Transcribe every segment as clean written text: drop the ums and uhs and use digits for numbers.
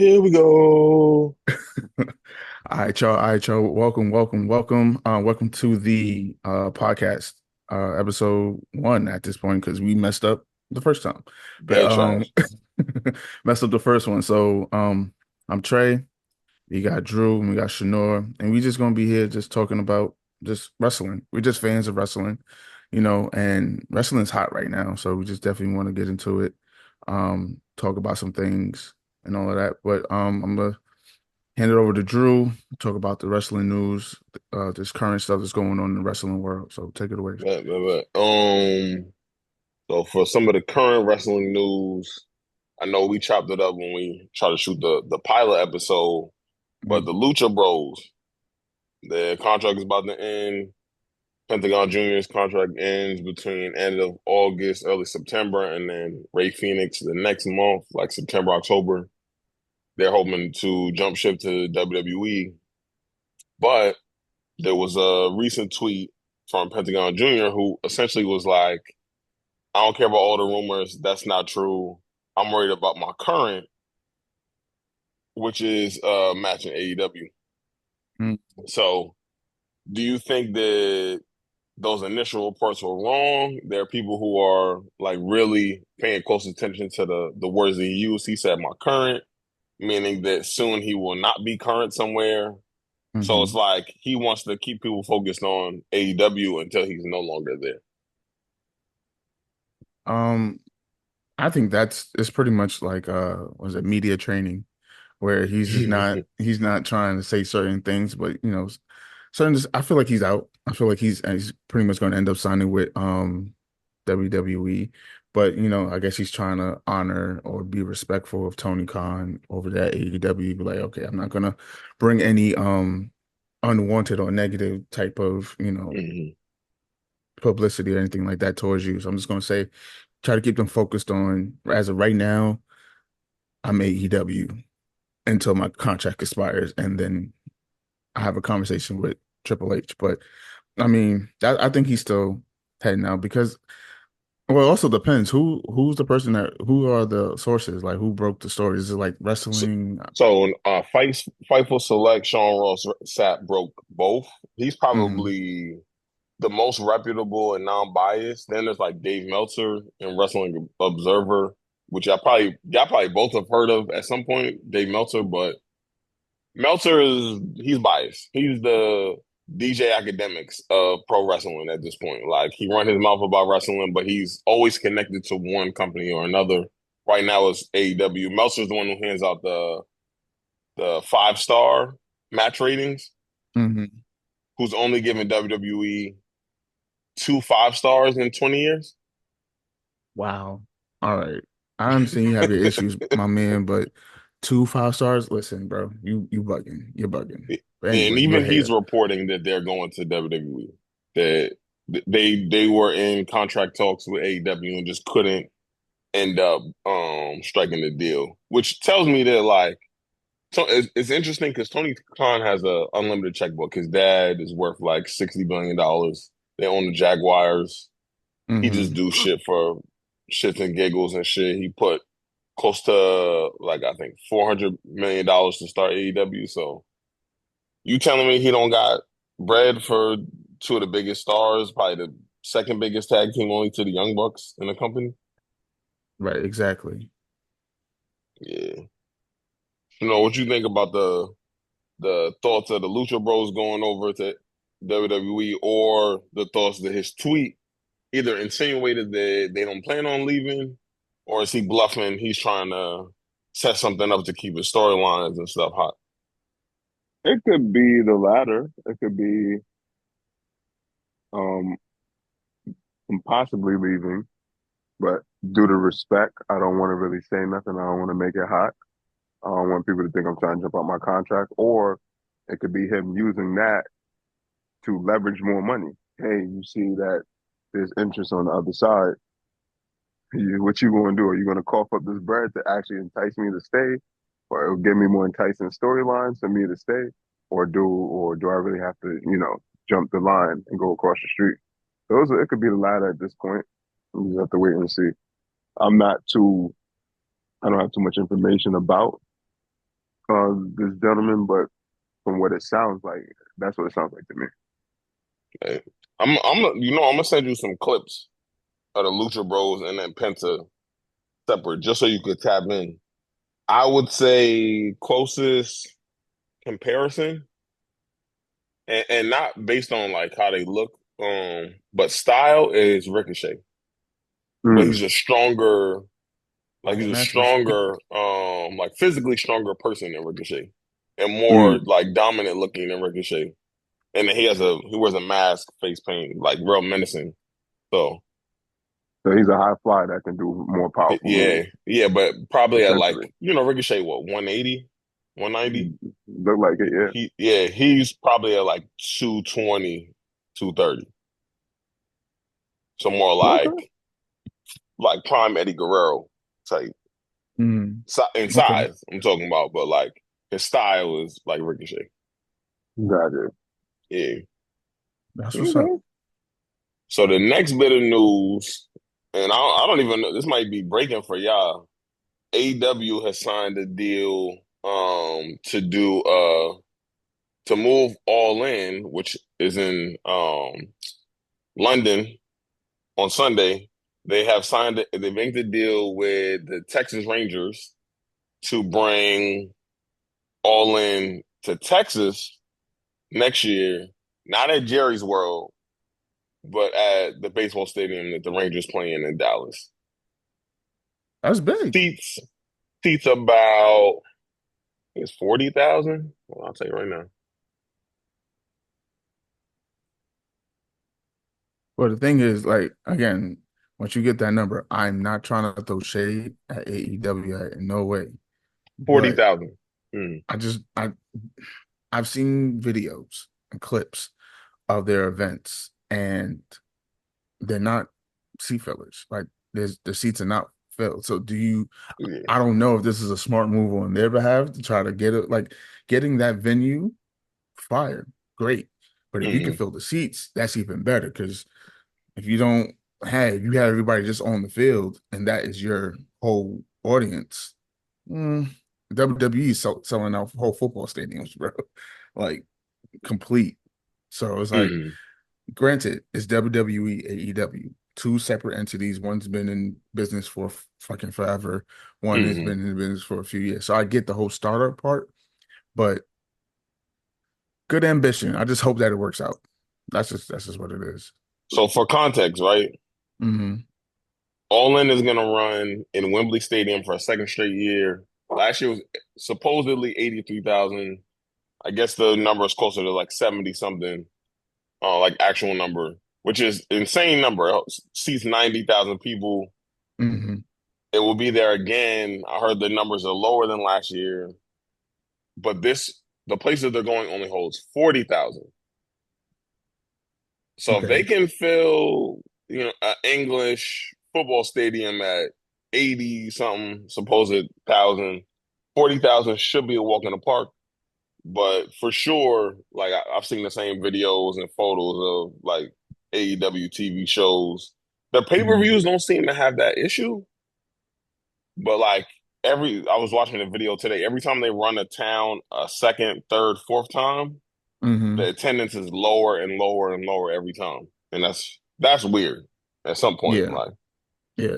Here we go. All right, y'all. All right, y'all. Welcome, welcome, welcome. Welcome to the podcast, episode one at this point because we messed up the first time, but Bad trash. messed up the first one. So, I'm Trey. We got Drew and we got Shanor, and we just gonna be here just talking about just wrestling. We're just fans of wrestling, and wrestling's hot right now, so we just definitely want to get into it, talk about some things and all of that. But I'm gonna hand it over to Drew, talk about the wrestling news, this current stuff that's going on in the wrestling world. So take it away. So for some of the current wrestling news, I know we chopped it up when we tried to shoot the pilot episode, but Mhm. the Lucha Bros, their contract is about to end. Pentagon Junior's contract ends between end of August, early September, and then Ray Phoenix the next month, like September, October. They're hoping to jump ship to WWE, but there was a recent tweet from Pentagon Junior who essentially was like, I don't care about all the rumors. That's not true. I'm worried about my current, which is match in AEW. Mm. So, do you think that those initial reports were wrong? There are people who are like really paying close attention to the words that he used. He said my current, meaning that soon he will not be current somewhere. So it's Hmm. like he wants to keep people focused on AEW until he's no longer there. Um, I think that's it's pretty much like was it media training where he's not trying to say certain things, but certain I feel like he's out. I feel like he's pretty much going to end up signing with WWE. But I guess he's trying to honor or be respectful of Tony Khan over there at AEW. Be like, okay, I'm not gonna bring any unwanted or negative type of Mhm. publicity or anything like that towards you. So I'm just gonna say, try to keep them focused on as of right now, I'm AEW until my contract expires, and then I have a conversation with Triple H. But I mean, I think he's still heading out because well, it also depends who's the person who are the sources, like who broke the story. Is it like So, wrestling? Fightful Select, Sean Ross Sapp broke both. He's Hmm. probably the most reputable and non-biased. Then there's like Dave Meltzer and Wrestling Observer, which y'all probably both have heard of at some point. Dave Meltzer, but he's biased. He's the DJ Academics of pro wrestling at this point. Like he run his mouth about wrestling, but he's always connected to one company or another. Right now it's AEW. Meltzer's the one who hands out the 5-star match ratings, Hmm. who's only given WWE 2 5 stars in 20 years. Wow. All right. I understand you have your issues, my man, but 2 5 stars. Listen, bro, you bugging. You're bugging. But And anyway, you're a even he's hater. reporting that they're going to WWE. That they were in contract talks with AEW and just couldn't end up striking the deal, which tells me that like so it's interesting because Tony Khan has a unlimited checkbook. His dad is worth like $60 billion. They own the Jaguars. He just Hmm. do shit for shits and giggles and shit. He put close to like I think $400 million to start AEW. So you telling me he don't got bread for two of the biggest stars, probably the second biggest tag team only to the Young Bucks in the company? Right, exactly. Yeah. What you think about the thoughts of the Lucha Bros going over to WWE, or the thoughts that his tweet either insinuated that they don't plan on leaving, or is he bluffing? He's trying to set something up to keep his storylines and stuff hot. It could be the latter. It could be um I'm possibly leaving, but due to respect, I don't want to really say nothing. I don't want to make it hot. I don't want people to think I'm trying to jump out my contract. Or it could be him using that to leverage more money. Hey, you see that there's interest on the other side. What you going to do? Are you going to cough up this bread to actually entice me to stay, or it'll give me more enticing storylines for me to stay, or do I really have to, jump the line and go across the street? It could be the latter at this point. We just have to wait and see. I'm not too. I don't have too much information about. this gentleman, but from what it sounds like, that's what it sounds like to me. Hey, I'm gonna send you some clips of the Lucha Bros and then Penta separate, just so you could tap in. I would say closest comparison, and not based on like how they look, but style is Ricochet. But Mm, he's a stronger, like he's a Naturally speak. stronger, like physically stronger person than Ricochet, and more mm. like dominant looking than Ricochet. And then he wears a mask, face paint, like real menacing. So So he's a high flyer that can do more powerful yeah, moves, yeah, but probably at like essentially. Ricochet, what, 180, 190. Look like it, yeah. He's probably at like 220, 230. So more Okay. like prime Eddie Guerrero type. Mm, In okay, size, I'm talking about, but like his style is like Ricochet. Gotcha. Yeah. that's what's up. Okay. So the next bit of news, and I don't even know, this might be breaking for y'all. AEW has signed a deal to do to move All In, which is in London on Sunday. They've inked a deal with the Texas Rangers to bring All In to Texas next year, not at Jerry's World, but at the baseball stadium that the Rangers play in Dallas. That's big. Seats seats about, I think it's 40,000. Well, I'll tell you right now. But the thing is, like, again, once you get that number, I'm not trying to throw shade at AEW in no way. Forty But thousand. Mm, I just I've seen videos and clips of their events, and they're not seat fillers. Like, the seats are not filled. So do you? yeah. I don't know if this is a smart move on their behalf to try to get it, like getting that venue fired. Great, but if you can Hmm. fill the seats, that's even better. Because if you don't have, you have everybody just on the field, and that is your whole audience. Mm, WWE is selling out whole football stadiums, bro. Like, complete. So it's like, Hmm. granted, it's WWE, AEW, two separate entities. One's been in business for fucking forever. One has Hmm. been in business for a few years. So I get the whole startup part, but good ambition. I just hope that it works out. That's just what it is. So for context, right? Mm-hmm. All In is gonna run in Wembley Stadium for a second straight year. Last year was supposedly 83,000. I guess the number is closer to like 70 something, like actual number, which is insane number. It seats 90,000 people. Mm-hmm. It will be there again. I heard the numbers are lower than last year, but the place that they're going only holds 40,000. So if they Okay. can fill, an English football stadium at 80 something supposed thousand, 40,000 should be a walk in the park. But for sure, like I've seen the same videos and photos of like AEW TV shows. The Mm-hmm. pay-per-views don't seem to have that issue, but like I was watching a video today. Every time they run a town a second, third, fourth time, Mm-hmm. the attendance is lower and lower and lower every time, and that's weird. At some point, Yeah. like, Yeah.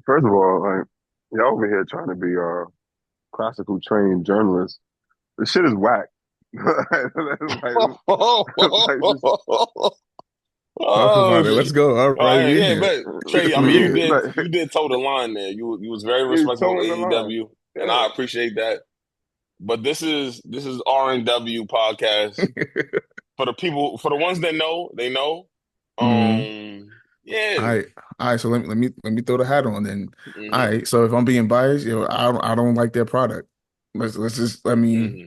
First of all, like y'all over here trying to be classical trained journalists. The shit is whack. like, like this, Talk oh about it. Let's shit! go. All All right, right, we in yeah, here. but Trey, I We mean, you here. did like you did toe the line there. You was very he's respectful of towing the line. AEW, and Yeah. I appreciate that. But this is RNW podcast for the people, for the ones that know, they know. Mm-hmm. Yeah. All right. So let me throw the hat on then. All Hmm. right. So if I'm being biased, I don't like their product. Let's just let me. Hmm.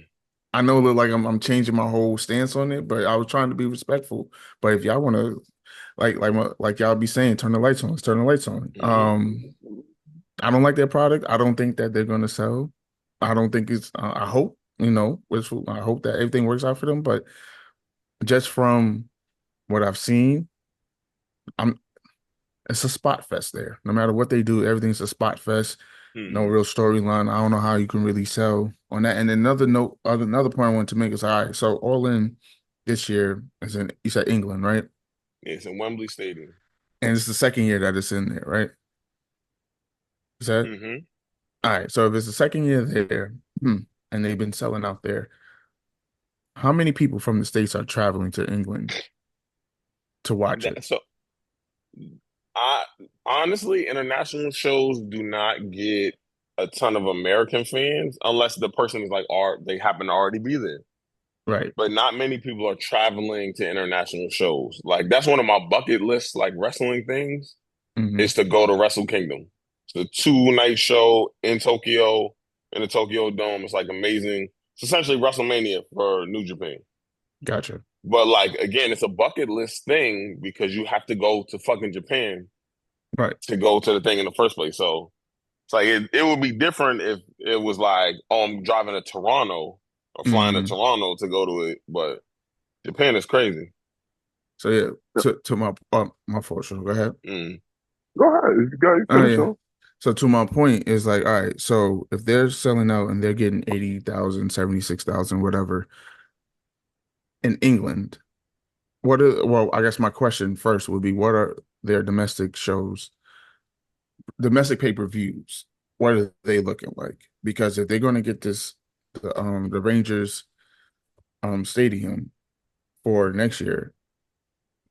I know that, like, I'm changing my whole stance on it, but I was trying to be respectful. But if y'all want to, like y'all be saying, turn the lights on. Let's turn the lights on. Hmm. I don't like their product. I don't think that they're going to sell. I don't think it's. I hope, I hope that everything works out for them. But just from what I've seen, I'm. It's a spot fest there. No matter what they do, everything's a spot fest. No Hmm. real storyline. I don't know how you can really sell on that. And another point I wanted to make is all right. So all in this year is in you said England, right? Yeah, it's in Wembley Stadium. And it's the second year that it's in there, right? Is that Hmm. all right? So if it's the second year there, and they've been selling out there, how many people from the States are traveling to England to watch it? So I honestly, international shows do not get a ton of American fans unless the person is like art they happen to already be there. Right. But not many people are traveling to international shows. Like that's one of my bucket list like wrestling things Hmm. is to go to Wrestle Kingdom. It's a 2 night show in Tokyo in the Tokyo Dome. It's like amazing. It's essentially WrestleMania for New Japan. Gotcha. But like again, it's a bucket list thing because you have to go to fucking Japan Right. to go to the thing in the first place. So it's like it would be different if it was like, oh, I'm driving to Toronto or flying to Hmm. Toronto to go to it. But Japan is crazy. So yeah, to my fault. So go ahead. Mm. Go ahead. You Oh finish yeah. though. So to my point is like, all right, so if they're selling out and they're getting 80,000, 76,000, whatever in England, well, I guess my question first would be what are their domestic shows, domestic pay-per-views? What are they looking like? Because if they're going to get the Rangers stadium for next year,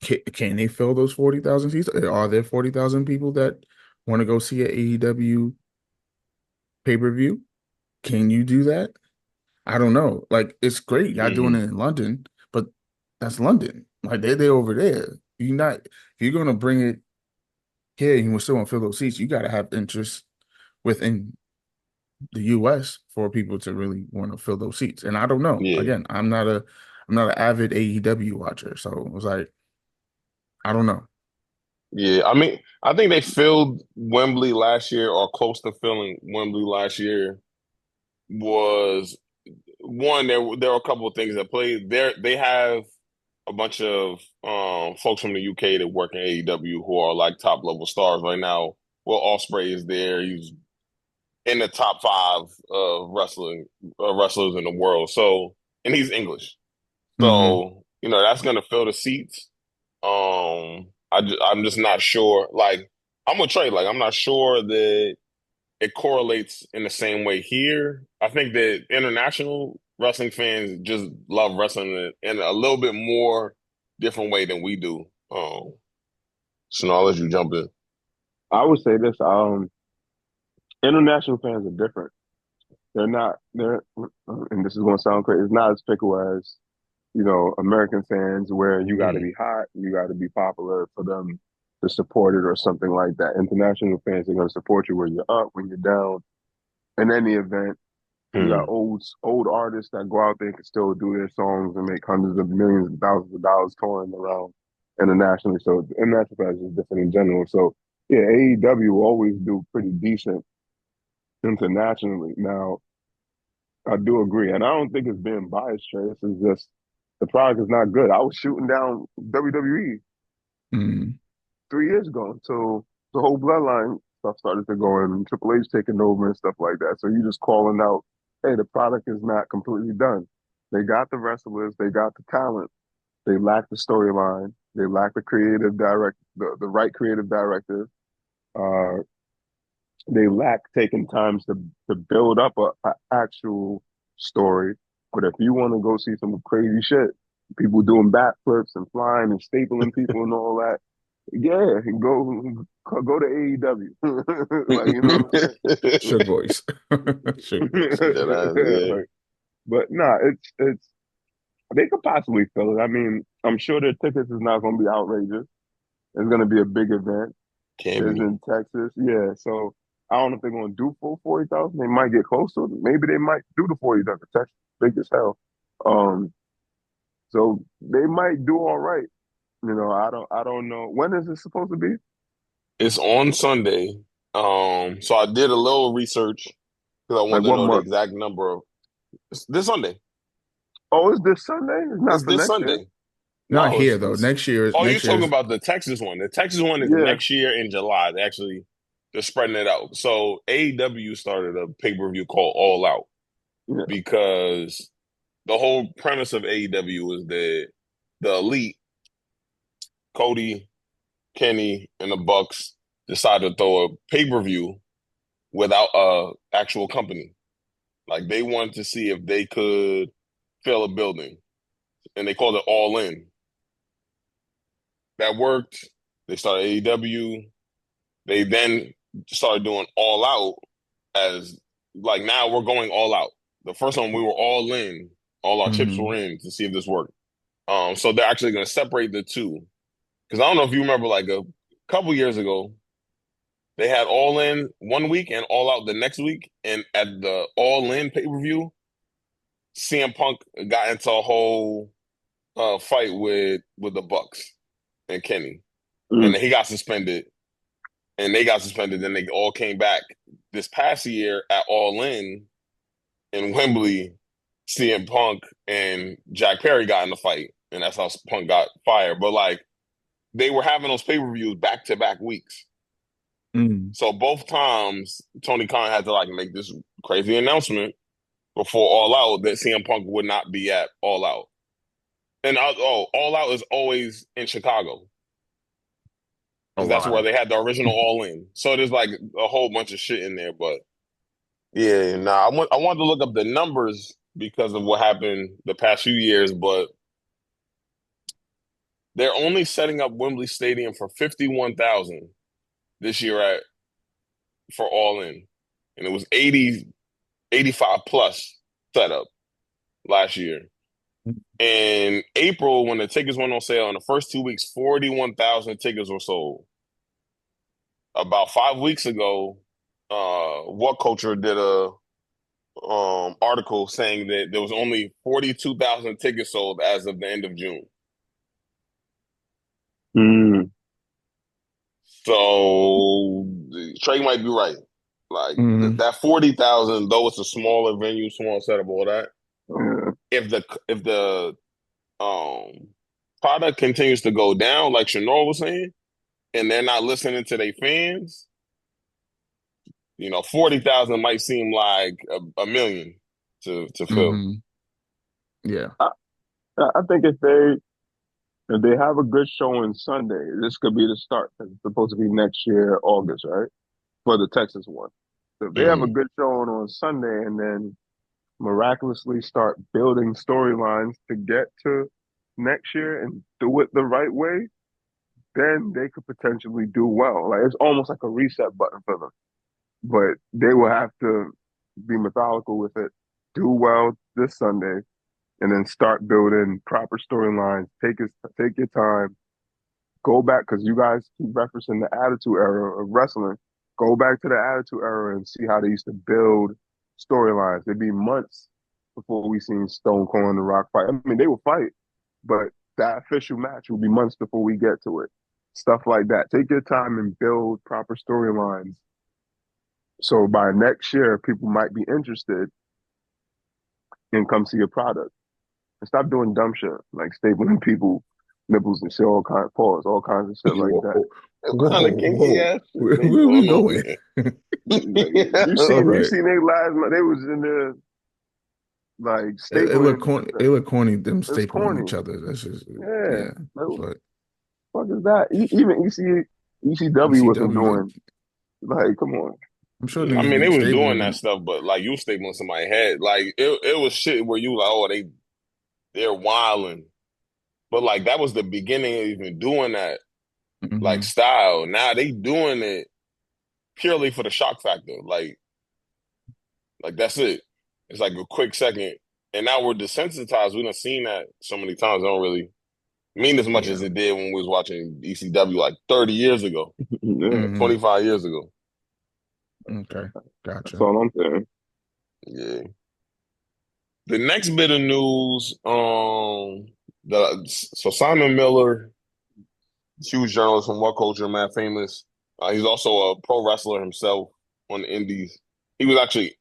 can they fill those 40,000 seats? Are there 40,000 people that want to go see a AEW pay-per-view? Can you do that? I don't know. Like it's great, y'all doing it Hmm. in London, but that's London. Like they over there. You not if you're gonna bring it here and you still want to fill those seats, you gotta have interest within the US for people to really want to fill those seats. And I don't know. Yeah. Again, I'm not an avid AEW watcher. So it was like, I don't know. Yeah. I mean, I think they filled Wembley last year or close to filling Wembley last year was one, there were a couple of things that played. They have a bunch of folks from the UK that work in AEW who are like top level stars right now. Well, Ospreay is there. He's in the top five of wrestling wrestlers in the world. So, and he's English. Hmm. So, that's gonna fill the seats. I'm just not sure. Like, I'm with Trey. Like, I'm not sure that it correlates in the same way here. I think that international wrestling fans just love wrestling in a little bit more different way than we do. So now I'll let you jump in. I would say this. International fans are different. They're not. And this is going to sound crazy. It's not as fickle as American fans, where you got to Mm, be hot, you got to be popular for them to support it or something like that. International fans are going to support you when you're up, when you're down, in any event. You got mm, old artists that go out there and can still do their songs and make hundreds of millions and thousands of dollars touring around internationally. So the international fans is different in general. So yeah, AEW will always do pretty decent internationally. Now, I do agree, and I don't think it's being biased, Trey. This is just the product is not good. I was shooting down WWE Hmm. 3 years ago until the whole bloodline stuff started to go in and Triple H taking over and stuff like that. So you just calling out, hey, the product is not completely done. They got the wrestlers, they got the talent, they lack the storyline, they lack the right creative directive. Uh, they lack taking times to build up a actual story. But if you want to go see some crazy shit, people doing backflips and flying and stapling people and all that, yeah, go to AEW. Like, you know what I'm Sugar boys. Sugar boys. That saying? yeah, Like, but nah, it's they could possibly fill it. I mean, I'm sure their tickets is not going to be outrageous. It's going to be a big event. can Is be. in Texas. Yeah, so I don't know if they're gonna do full 40,000. They might get close to it. Maybe they might do the 40,000. Texas big as hell. Um, so they might do all right. I don't know. When is it supposed to be? It's on Sunday. So I did a little research because I Like wanted to what know the month? exact number of this Sunday. Oh, it's this Sunday? It's not It's for this next year? Sunday. Not No, here though. it's Next year, oh, you're next year talking is about the Texas one. The Texas one is Yeah. next year in July. They actually they're spreading it out. So AEW started a pay-per-view called All Out Yeah. because the whole premise of AEW is that the Elite, Cody, Kenny, and the Bucks decided to throw a pay-per-view without a actual company. Like they wanted to see if they could fill a building, and they called it All In. That worked. They started AEW. They then started doing All Out as like now we're going all out. The first one we were all in, all our chips Mm-hmm. were in to see if this worked. So they're actually going to separate the two because I don't know if you remember, like a couple years ago, they had All In one week and All Out the next week, and at the All In pay per view, CM Punk got into a whole fight with the Bucks and Kenny, and Mm. then he got suspended, and they got suspended. Then they all came back this past year at All in Wembley. CM Punk and Jack Perry got in the fight, and that's how Punk got fired. But like they were having those pay per views back to back weeks. Mm-hmm. So both times Tony Khan had to like make this crazy announcement before All Out that CM Punk would not be at All Out. And All Out is always in Chicago Oh because that's wow. where they had the original All In. So there's like a whole bunch of shit in there. But yeah, nah, I wanted to look up the numbers because of what happened the past few years, but they're only setting up Wembley Stadium for 51,000 this year at for All In, and it was 85 plus setup last year. In April, when the tickets went on sale, in the first 2 weeks, 41,000 tickets were sold. About 5 weeks ago, What Culture did a article saying that there was only 42,000 tickets sold as of the end of June. Mm. So Trey might be right. Like Mm-hmm. that 40,000, though it's a smaller venue, small setup, all that. Yeah. If the um product continues to go down, like Shanor was saying, and they're not listening to their fans, 40,000 might seem like a million to fill. Mm-hmm. Yeah. I, I think if they have a good showing Sunday, this could be the start. It's supposed to be next year, August, right? For the Texas one. So if they have a Mm-hmm. good showing on Sunday and then miraculously start building storylines to get to next year and do it the right way, then they could potentially do well. Like it's almost like a reset button for them. But they will have to be methodical with it, do well this Sunday, and then start building proper storylines. Take your time. Go back because you guys keep referencing the Attitude Era of wrestling. Go back to the Attitude Era and see how they used to build storylines. It'd be months before we seen Stone Cold and The Rock fight. I mean, they will fight, but that official match will be months before we get to it. Stuff like that. Take your time and build proper storylines. So by next year, people might be interested and come see your product. And stop doing dumb shit like stapling people nipples and shit, all kinds of shit like that. Whoa, what kind of Whoa, kinky whoa. ass shit they Where we going on going? there? Like, you All seen you right. seen they last month they was in there like It looked stapling. corny. It looked corny. Them It's stapling each corny. other. That's just Yeah, yeah. like, what But the fuck is that? Even ECW wasn't ECW, doing like, come on. I'm sure I niggas mean, be they was doing that stapling. stuff, but like you stapling somebody's head, like it was shit where you like, oh, they're wilding, but like that was the beginning of even doing that like Hmm. style. Now they doing it purely for the shock factor, like that's it. It's like a quick second, and now we're desensitized. We done seen that so many times. It don't really mean as much as Yeah. it did when we was watching ECW like 30 years ago, Yeah, 25 years ago. Okay. that's Gotcha. all I'm saying. Yeah. The next bit of news, so Simon Miller, huge journalist from What Culture, man, famous. He's also a pro wrestler himself on the Indies. He was actually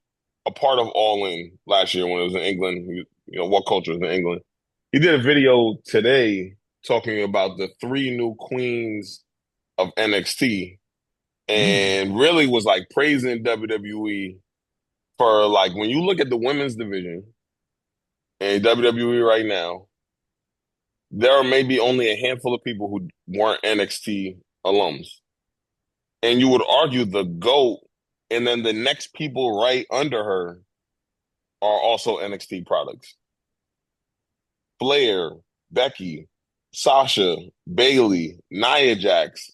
a part of All In last year when it was in England. What Culture is in England. He did a video today talking about the three new queens of NXT Mm. and really was like praising WWE for like when you look at the women's division in WWE right now, there are maybe only a handful of people who weren't NXT alums. And you would argue the GOAT and then the next people right under her are also NXT products. Flair, Becky, Sasha, Bailey, Nia Jax,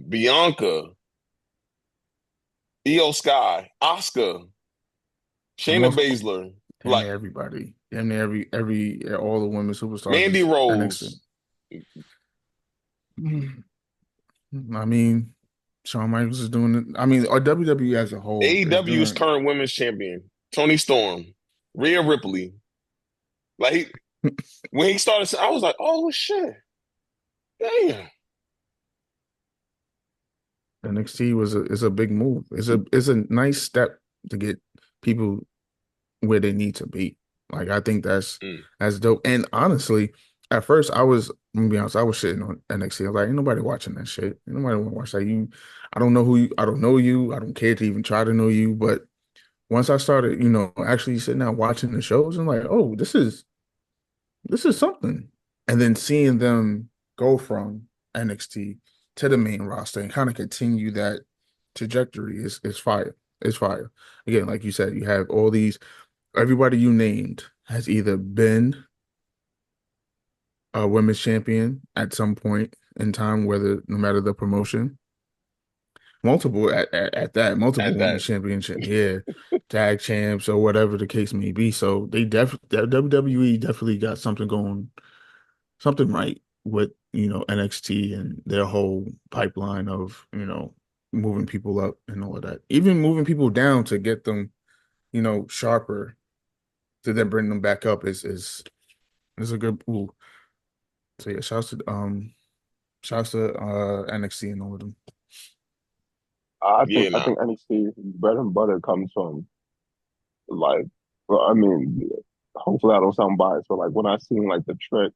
Bianca, Io Sky, Asuka, Shayna Almost Baszler, damn like near everybody. Damn near every all the women superstars Mandy is NXT. Rose, Mm. I mean, Shawn Michaels is doing it. I mean, our WWE as a whole is AEW's doing. current women's champion, Tony Storm, Rhea Ripley. Like when he started, I was like, oh shit, damn. NXT was a is a big move. It's a nice step to get people where they need to be. Like I think Mm, that's dope. And honestly, at first I'm gonna be honest, I was shitting on NXT. I was like, ain't nobody watching that shit. Ain't nobody wanna watch that. I don't know who you I don't know you. I don't care to even try to know you. But once I started, actually sitting down watching the shows, I'm like, oh, this is something. And then seeing them go from NXT to the main roster and kind of continue that trajectory is fire. It's fire. Again, like you said, you have all these everybody you named has either been a women's champion at some point in time, whether no matter the promotion, multiple at that, multiple at that. women's championship, yeah, tag champs or whatever the case may be. So they definitely WWE definitely got something right with NXT and their whole pipeline of moving people up and all of that, even moving people down to get them sharper to then bring them back up is a good move. So yeah, shouts to NXT and all of them. I think Yeah, I nah. think NXT bread and butter comes from like, well, I mean, hopefully I don't sound biased, but like when I seen like the Trick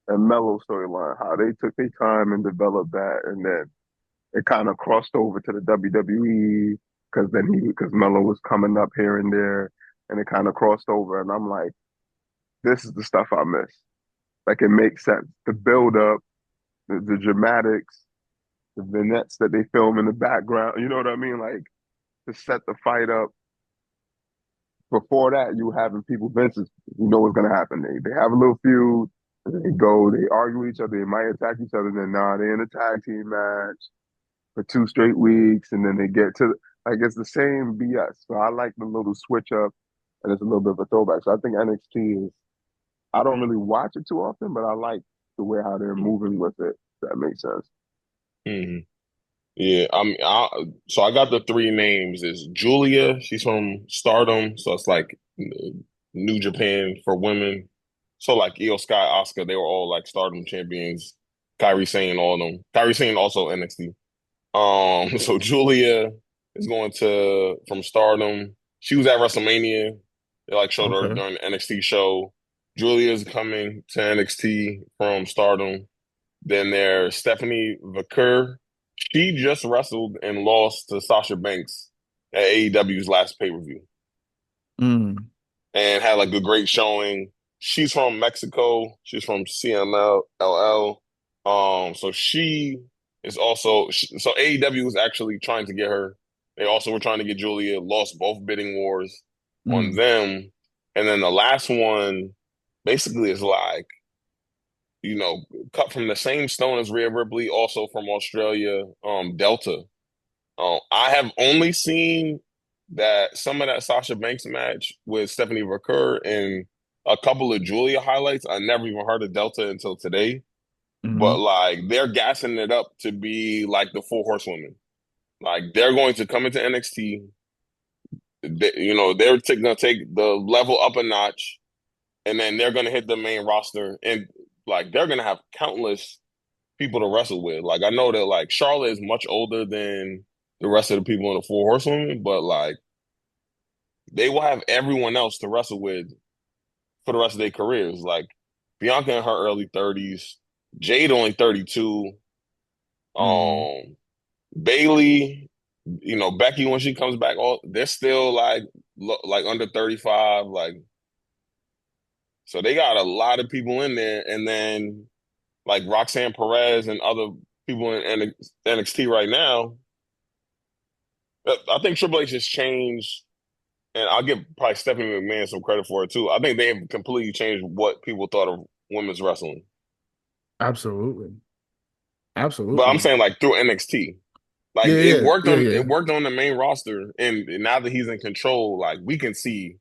and Mello storyline, how they took their time and developed that, and then it kind of crossed over to the WWE because Mello was coming up here and there, and it kind of crossed over, and I'm like, this is the stuff I miss. Like it makes sense. The build up, the dramatics, the vignettes that they film in the background. You know what I mean? Like to set the fight up. Before that, you having people, Vince's, you know what's gonna happen. They have a little feud, they go, they argue with each other, they might attack each other, then nah, they in a tag team match for 2 straight weeks, and then they get to like it's the same BS. So I like the little switch up, and it's a little bit of a throwback. So I think NXT is. I don't really watch it too often, but I like the way how they're moving with it. If that makes sense. Mm-hmm. Yeah, so I got the three names. Is Julia? She's from Stardom, so it's like New Japan for women. So like Io Sky, Asuka, they were all like Stardom champions. Kyrie Sane, all of them. Kyrie Sane also NXT. So Julia is going to from Stardom. She was at WrestleMania. They like showed her Okay. during the NXT show. Julia is coming to NXT from Stardom. Then there's Stephanie Vaquer. She just wrestled and lost to Sasha Banks at AEW's last pay-per-view Mm, and had like a great showing. She's from Mexico. She's from CMLL. So she is also so AEW was actually trying to get her. They also were trying to get Julia. Lost both bidding wars on mm, them, and then the last one basically is like cut from the same stone as Rhea Ripley, also from Australia, Delta. I have only seen that some of that Sasha Banks match with Stephanie Vaquer and a couple of Julia highlights. I never even heard of Delta until today. But mm, like they're gassing it up to be like the four horsewomen. Like they're going to come into NXT. They're gonna take the level up a notch, and then they're gonna hit the main roster, and like they're gonna have countless people to wrestle with. Like I know that like Charlotte is much older than the rest of the people in the Four Horsewomen, but like they will have everyone else to wrestle with for the rest of their careers. Like Bianca in her early 30s, Jade only 32. mm. Um, Bailey, Becky when she comes back, all they're still like under 35, like so they got a lot of people in there, and then like Roxanne Perez and other people in NXT right now. I think Triple H has changed, and I'll give probably Stephanie McMahon some credit for it too. I think they have completely changed what people thought of women's wrestling. Absolutely. But I'm Absolutely. saying like through NXT. Like Yeah, it yeah, worked yeah, on yeah. it worked on the main roster, and now that he's in control, like we can see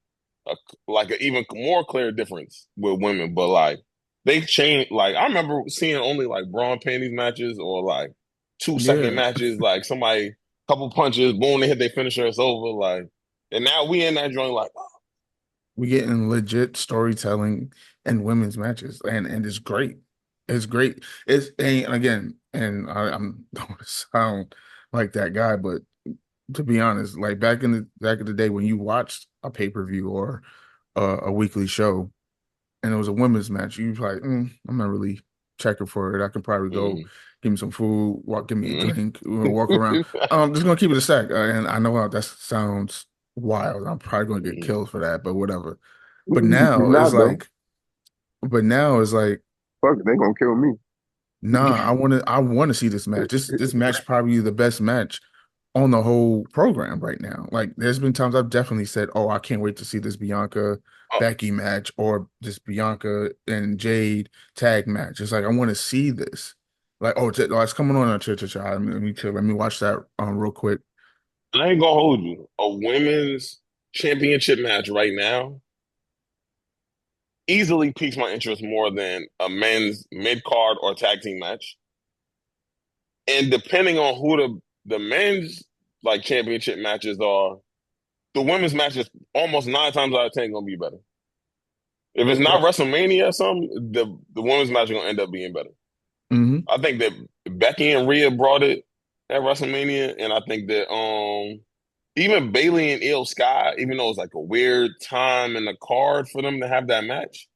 a, like an even more clear difference with women. But like they changed. Like I remember seeing only like brawn panties matches or like 2 second Yeah. matches. Like somebody couple punches, boom, they hit their finisher, it's over. Like and now we in that joint like We getting legit storytelling and women's matches, and it's great. It's great. It's and again, and I'm don't sound like that guy, but to be honest, like back in the day when you watched a pay-per-view or a weekly show and it was a women's match, you was like, I'm not really checking for it. I can probably go mm, give me some food, give me a mm. drink, walk around. I'm just gonna keep it a sec. And I know how that sounds wild. I'm probably gonna get Mm. killed for that, but whatever. But You're now it's not though. like, but now it's like, Fuck it, they gonna kill me. nah, I want to see this match. This match probably the best match on the whole program right now. Like there's been times I've definitely said, "Oh, I can't wait to see this Bianca Oh, Becky match or this Bianca and Jade tag match." It's like I want to see this. Like, oh, it's coming on. Let me watch that real quick. I ain't gonna hold you. A women's championship match right now easily piques my interest more than a men's mid card or tag team match. And depending on who the men's like championship matches are, the women's matches almost 9 times out of 10 gonna be better. If it's not Yep. WrestleMania or something, the women's match is gonna end up being better. Hmm. I think that Becky and Rhea brought it at WrestleMania, and I think that even Bailey and Io Sky, even though it's like a weird time in the card for them to have that match,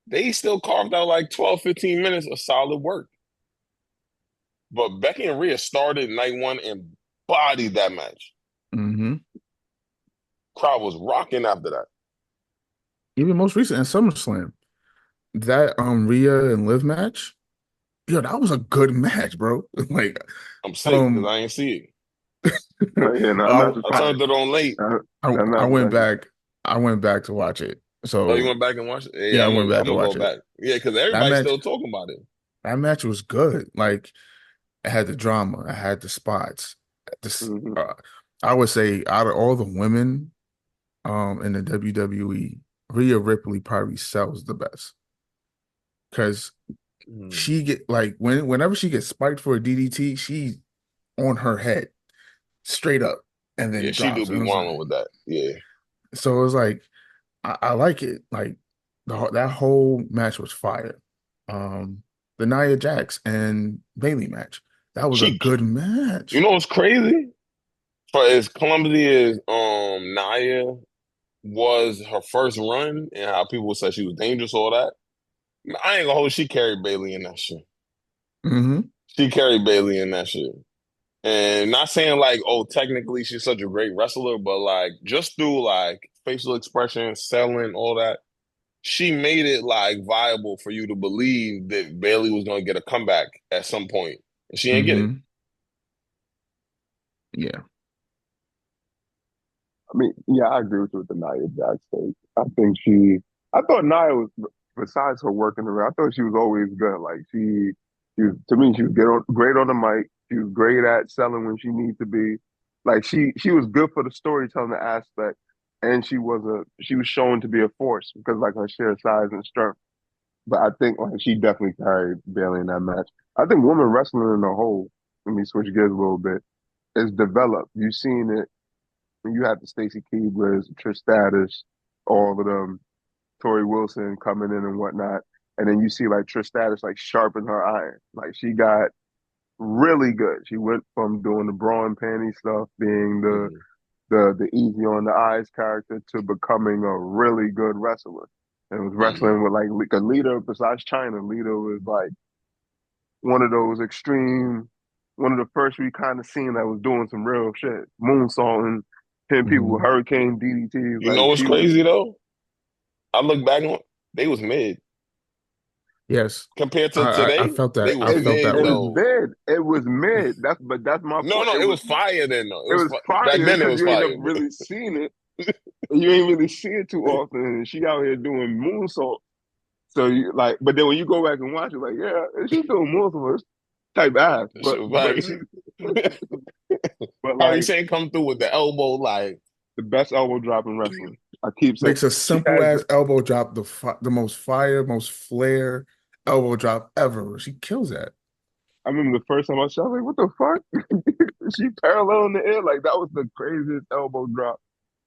they still carved out like 12, 15 minutes of solid work. But Becky and Rhea started night one and bodied that match. Hmm. Crowd was rocking after that. Even most recent in SummerSlam, that Rhea and Liv match, yo, that was a good match, bro. Like, I'm sick because um, I ain't see it. Oh yeah, no, that I, match was I fire. turned it on late. That, I that I match was went actually. back. I went back to watch it. Oh, you So went back and watched it? yeah, Yeah, I I'm went gonna back I'm to gonna go watch it. back. Yeah, because That everybody's match, still talking about it. that match was good. Like it had the drama, it had the spots. This, Hmm. I would say, out of all the women, in the WWE, Rhea Ripley probably sells the best because Mm. she get like whenever she gets spiked for a DDT, she's on her head straight up and Yeah, then she do drops. be And it's wilding like, with that. Yeah. so it's like I like it. Like that whole match was fire. The Nia Jax and Bailey match. That was a She, good you match. know what's crazy? For as clumsy as Nia was her first run and how people said she was dangerous, all that. I ain't gonna hold. She carried Bailey in that shit. Hmm. She carried Bailey in that shit. And not saying like, oh, technically she's such a great wrestler, but like just through like facial expression, selling, all that, she made it like viable for you to believe that Bailey was gonna get a comeback at some point. And she ain't get it. Hmm. Yeah. I mean, yeah, I agree with you with the Nia Jax take. I think I thought Nia was, besides her working around, I thought she was always good. Like to me, she was great on the mic. She was great at selling when she needed to be. Like she was good for the storytelling aspect, and she was shown to be a force because like her sheer size and strength. But I think like she definitely carried Bailey in that match. I think women wrestling in the whole, let me switch gears a little bit, is developed. You've seen it when you had the Stacy Keeblers, Trish Stratus, all of them, Tori Wilson coming in and whatnot, and then you see like Trish Stratus like sharpen her iron. Like she got really good. She went from doing the bra and panty stuff, being Mhm. the easy on the eyes character, to becoming a really good wrestler. And was Mhm. wrestling with like Lita, besides China, Lita was like one of those extreme one of the first we kind of seen that was doing some real shit, moonsaulting, hitting people with Hmm. hurricane DDTs. You Like know what's she was. crazy though? I look back on they was mid Yes, compared to I today. felt They that. I was It, felt mid that it was way. though. mid. It was mid. That's my No, point. no, it was fire then though. It was Back fire then. It because was you ain't never fire. really seen it. You ain't really see it too often. And she out here doing moonsault. So you like, but then when you go back and watch it, like, yeah, she's doing moonsault type ass. Shit But was but fire. she but Harry like Shane come through with the elbow like the best elbow drop in wrestling. I keep saying Makes a she simple has ass elbow drop the most fire, most flair elbow drop ever. She kills that. I remember the first time I saw, I was like, what the fuck? She parallel in the air. Like that was the craziest elbow drop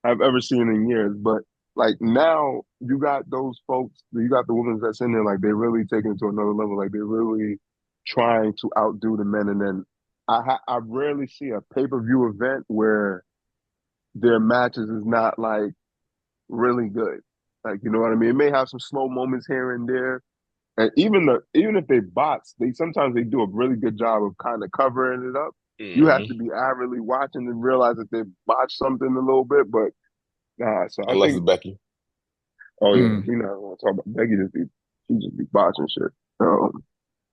I've ever seen in years. But like now you got those folks, you got the women that's in there, like they're really taking it to another level. Like they're really trying to outdo the men. And then I rarely see a pay-per-view event where their matches is not like really good. Like you know what I mean? It may have some slow moments here and there, and even if they bots, they sometimes they do a really good job of kind of covering it up. You have to mhm. be avidly watching and realize that they botched something a little bit, but nah. So I Unless think, it's Becky. oh yeah, Mm. we not gonna talk about Becky. She just be botching shit. Um,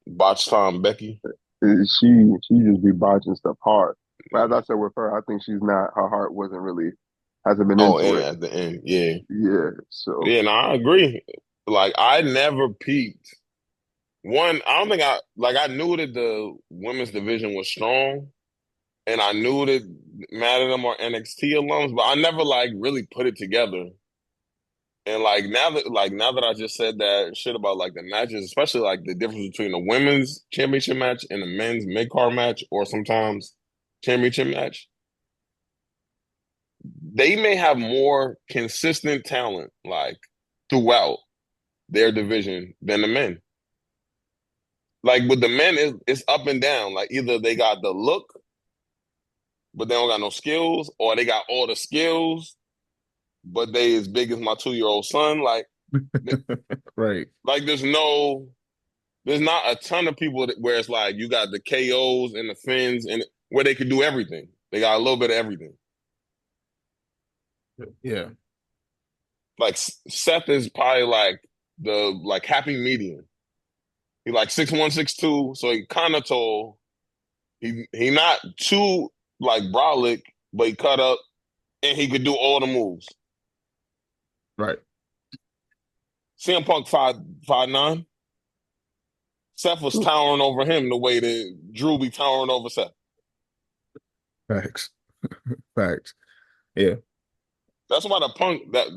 Botch time Becky. she just be botching stuff hard. But as I said with her, I think she's not. Her heart wasn't really hasn't been Oh, into and it. at the end, yeah. Yeah. So Yeah, no, I agree. Like I never peaked. One, I don't think I knew that the women's division was strong and I knew that mad of them are NXT alums, but I never like really put it together. And now that I just said that shit about like the matches, especially like the difference between the women's championship match and the men's mid card match, or sometimes championship match, they may have more consistent talent like throughout their division than the men. Like with the men, it's up and down. Like either they got the look, but they don't got no skills, or they got all the skills, but they as big as my 2-year-old son. Right. Like there's not a ton of people where it's like you got the KOs and the Finns and where they could do everything. They got a little bit of everything. Yeah. Like Seth is probably like the like happy medium. He like 6'1", 6'2", so he kind of tall. He not too like brolic, but he cut up and he could do all the moves. Right. CM Punk 5'9". Seth was towering over him the way that Drew be towering over Seth. Facts. Facts. Yeah. That's why the Punk that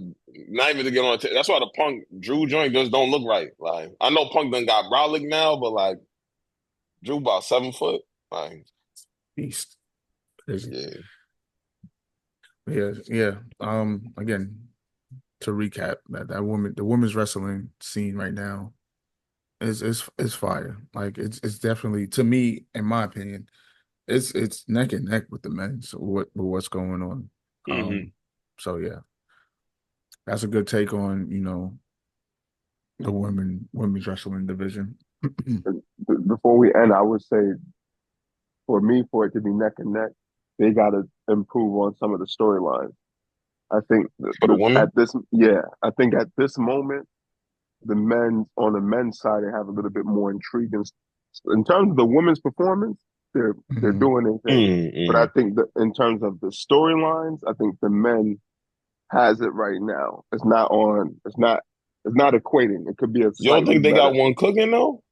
not even to get on. That's why the Punk Drew joint just don't look right. Like I know Punk done got brolic now, but like Drew about 7 foot. Like Beast. Crazy. yeah. Yeah. Yeah. Again, to recap, the women's wrestling scene right now is fire. Like it's definitely, to me, in my opinion, it's neck and neck with the men. So with what's going on. Mm-hmm. So yeah, that's a good take on, the women's wrestling division. before we end, I would say for me, for it to be neck and neck, they got to improve on some of the storylines. I think For the women. I think at this moment, on the men's side, they have a little bit more intrigue. In terms of the women's performance, they're Mhm. doing their thing. But I Mm-hmm. think that in terms of the storylines, I think the men has it right now. It's not equating. It could be a You don't slightly think they got better. one cooking though?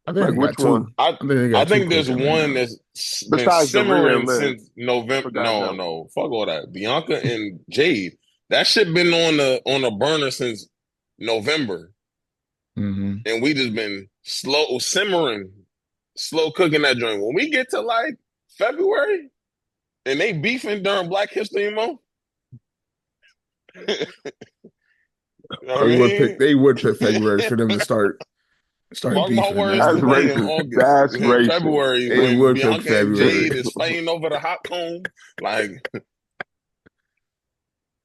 I think Like they which got one? two. I I think they I got two think there's cooking right one now. that's been Besides the Rhea and simmering Liv, since November. besides No, them. no, fuck all that. Bianca and Jade. That shit been on the burner since November, Hmm. and we just been slow simmering, slow cooking that joint. When we get to like February and they beefing during Black History Month, you know what I mean? They would pick February for them to start Mark my beefing. words, That's That's the today in thing. racist. August, That's in racist. February, They when would pick Bianca and February. Jade is fighting over the hot comb, like,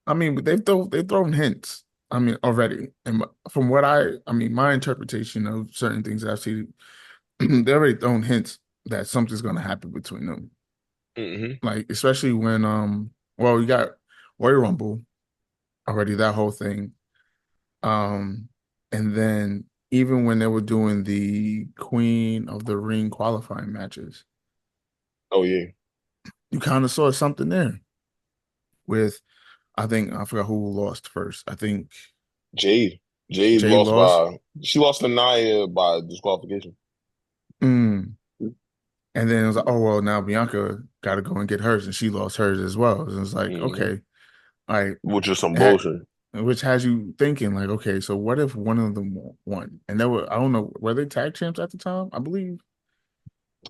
I mean, but they've thrown hints. I mean, already, and from my interpretation of certain things I've seen, they already thrown hints that something's gonna happen between them. Hmm. Like especially when well, you got Royal Rumble already, that whole thing. Um, and then even when they were doing the Queen of the Ring qualifying matches, Oh yeah, you kind of saw something there with I think I forgot who lost first. I think Jade. Jade Jay lost lost. by she lost to Nia by disqualification. Mm. And then it was like, oh well, now Bianca got to go and get hers, and she lost hers as well. And it's like, Hmm. okay, all right, Which is some ha- bullshit. which has you thinking like, okay, so what if one of them won? And they were, I don't know, were they tag champs at the time? I believe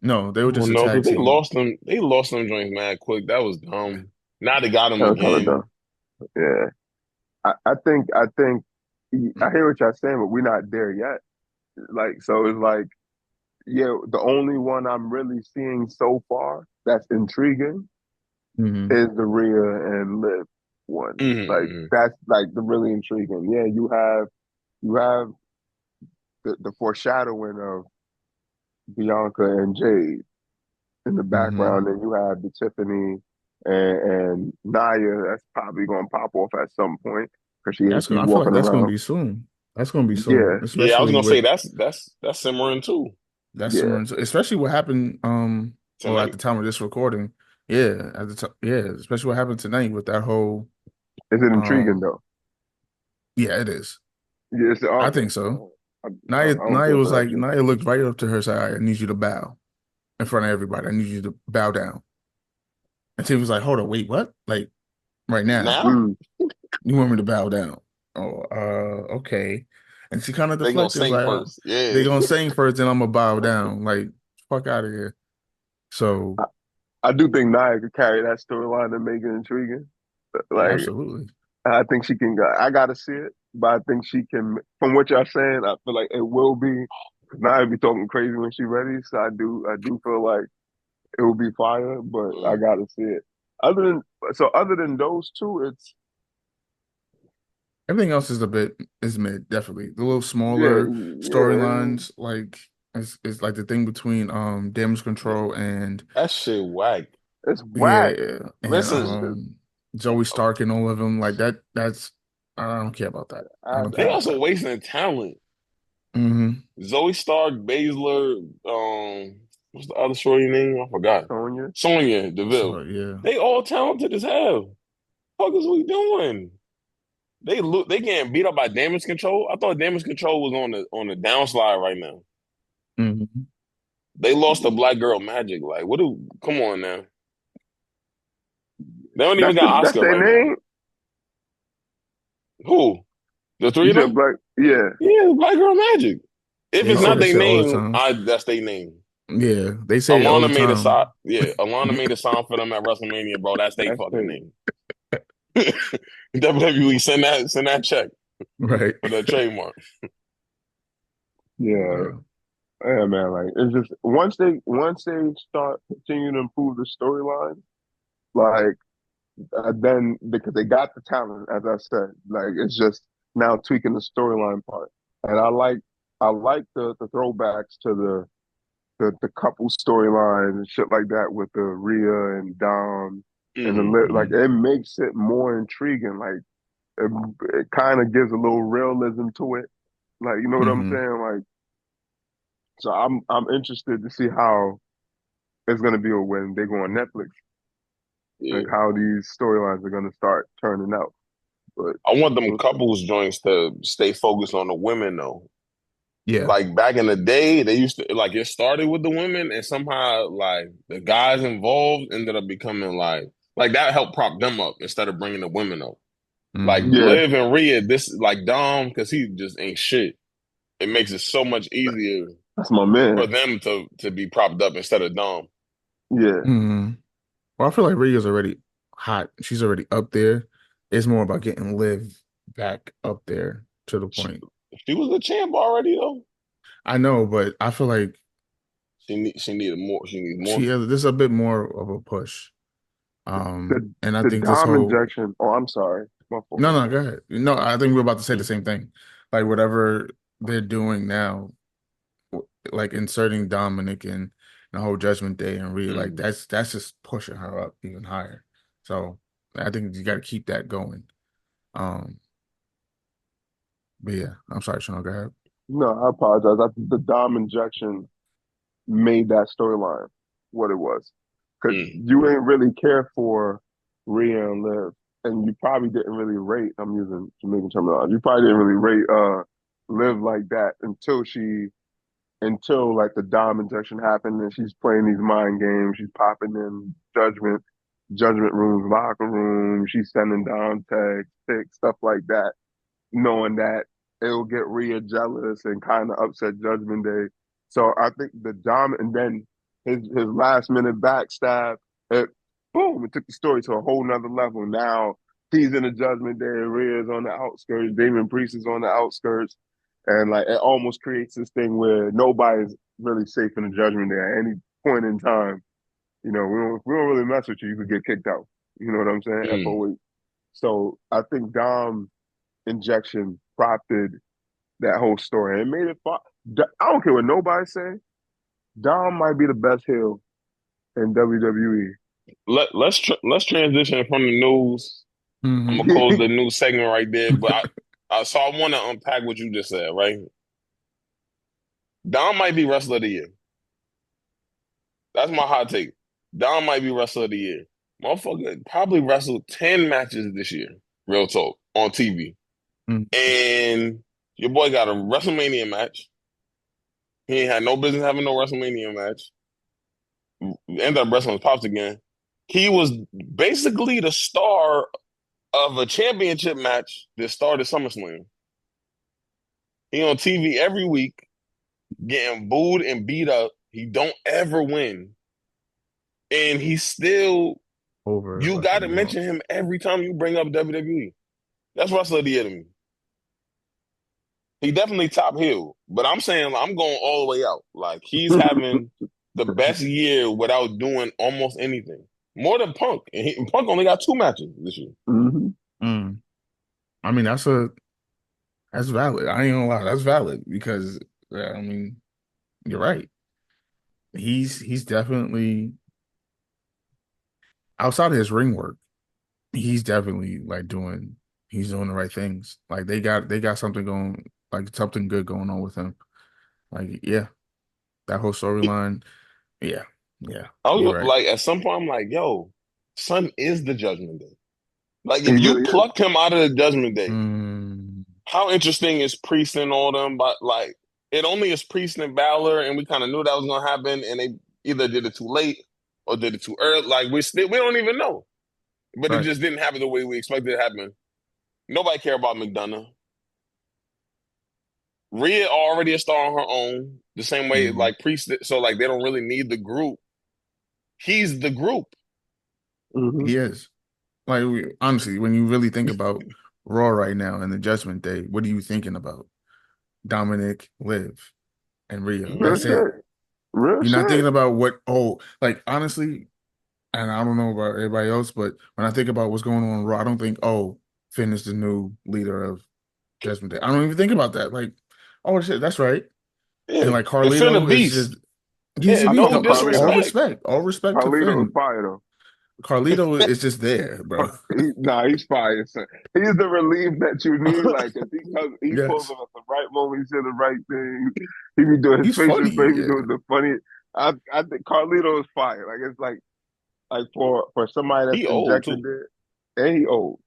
no, they were Oh just a no, tag because they team. lost them. They lost them joints mad quick. That was dumb. Now they got them That was kind of again. dumb. Yeah, I think I hear what y'all saying, but we're not there yet. Like, so it's like, yeah, the only one I'm really seeing so far that's intriguing Hmm. is the Rhea and Liv one. Like, Hmm. that's like the really intriguing. Yeah, you have the foreshadowing of Bianca and Jade in the Hmm. background, and you have the Tiffany and Naya. That's probably gonna pop off at some point because That's she's I feel like walking that's gonna around. be soon. That's gonna be soon, Yeah, Yeah, I was especially gonna say with that's simmering too that's yeah. similar, especially what happened. Well, at tonight. the time of this recording, yeah, at the time, yeah, especially what happened tonight with that whole Is it intriguing um, though? yeah, it is. Yes. I Okay. think so. I don't Naya care was for that like, shit. Naya looked right up to her, said, "All right, I need you to bow in front of everybody. I need you to bow down." And Tim was like, "Hold on, wait, what? Like right now? Now Mm. You want me to bow down?" Oh, okay. And she kind of they gonna deflected. Was sing like, first. "They Yeah. gonna sing first, then I'm gonna bow down. Like, fuck out of here." So, I, I do think Nia could carry that storyline and make it intriguing. Like, absolutely. I think she can. I gotta see it, but I think she can. From what y'all saying, I feel like it will be. Nia be talking crazy when she ready, so I do feel like it will be fire. But I Mm. gotta see it. Other than other than those two, it's Everything else is a bit is mid, definitely. The little yeah, smaller yeah. storylines, like is like the thing between damage control and That shit whack. It's yeah, whack. and Listen, Zoe Stark and all of them, like that's I don't care about that. I don't care they I, about also that. wasting talent. Hmm. Zoe Stark, Baszler, what's the other shorty name? I forgot. Sonya. Sonya Deville. So yeah. They all talented as hell. What is we doing? They getting beat up by damage control. I thought damage control was on the downslide right now. Hmm. They lost to Black Girl Magic. Like, what do come on now? They don't even got That's Oscar their right now. name. Who? The three You of said them? black. Yeah, Yeah, Black Girl Magic. If They it's say not that their shit all the name, time. that's their name. Yeah, they say it all the Alana made a song. time. Yeah, Alana made a song for them at WrestleMania, bro. That's their that's fucking they. name. WWE send that check Right. for the trademark. Yeah, Yeah. yeah, man. Like it's just once they start continuing to improve the storyline, like then because they got the talent, as I said, like it's just now tweaking the storyline part, and I like the throwbacks to the couple storylines and shit like that with the Rhea and Dom and Hmm. like Hmm. it makes it more intriguing. Like it kind of gives a little realism to it. Like you know what I'm Hmm. saying? Like so I'm interested to see how it's gonna be when they go on Netflix. Like Yeah. how these storylines are gonna start turning out. But I want them we'll see. couples joints to stay focused on the women though. Yeah. Like back in the day, they used to like it started with the women and somehow like the guys involved ended up becoming like that helped prop them up instead of bringing the women up. Like Hmm. Yeah, Liv and Rhea, this like Dom because he just ain't shit. It makes it so much easier that's my for man. them to be propped up instead of Dom. Yeah. Hmm. Well, I feel like Rhea's already hot. She's already up there. It's more about getting Liv back up there to the She, point. she was a champ already though. I know, but I feel like She needed more. She needs she more. has this is a bit more of a push. The And I the think this Dom whole injection. Oh, I'm sorry. My fault. no, My no, go fault. ahead. No, I think we're about to say the Mm. same thing. Like whatever they're doing now, like inserting Dominic the whole Judgment Day and Rhea, like Mm. that's just pushing her up even higher. So I think you got to keep that going. Um, but yeah, I'm sorry, Sean, go ahead. No, I apologize. I think the Dom injection made that storyline what it was. Because Mm. you ain't really care for Rhea and Liv. And you probably didn't really rate, I'm using Jamaican terminology, you probably didn't really rate Liv like that until like the Dom injection happened and she's playing these mind games. She's popping in judgment rooms, locker rooms. She's sending down texts, pics, stuff like that, knowing that it'll get Rhea jealous and kind of upset Judgment Day. So I think the Dom and then his last minute backstab, it boom, it took the story to a whole nother level. Now he's in the Judgment Day, Rhea's on the outskirts, Damon Priest is on the outskirts, and like it almost creates this thing where nobody's really safe in the Judgment Day at any point in time. You know, we don't really mess with you. You could get kicked out. You know what I'm saying? Mm. FOH. So I think Dom injection prompted that whole story. And it made it fun. I don't care what nobody say. Dom might be the best heel in WWE. Let's transition from the news. I'm gonna Hmm. close the news segment right there. But so I want to unpack what you just said. Right, Dom might be wrestler of the year. That's my hot take. Dom might be wrestler of the year. Motherfucker probably wrestled 10 matches this year. Real talk on TV. And your boy got a WrestleMania match. He ain't had no business having no WrestleMania match. Ended up wrestling with Pops again. He was basically the star of a championship match that started SummerSlam. He on TV every week, getting booed and beat up. He don't ever win. And he still, Over you like a got to month. mention him every time you bring up WWE. That's wrestler of the year to me. He definitely top heel, but I'm saying I'm going all the way out. Like he's having the best year without doing almost anything. More than Punk. And Punk only got 2 matches this year. Mm-hmm. Mm. I mean, that's valid. I ain't gonna lie, that's valid because I mean, you're right. He's definitely outside of his ring work. He's definitely like he's doing the right things. Like they got something going, like something good going on with him. Like yeah, that whole storyline. Yeah, yeah, I you're was right. like, at some point, I'm like, yo, son is the Judgment Day. Like, He if you really is. plucked him out of the Judgment Day, Mm, how interesting is Priest and all them? But like, it only is Priest and Balor, and we kind of knew that was gonna happen, and they either did it too late or did it too early. Like, we don't even know. But it right. just didn't happen the way we expected it to happen. Nobody care about McDonough. Rhea already a star on her own, the same way Hmm. like Priest. So like, they don't really need the group. He's the group. Mm-hmm. He is. Like honestly, when you really think about Raw right now and the Judgment Day, what are you thinking about? Dominic, Liv, and Rhea. Real That's it. shit. Real You're not shit. thinking about like honestly, and I don't know about everybody else, but when I think about what's going on in Raw, I don't think, oh, Finn is the new leader of Judgment Day. I don't even think about that. Like, oh shit, that's right. Yeah, And like and Finn a Carlito is beast. just he's Yeah, a I beast. fuck no with No, Carlito. all respect to Carlito is Finn. fire though. Carlito is just there, bro. He's fire. Son. He's the relief that you need. Like, cause he pulls Yes, up at the right moment. He said the right thing. He be doing his he's facial funny. expression. He be Yeah. doing the funny. I think Carlito is fire. Like it's like for somebody that's he old injected too. there, and he old,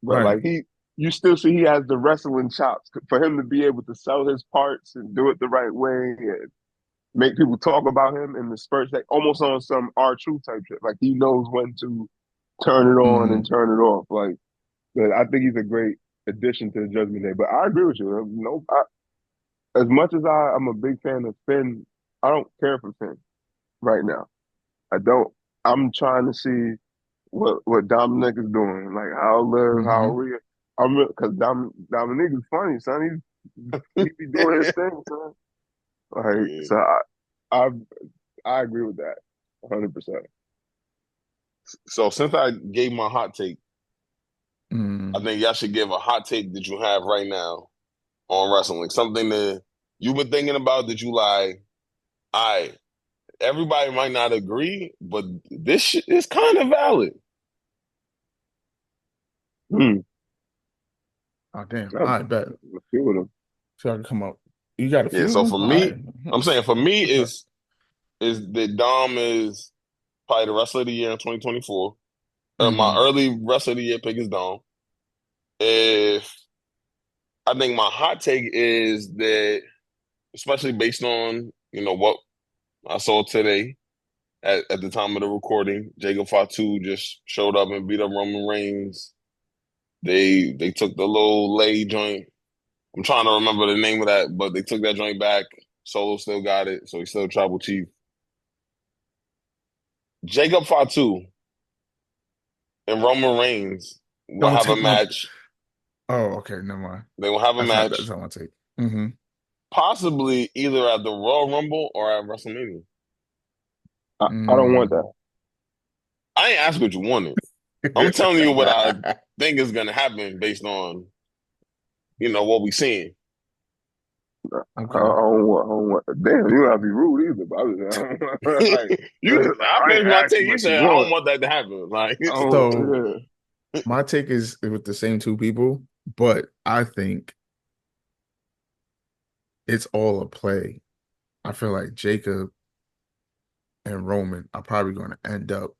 but Right. like you still see he has the wrestling chops for him to be able to sell his parts and do it the right way and make people talk about him in the spurts, like almost on some R True type shit. Like he knows when to turn it on Hmm. and turn it off. Like, but I think he's a great addition to the Judgment Day. But I agree with you. No, as much as I'm a big fan of Finn, I don't care for Finn right now. I don't. I'm trying to see what Dominic is doing, like how Liv, how Hmm. Rhea. Because Dominic is funny, son. He be doing his thing, son. Like so, I I agree with that, 100%. So since I gave my hot take, I Hmm. think y'all should give a hot take that you have right now on wrestling. Something that you've been thinking about that you like, all right, everybody might not agree, but this shit is kind of valid. Hmm. Oh damn! I, I bet. a few of them. So I can come up. You got a Yeah, few of so them? for All right. me, I'm saying for me Okay. is that Dom is probably the rest of the year in 2024. My Mm-hmm. early rest of the year pick is Dom. If I think my hot take is that, especially based on what I saw today at the time of the recording, Jacob Fatu just showed up and beat up Roman Reigns. They took the little lay joint. I'm trying to remember the name of that, but they took that joint back. Solo still got it, so he's still tribal chief. Jacob Fatu and Roman Reigns will Don't have a take my. match. Oh, okay. Never mind. They will have a That's match, not my take. Mm-hmm. possibly either at the Royal Rumble or at WrestleMania. I don't want that. Mm. I ain't asking what you wanted. I'm telling you what I think is gonna happen based on what we seeing. Okay. I don't want. Damn, you gotta be rude either. But I was like, I I ain't finished my asking take. You what you said I don't want. want that to happen. Like, Oh So yeah. my take is with the same two people, but I think it's all a play. I feel like Jacob and Roman are probably going to end up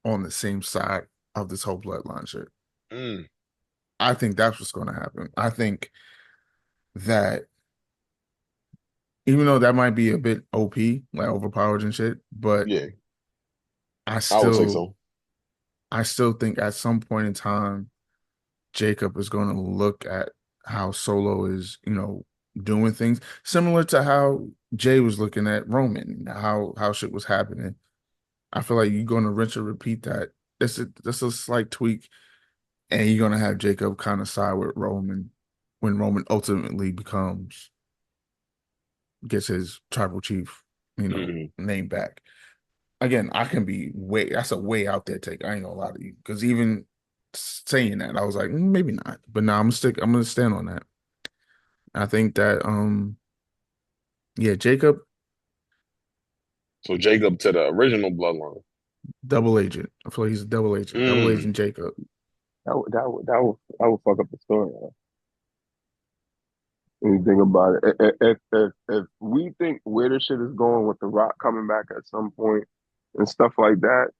on the same side of this whole bloodline shit. mm, I think that's what's going to happen. I think that even though that might be a bit OP, like overpowered and shit, but yeah, I I would say still so. I still think at some point in time Jacob is going to look at how Solo is, doing things similar to how Jay was looking at Roman, how shit was happening. I feel like you're going to rinse and repeat that. That's a slight tweak, and you're going to have Jacob kind of side with Roman when Roman ultimately gets his tribal chief, Mm. name back. Again, I can be that's a way out there take. I ain't gonna lie to you. Because even saying that, I was like, maybe not. But now I'm gonna stand on that. I think that yeah, Jacob, So Jacob to the original bloodline. double agent. I feel like he's a double agent. Double Mm. agent Jacob. That would fuck up the story. When you think about it, if we think where this shit is going with The Rock coming back at some point and stuff like that,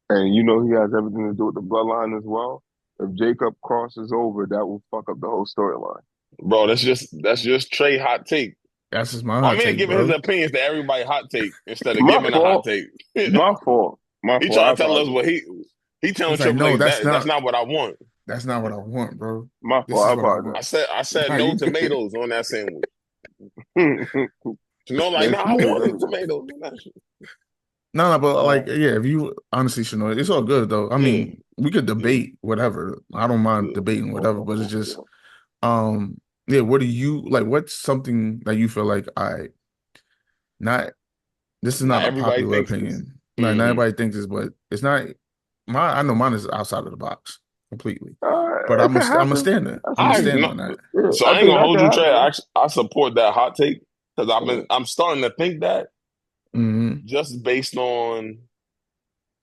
and he has everything to do with the bloodline as well. If Jacob crosses over, that will fuck up the whole storyline. Bro, that's just Trey hot take. That's just my My hot man take, giving his bro. opinions to everybody hot take instead of My giving a hot fault. take. My fault. My He fault. I trying to tell us apologize. what he telling It's like, Triple no, H that's not what I want. that's not what I want, bro. My This fault. I is what I I want. apologize. said I said Nah, no you good. tomatoes on that sandwich. Like, no, There's I want tomatoes. the tomatoes on that shit. No, but like, Uh, yeah, if you honestly should know, it's all good though. I Yeah, mean, we could yeah, debate whatever. I don't mind yeah. debating whatever, but it's yeah. just, yeah. What do you like? What's something that you feel like not? This is Not not a everybody popular thinks this. opinion. Like, not Hmm. everybody thinks this, but it's not. I know mine is outside of the box completely, but It could I'm a happen. stand That's I'm gonna I stand no, on that. yeah. so I I ain't think gonna that hold could you, Trey. happen. I support that hot take because Yeah. I'm starting to think that Hmm. just based on.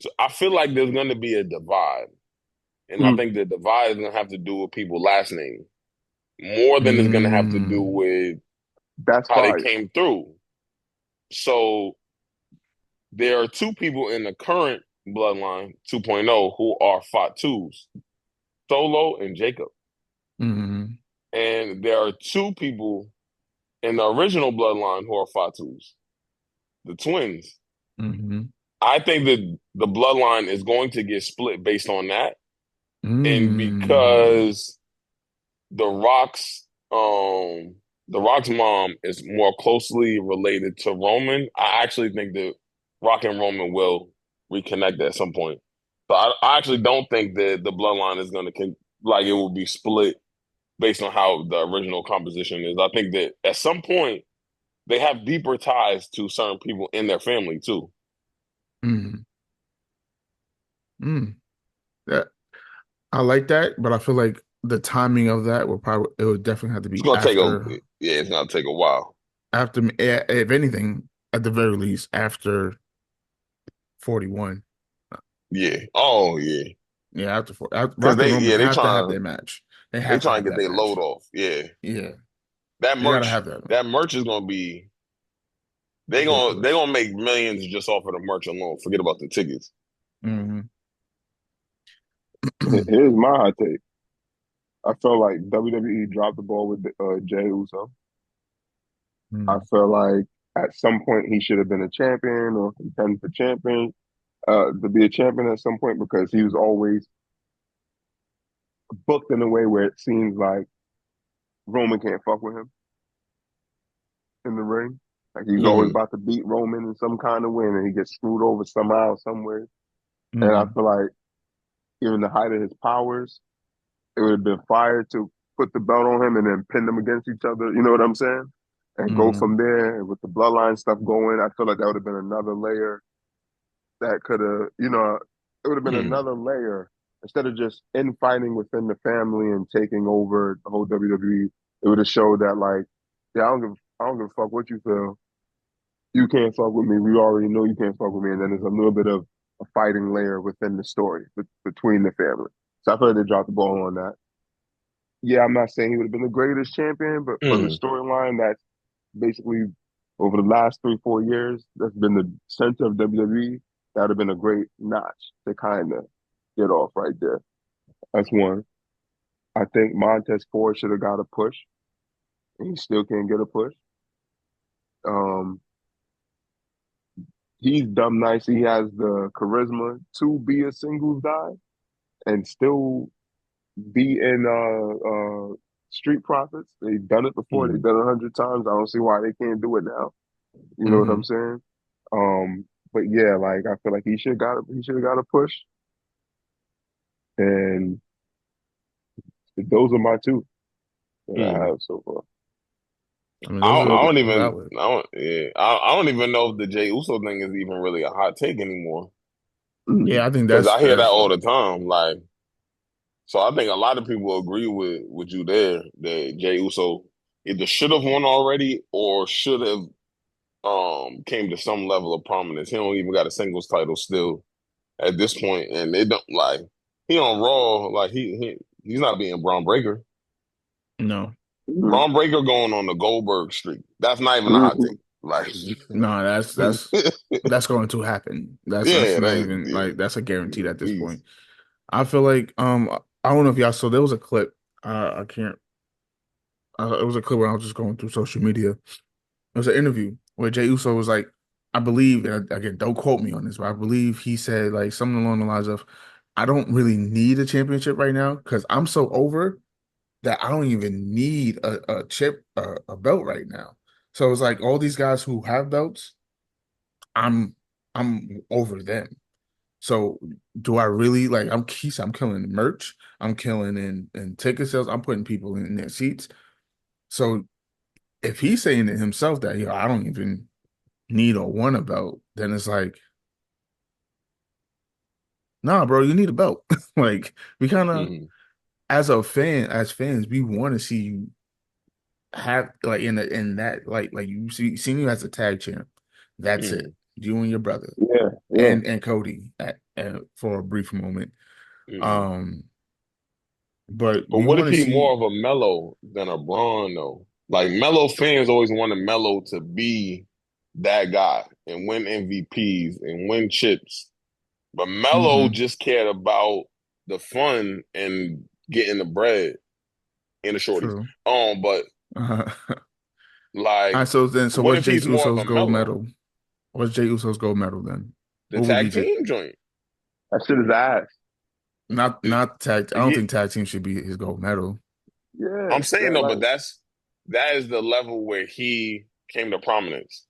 So I feel like there's going to be a divide, and I Mm, think the divide is going to have to do with people's last name more than it's going to have to do Mm. with that's how they fire. came through. So there are two people in the current bloodline 2.0 who are Fatus, Solo and Jacob. Hmm. And there are two people in the original bloodline who are Fatus, the twins. Hmm. I think that the bloodline is going to get split based on that. And Mm. because The Rock's The Rock's mom is more closely related to Roman, I actually think that Rock and Roman will reconnect at some point. So I actually don't think that the bloodline is going to like it will be split based on how the original composition is. I think that at some point they have deeper ties to certain people in their family too. Mm. Mm. Yeah, I like that, but I feel like the timing of that it would definitely have to It's be gonna take a Yeah, it's gonna take a while. after if anything at the very least after 41. Yeah. Oh yeah. Yeah, after Because Rock and Roman they have to have trying their match. They they have to trying have to get that their load match. off. Yeah. Yeah, That they gotta merch have that. that merch is gonna be they Ridiculous. gonna make millions just off of the merch alone. Forget about the tickets. Hmm. Here's my hot take. I felt like WWE dropped the ball with Jey Uso. I Hmm. felt like at some point he should have been a champion or contend for champion, to be a champion at some point because he was always booked in a way where it seems like Roman can't fuck with him in the ring. Like he's always Hmm about to beat Roman in some kind of win and he gets screwed over somehow, somewhere. And I Hmm. feel like even the height of his powers, it would have been fire to put the belt on him and then pin them against each other. You know what I'm saying? And go Hmm. from there. And with the bloodline stuff going, I feel like that would have been another layer that could have, it would have been hmm another layer instead of just infighting within the family and taking over the whole WWE. It would have showed that like, yeah, I don't give a fuck what you feel. You can't fuck with me. We already know you can't fuck with me. And then there's a little bit of a fighting layer within the story between the family. So I feel like they dropped the ball on that. Yeah, I'm not saying he would have been the greatest champion, but for the hmm storyline that's basically over the last 3, 4 years, that's been the center of WWE. That would have been a great notch to kind of get off right there. That's one. I think Montez Ford should have got a push, and he still can't get a push. Um, he's dumb nice. He has the charisma to be a singles guy and still be in Street Profits. They've done it before. They've hmm done it 100 times. I don't see why they can't do it now. You know what I'm Hmm. saying? But yeah, like I feel like he should have got a push, and those are my two that I hmm have so far. I mean, those I are don't even valid. I don't even know if the Jey Uso thing is even really a hot take anymore. Yeah, I think Because I hear that that's all the time. Like, so I think a lot of people agree with you there that Jey Uso either should have won already or should have came to some level of prominence. He don't even got a singles title still at this point, and they don't like he on Raw like he's not being Braun Breaker. no, Mhm. Braun Breaker going on the Goldberg streak. That's not even a hot Mhm. take. Like, no, that's going to happen. That's yeah, not even like that's a guaranteed yeah, at this point. he's I feel like I don't know if y'all saw there was a clip. I can't. It was a clip when I was just going through social media. It was an interview where Jey Uso was like, I believe, and again, don't quote me on this, but I believe he said like something along the lines of, I don't really need a championship right now because I'm so over that I don't even need a belt right now. So it's like all these guys who have belts, I'm I'm over them. So do I really like I'm killing merch, I'm killing in ticket sales, I'm putting people in their seats. So if he's saying it himself that I don't even need or want a belt, then it's like, nah, bro, you need a belt. Like we kind of mhm, as fans, we want to see you have like in that like you seeing you as a tag champ. That's it. mhm, You and your brother Yeah, yeah. and Cody for a brief moment. mhm. Um, but But we what if want to he more see of a Mello than a Braun though? Like Mello fans always wanted Mello to be that guy and win MVPs and win chips. But Mello hmm just cared about the fun and getting the bread and the shorties. true. But Uh-huh. All like, right, so what what's if Jey he's more of Uso's a gold Mello? medal? What's Jey Uso's gold medal then? The What would be tag Jey? team joint. That shit is ass. It- Not tag. I don't yeah, think tag team should be his gold medal. Yeah, I'm saying that though, like but that is the level where he came to prominence.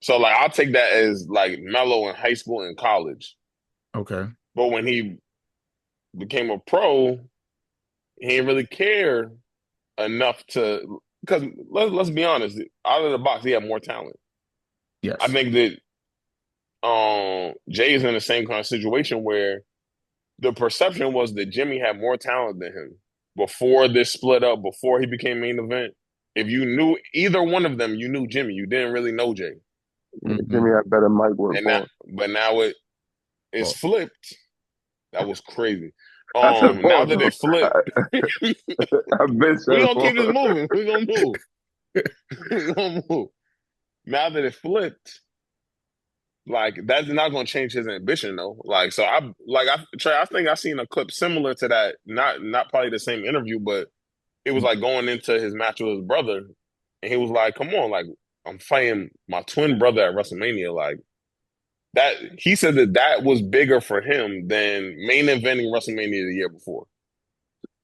So like I'll take that as like Mello in high school and college. Okay. But when he became a pro, he didn't really care enough to because let's be honest, out of the box he had more talent. I Yes. think that Jay is in the same kind of situation where the perception was that Jimmy had more talent than him before this split up, before he became main event. If you knew either one of them, you knew Jimmy. You didn't really know Jay. Hmm. Jimmy had better mic work and now, on. but now it's Well, flipped. That was crazy. I said Now pause. that it flipped, we I've been saying gonna keep this pause. moving. We gonna move. We gonna move. Now that it flipped, like that's not gonna change his ambition though. Like so, Trey, I think I seen a clip similar to that. Not probably the same interview, but it was like going into his match with his brother, and he was like, "Come on, like I'm fighting my twin brother at WrestleMania." Like that, he said that was bigger for him than main eventing WrestleMania the year before.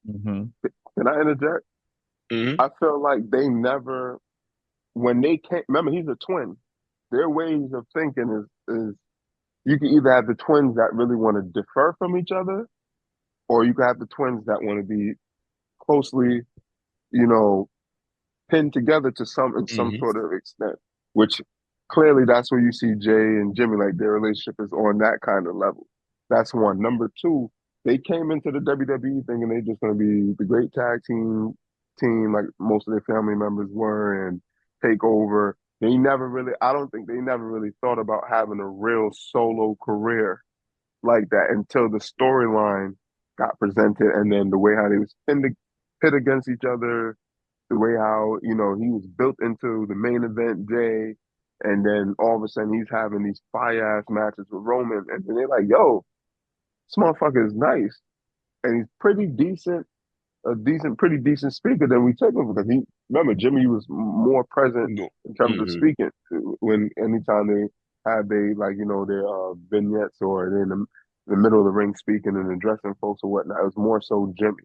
hmm Can I interject? Hmm. I feel like they never, when they came, remember he's a twin. Their ways of thinking is you can either have the twins that really want to differ from each other, or you can have the twins that want to be closely, you know, pinned together to some Hmm. sort of extent. Which clearly that's where you see Jay and Jimmy, like their relationship is on that kind of level. That's one. Number two, they came into the WWE thinking they're just going to be the great team, like most of their family members were, and take over. They never really, I don't think they never really thought about having a real solo career like that until the storyline got presented, and then the way how they was pit against each other, the way how he was built into the main event Jay, and then all of a sudden he's having these fire ass matches with Roman, and then they're like, "Yo, this motherfucker is nice, and he's pretty decent speaker than we took him because he remember Jimmy was more present in terms of Hmm. speaking when anytime they had like their vignettes or they're in the middle of the ring speaking and addressing folks or whatnot. It was more so Jimmy.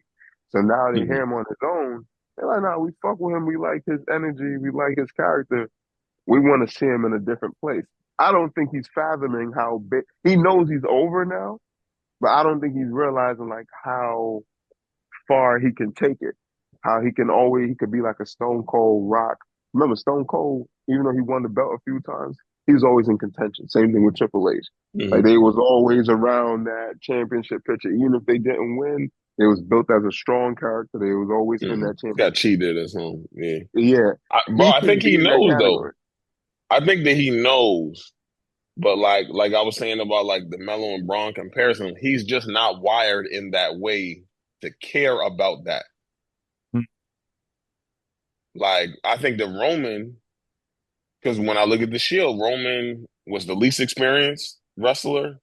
So now they Hmm. hear him on his own. They're like, nah, we fuck with him. We like his energy. We like his character. We want to see him in a different place. I don't think he's fathoming how big he knows he's over now, but I don't think he's realizing like how far he can take it. How he could be like a Stone Cold Rock. Remember Stone Cold, even though he won the belt a few times, he was always in contention. Same thing with Triple H. Like Hmm. they was always around that championship picture. Even if they didn't win, they was built as a strong character. They was always in Hmm. that Got championship. cheated or something. Yeah, Yeah. bro. He I think couldn't be he in that knows though. category. I think that he knows. But like I was saying about like the Melo and Braun comparison, he's just not wired in that way to care about that. Like I think that Roman, because when I look at the Shield, Roman was the least experienced wrestler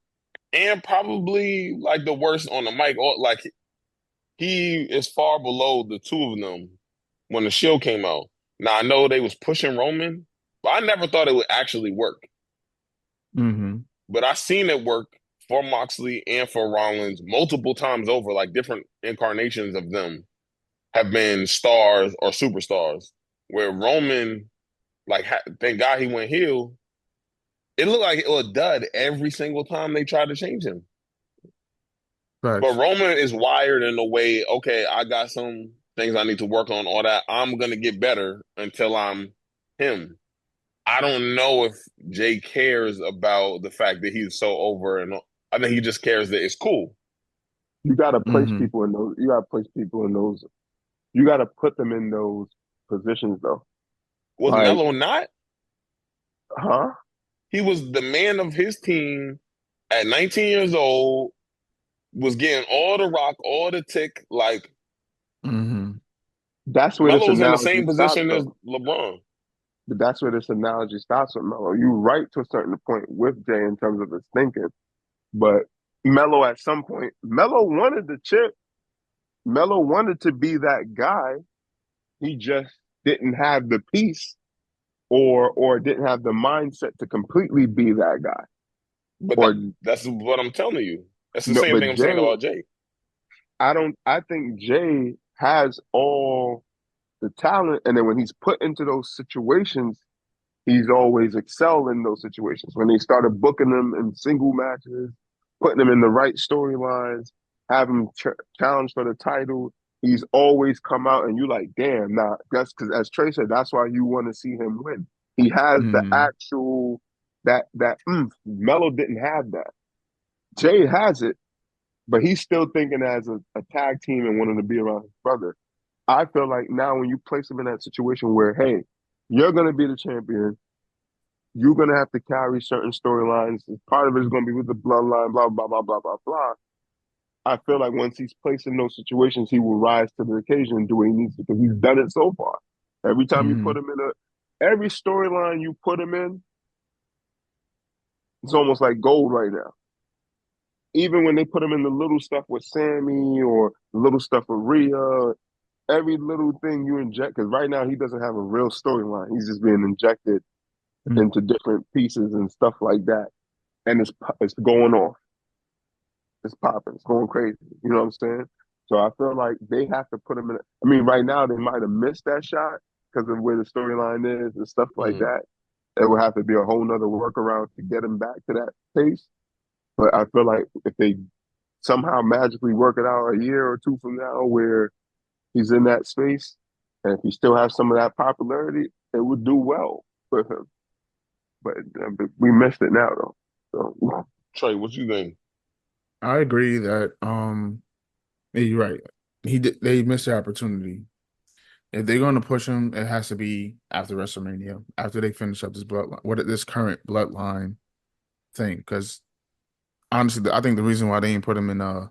and probably like the worst on the mic. Or like he is far below the two of them when the Shield came out. Now I know they was pushing Roman, but I never thought it would actually work. hmm But I seen it work for Moxley and for Rollins multiple times over. Like different incarnations of them have been stars or superstars. Where Roman, like, thank God he went heel. It looked like it was dud every single time they tried to change him. But Facts. Roman is wired in a way. Okay, I got some things I need to work on. All that I'm gonna get better until I'm him. I don't know if Jay cares about the fact that he's so over, and I think he just cares that it's cool. You gotta place hmm people in those you gotta place people in those you gotta put them in those positions though. Was Like, Melo not? huh? He was the man of his team at 19 years old, was getting all the rock, all the tick. Like hmm That's where this Melo's in the analogy same stops position as though. LeBron. But that's where this analogy stops with Melo. You right to a certain point with Jay in terms of his thinking, but Melo at some point, Melo wanted the chip. Melo wanted to be that guy. He just didn't have the piece or didn't have the mindset to completely be that guy. But Or that's what I'm telling you. That's the no, same but thing I'm saying Jay, about Jay. I don't. I think Jay has all the talent, and then when he's put into those situations, he's always excelled in those situations. When they started booking him in single matches, putting him in the right storylines, have him challenge for the title, he's always come out and you like, damn, nah, that's because as Trey said, that's why you want to see him win. He has the hmm actual that Melo didn't have that. Jay has it, but he's still thinking as a tag team and wanting to be around his brother. I feel like now when you place him in that situation where, hey, you're gonna be the champion, you're gonna have to carry certain storylines. Part of it is gonna be with the bloodline, blah blah blah blah blah blah. I feel like once he's placed in those situations, he will rise to the occasion and do what he needs to because he's done it so far. Every time you put Hmm. him in every storyline you put him in, it's almost like gold right now. Even when they put him in the little stuff with Sammy or the little stuff with Rhea, every little thing you inject, because right now he doesn't have a real storyline. He's just being injected into different pieces and stuff like that, and it's going off. It's popping. It's going crazy. You know what I'm saying? So I feel like they have to put him in. I mean, right now they might have missed that shot because of where the storyline is and stuff like Mm-hmm. that. It would have to be a whole nother workaround to get him back to that pace. But I feel like if they somehow magically work it out a year or two from now where he's in that space, and if he still has some of that popularity, it would do well for him. But we missed it now though. So Trey, what you think? I agree that yeah, you're right. They missed the opportunity. If they're going to push him, it has to be after WrestleMania, after they finish up this bloodline, this current bloodline thing. Because honestly, I think the reason why they didn't put him in a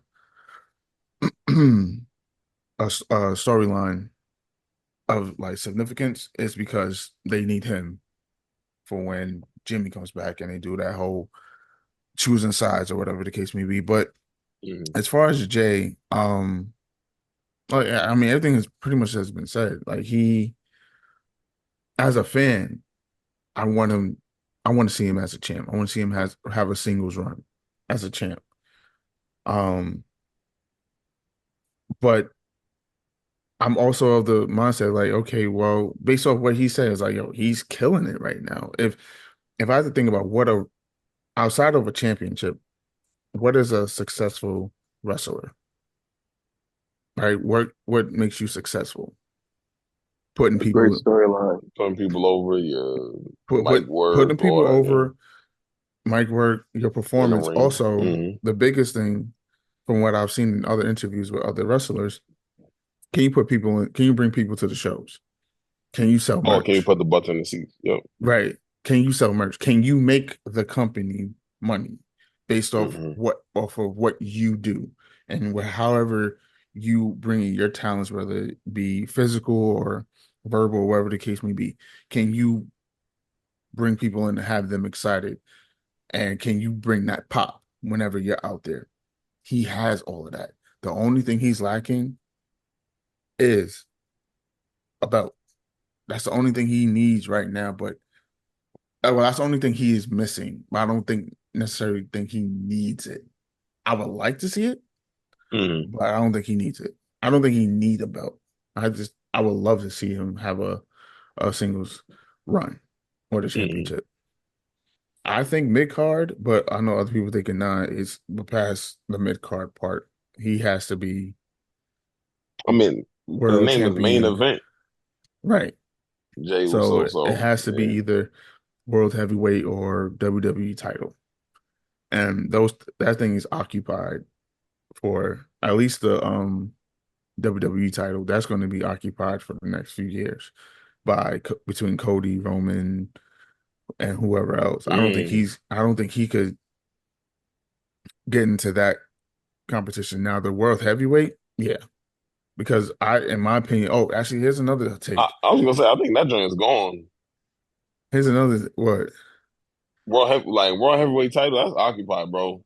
storyline of like significance is because they need him for when Jimmy comes back and they do that whole choosing sides or whatever the case may be. But Mm-hmm. as far as Jay, like I mean, everything is pretty much has been said. Like he, as a fan, I want him. I want to see him as a champ. I want to see him have a singles run as a champ. Um, but I'm also of the mindset like, okay, well, based off what he says, like, yo, he's killing it right now. If I have to think about what a outside of a championship, what is a successful wrestler, right? What makes you successful? Putting a great people storyline. Putting people over your put mic put putting work, people all that, over, mic work, your in the performance. ring. Also, Mm-hmm. the biggest thing from what I've seen in other interviews with other wrestlers, can you bring people to the shows? Can you sell Oh, can you merch? put the butts in the seats? Yep. Right. Can you sell merch? Can you make the company money based Mm-hmm. off of what you do and however you bring in your talents, whether it be physical or verbal, whatever the case may be? Can you bring people in to have them excited? And can you bring that pop whenever you're out there? He has all of that. The only thing he's lacking is a belt. That's the only thing he needs right now. But well, that's the only thing he is missing. But I don't think necessarily think he needs it. I would like to see it, Mm-hmm. but I don't think he needs it. I don't think he need a belt. I would love to see him have a singles run or the Mm-hmm. championship. I think mid card, but I know other people thinking nah, it's past the mid card part. He has to be I mean, the world name is main champion, event. right? Jay So Uso, it so has to be yeah. either world heavyweight or WWE title, and that thing is occupied for at least the WWE title. That's going to be occupied for the next few years between Cody, Roman, and whoever else. Mm. I don't think he could get into that competition now. The world heavyweight, yeah, because in my opinion, oh, actually, here's another take. I was gonna say, I think that joint is gone. Here's another what? World heavyweight title, that's occupied, bro.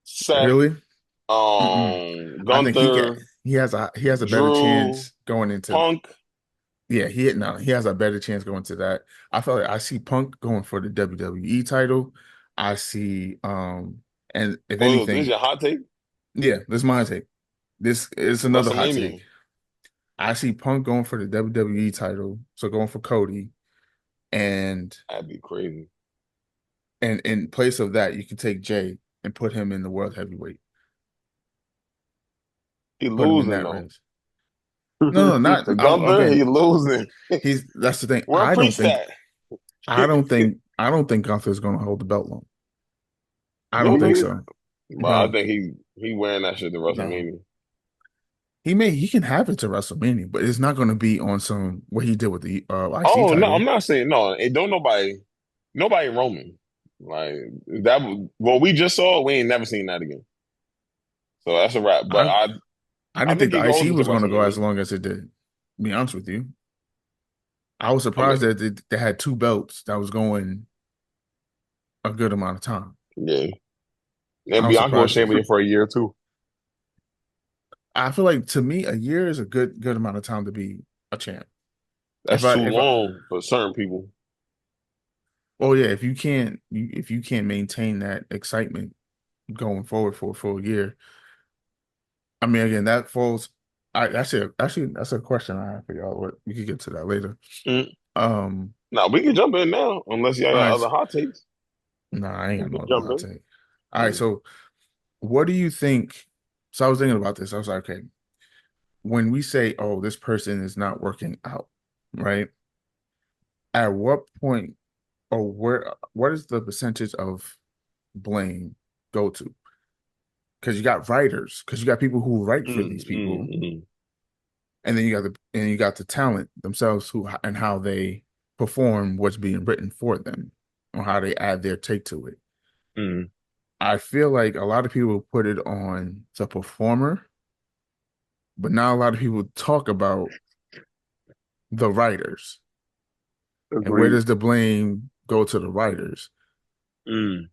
Seth, Really? Mm-mm. I think Gunther, he has a better Drew, chance going into Punk. yeah, he has a better chance going to that. I feel like I see Punk going for the WWE title. I see and if Oh, this is anything, your hot take? yeah, this is my take. This is another hot take. WrestleMania. I see Punk going for the WWE title, so going for Cody, and That'd be crazy. in place of that, you can take Jay and put him in the world heavyweight, He put him in losing that though. range. No, no, not To Gunther, he again. losing. He's that's the thing. Where Priest at? I don't think Gunther's going to hold the belt long. I You don't don't think think so. But I No, think he wearing that shit to no. WrestleMania. He can have it to WrestleMania, but it's not going to be on some what he did with the IC Oh no, I'm title. not saying no. It don't nobody. Nobody Roman. Like that. What we just saw, we ain't never seen that again. So that's a wrap. But I I I didn't think think the he goes IC into was going to go as WrestleMania. long as it did. To be honest with you, I was I surprised mean, that they had two belts that was going a good amount of time. yeah. I And was Bianca was surprised. champion for a year too. I feel like to me, a year is a good amount of time to be a champ. That's too If I long for certain people. oh yeah, if you can't maintain that excitement going forward for a full year, I mean, again, that falls. I actually that's a question I have for y'all. What we could get to that later. Mm. Um, Now we can jump in now, unless y'all all got right, other hot takes. no, I ain't We got no can other jump hot in. take. All right, Mm. so what do you think? So I was thinking about this. I was like, okay, when we say, "Oh, this person is not working out," right? At what point or what is the percentage of blame go to? Because you got writers, because you got people who write for Mm, these mm, people, mm, and then you got the talent themselves who and how they perform what's being written for them or how they add their take to it. mm. I feel like a lot of people put it on the performer, but not a lot of people talk about the writers. And where Agreed. does the blame go to the writers? Mm.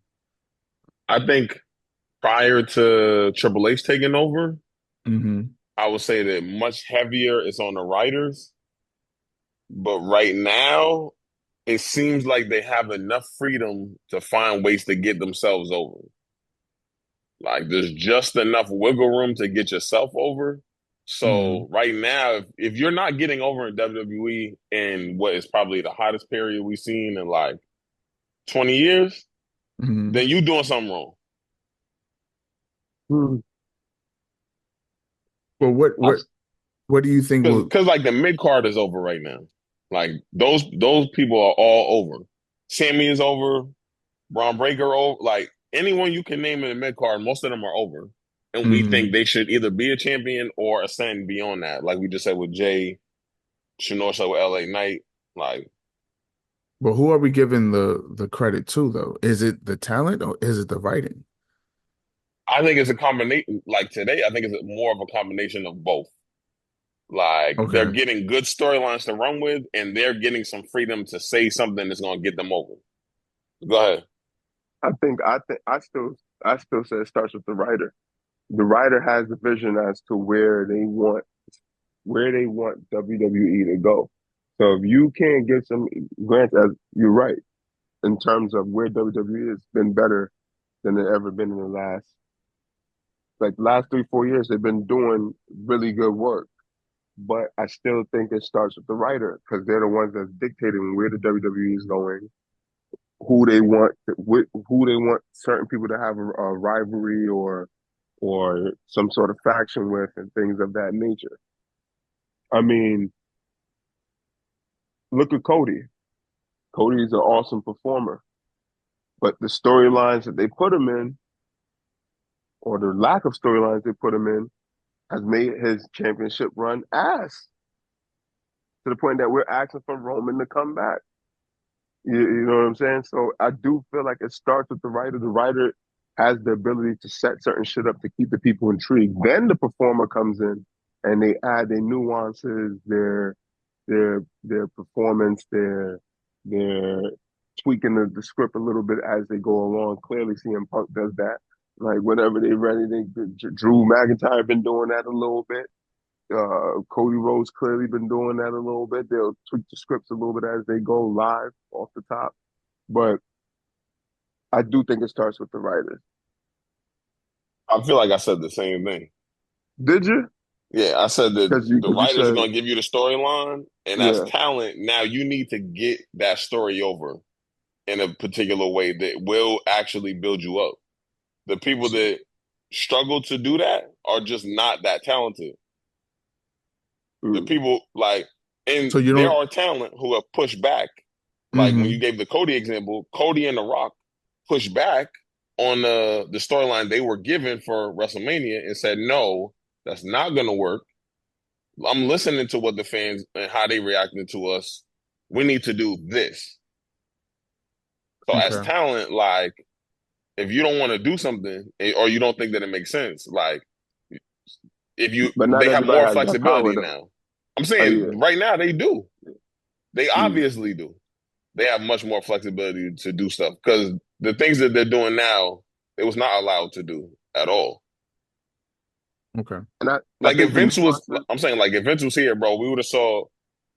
I think prior to Triple H taking over, Hmm. I would say that much heavier is on the writers. But right now, it seems like they have enough freedom to find ways to get themselves over. Like there's just enough wiggle room to get yourself over. Hmm. So right now, if you're not getting over in WWE in what is probably the hottest period we've seen in like 20 years, Hmm. then you doing something wrong. Hmm. Well, what do you think will? Because like the mid card is over right now. Like those people are all over. Sammy is over. Braun Breaker over. Like anyone you can name in the mid card, most of them are over. And we think Hmm. they should either be a champion or ascend beyond that. Like we just said with Jay, Shinorsa with LA Knight. Like But who are we giving the credit to though? Is it the talent or is it the writing? I think it's a combination. Like today, I think it's more of a combination of both. Like they're Okay. getting good storylines to run with, and they're getting some freedom to say something that's going to get them over. Go ahead. I think I still say it starts with the writer. The writer has the vision as to where they want WWE to go. So if you can't get some grants, as you're right, in terms of where WWE has been better than it ever been in the last 3, 4 years, they've been doing really good work. But I still think it starts with the writer because they're the ones that's dictating where the WWE is going, who they want certain people to have a rivalry or some sort of faction with, and things of that nature. I mean, look at Cody. Cody's an awesome performer, but the storylines that they put him in, or the lack of storylines they put him in, has made his championship run ass to the point that we're asking for Roman to come back. You know what I'm saying? So I do feel like it starts with the writer. The writer has the ability to set certain shit up to keep the people intrigued. Then the performer comes in and they add their nuances, their performance, their tweaking the script a little bit as they go along. Clearly, CM Punk does that. Like whenever they ready, Drew McIntyre been doing that a little bit. Cody Rhodes clearly been doing that a little bit. They'll tweak the scripts a little bit as they go live off the top. But I do think it starts with the writers. I feel like I said the same thing. Did you? Yeah, I said that the Because you writers are said, going to give you the storyline, and as yeah. talent, now you need to get that story over in a particular way that will actually build you up. The people that struggle to do that are just not that talented. The Mm, people like, and So you there don't. are talent who have pushed back. Like when you Hmm. gave the Cody example, Cody and The Rock pushed back on the storyline they were given for WrestleMania and said, no, that's not going to work. I'm listening to what the fans and how they reacting to us. We need to do this. So as Okay. talent, like if you don't want to do something or you don't think that it makes sense, like if you But not they have everybody more has that power flexibility though. now. I'm Oh yeah. saying right now they do. They Mm. obviously do. They have much more flexibility to do stuff because the things that they're doing now, it was not allowed to do at all. Okay. And I Like if think the Vince was, nuances. I'm saying like if Vince was here, bro, we would have saw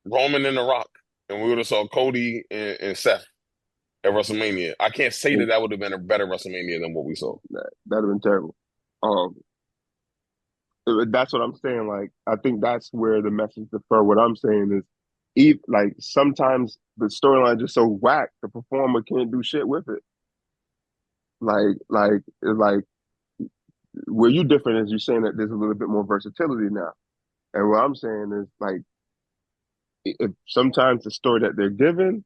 Roman and The Rock, and we would have saw Cody and Seth at WrestleMania. I can't say that Mm, that would have been a better WrestleMania than what we saw. that'd have been terrible. Um, that's what I'm saying. Like, I think that's where the message differ. What I'm saying is, like sometimes the storyline just so whack, the performer can't do shit with it. Like where you different is you're saying that there's a little bit more versatility now. And what I'm saying is like, if sometimes the story that they're given,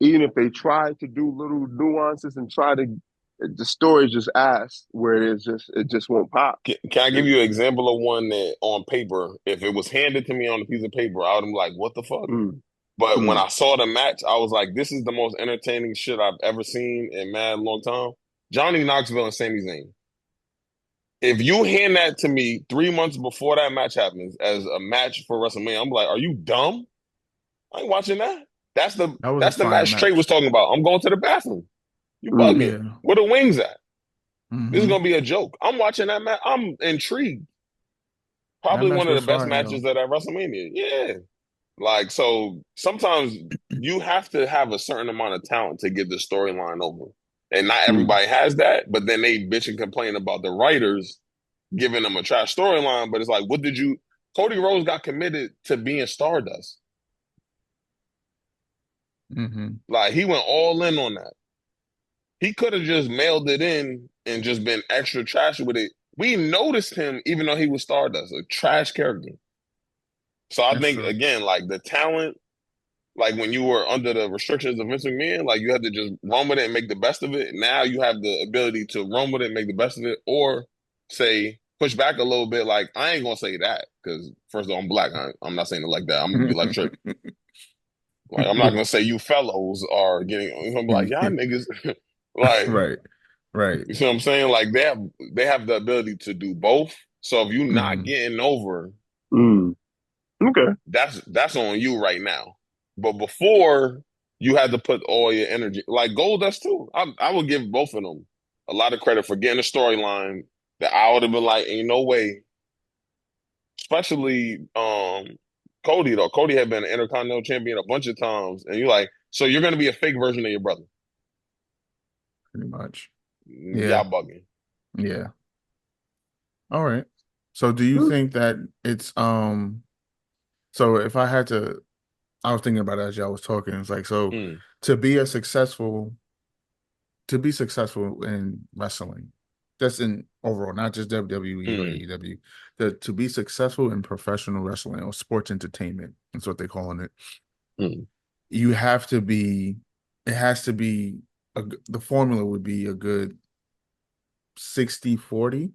even if they try to do little nuances and try to, the story is just ass where it just won't pop. Can I give you an example of one that on paper, if it was handed to me on a piece of paper, I would be like, what the fuck? Mm, But when mm, I saw the match, I was like, this is the most entertaining shit I've ever seen in mad long time. Johnny Knoxville and Sami Zayn. If you hand that to me 3 months before that match happens as a match for WrestleMania, I'm like, are you dumb? I ain't watching that. That's the That was a that's the fire match Trey was match. talking about. I'm going to the bathroom. You mm. bugging. Yeah. Where the wings at? This is Hmm. gonna be a joke. I'm watching that match. I'm intrigued. That Probably match one of was the best fire matches though. at that WrestleMania. Yeah. Like so sometimes you have to have a certain amount of talent to get the storyline over. And not Mm. everybody has that, but then they bitch and complain about the writers giving them a trash storyline. But it's like, what did you Cody Rhodes got committed to being Stardust. Hmm. Like he went all in on that. He could have just mailed it in and just been extra trashy with it. We noticed him even though he was Stardust, a trash character. So I That's think true. again, like the talent, like when you were under the restrictions of Vince McMahon, like you had to just run with it and make the best of it. Now you have the ability to run with it and make the best of it, or say push back a little bit. Like I ain't gonna say that because first of all, I'm black. I'm not saying it like that. I'm gonna be like Trick. Like I'm not gonna say you fellows are getting. I'm gonna be like y'all niggas. Like Right. Right. you see what I'm saying? Like they have the ability to do both. So if you're not Hmm. getting over, Mm. Okay. that's on you right now. But before you had to put all your energy, like Goldust too. I would give both of them a lot of credit for getting a storyline that I would have been like, ain't no way. Especially Cody though. Cody had been an Intercontinental Champion a bunch of times, and you're like, so you're gonna be a fake version of your brother. Pretty much. Yeah. Y'all bugging. Yeah. All right. So do you Mm. think that it's so if I had to I was thinking about it as y'all was talking. It's like so Mm, to be a successful to be successful in wrestling, that's in overall, not just WWE or mm, AEW, that to be successful in professional wrestling or sports entertainment, that's what they're calling it. mm. You have to be, it has to be, the formula would be a good 60-40,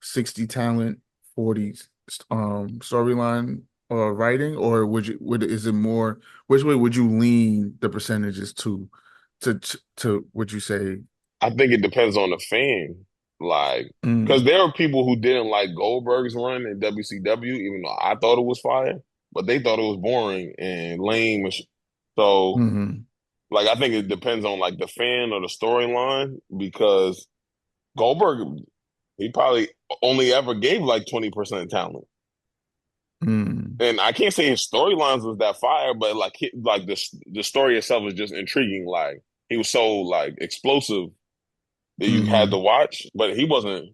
60 talent, 40 storyline or writing, or is it more, which way would you lean the percentages to would you say? I think it depends on the fan. Like, because Mm, there are people who didn't like Goldberg's run in WCW, even though I thought it was fire, but they thought it was boring and lame. So, hmm. like, I think it depends on like the fan or the storyline because Goldberg, he probably only ever gave like 20% talent. Mm, And I can't say his storylines was that fire, but like like the story itself is just intriguing. Like he was so like explosive that you had to hmm. watch, but he wasn't.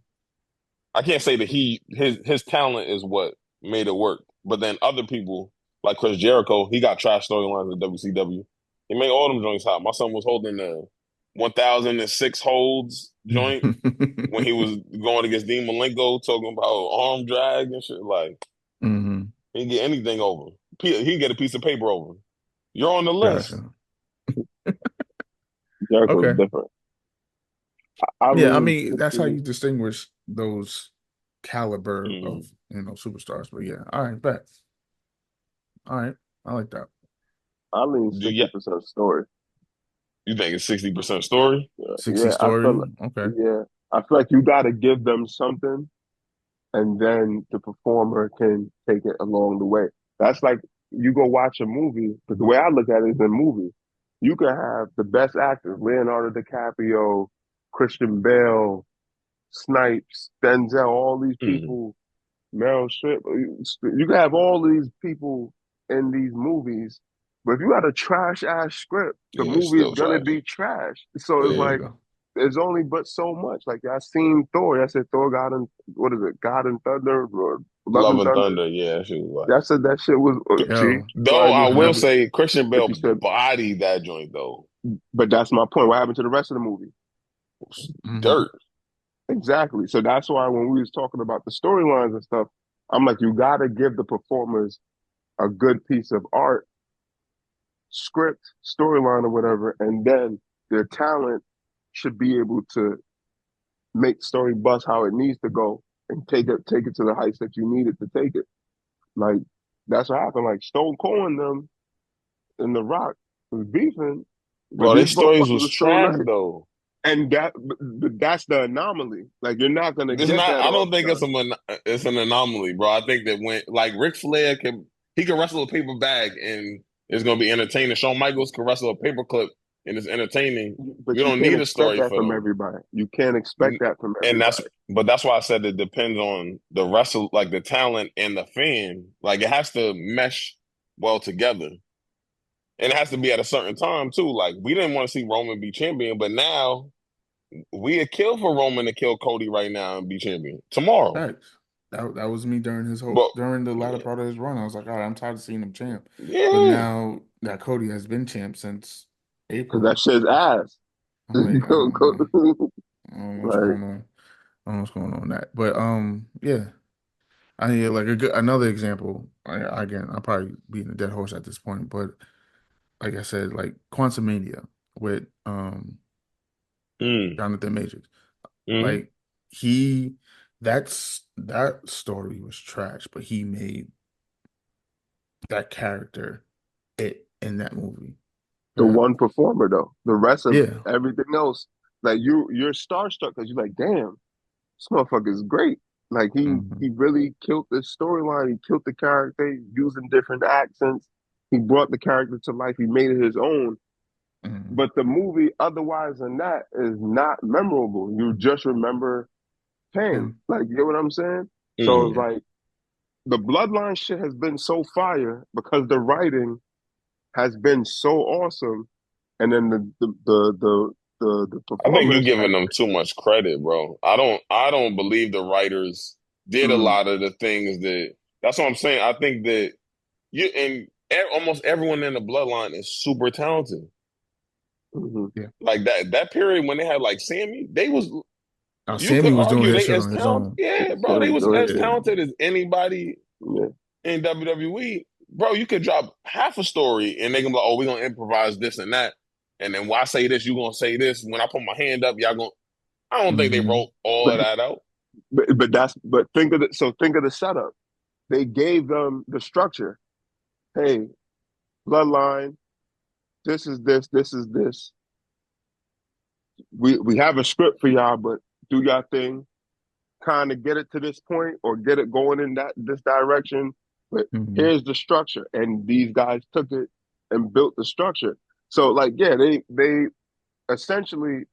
I can't say that his talent is what made it work. But then other people like Chris Jericho, he got trash storylines in WCW. He made all them joints hot. My son was holding the 1006 holds joint when he was going against Dean Malenko, talking about arm drag and shit. Like Hmm. he can get anything over. He can get a piece of paper over. You're on the list. Gotcha. Jericho's Okay. different. I Yeah, I lean mean, that's how 60. you distinguish those caliber Mm. of, superstars. But yeah, all right, bet. All right. I like that. I lean Do y- 60% story. You think it's 60% story? 60 Yeah, I feel story. like, Okay. yeah, I feel like you got to give them something, and then the performer can take it along the way. That's like you go watch a movie, because the way I look at it is in movie, you can have the best actors, Leonardo DiCaprio, Christian Bale, Snipes, Denzel, all these Mm. people, Meryl Streep. You can have all these people in these movies, but if you got a trash ass script, the Yeah, it's movie is still gonna trash. be trash. So it's There Yeah. you like go. there's only but so much. Like I seen Thor. I said Thor God and what is it? God and Thunder or Love Love and and Thunder. Thunder, yeah, that shit was like. I said that shit was see. Yo, So I Though I just I will never. say Christian but Bale you said, bodied that joint though. but that's my point. What happened to the rest of the movie? Hmm. Dirt. Exactly. So that's why when we was talking about the storylines and stuff, I'm like, you gotta give the performers a good piece of art, script, storyline, or whatever, and then their talent should be able to make the story bust how it needs to go and take it to the heights that you need it to take it. Like that's what happened. Like Stone Cold and them and The Rock was beefing, but Bro, they these stories motherfuckers was are so trash nice. though. And that's the anomaly. Like you're not gonna It's get not. that I all don't the think time. it's an anomaly, bro. I think that when like Ric Flair can wrestle a paper bag and it's gonna be entertaining. Shawn Michaels can wrestle a paper clip and it's entertaining. We But you don't can't need a expect story that for from them. everybody. You can't expect that from And everybody. that's why I said it depends on the wrestle, like the talent and the fan. Like it has to mesh well together, and it has to be at a certain time too. Like we didn't want to see Roman be champion, but now we would kill for Roman to kill Cody right now and be champion tomorrow. Facts. That was me during his whole But during the latter yeah, part of his run. I was like, all right, I'm tired of seeing him champ. But yeah. now that Cody has been champ since Cause April, that shit's ass. I'm like, Go, go. I don't know what's Like, going on. I don't know what's going on with that. But yeah. I need like another example. Again, I'll probably beating a dead horse at this point, but like I said, like Quantum Mania with Mm, Jonathan Majors. mm. Like that story was trash, but he made that character it in that movie. the Yeah. one performer though. The rest of Yeah. everything else, like you're starstruck because you're like, damn, this motherfucker is great. Like Hmm. he really killed the storyline. He killed the character using different accents. He brought the character to life. He made it his own. Hmm. But the movie, otherwise than that, is not memorable. You just remember him. Him. Like, you get what I'm saying? So it's Mm. Yeah. like the bloodline shit has been so fire because the writing has been so awesome, and then the I think you're performance giving has them too much credit, bro. I don't believe the writers did a been. lot of the things that. That's what I'm saying. I think that you and almost everyone in the bloodline is super talented. Mm-hmm. Yeah. Like that period when they had like Sammy, they was Now you Sammy could was doing argue his they shit as on his talented. own. Yeah, bro, they So, was as Yeah. talented as anybody yeah, in WWE. Bro, you could drop half a story and they can be like, oh, we're gonna improvise this and that. And then why I say this, you gonna say this. When I put my hand up, y'all gonna I don't think they Hmm. wrote all but of that out. but think of the so think of the setup. They gave them the structure. Hey, bloodline. This is this. This is this. We have a script for y'all, but do y'all thing. Kind of get it to this point or get it going in this direction. But Hmm. here's the structure, and these guys took it and built the structure. So like, yeah, they essentially.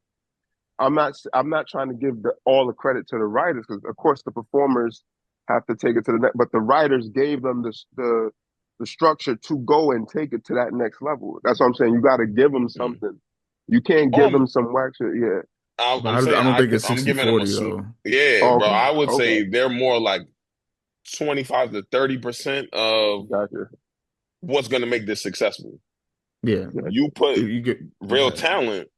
I'm not trying to give all the credit to the writers because of course the performers have to take it to the next, but the writers gave them the structure to go and take it to that next level. That's what I'm saying. You got to give them Mm. something. You can't give Um, them some whack shit. Yeah. But I'm I saying don't think it's I'm 60 giving them 40 though. yeah, bro. Okay. I would Okay. say they're more like 25 to 30% of Gotcha. what's gonna make this successful. Yeah. Gotcha. If You put you get real okay. talent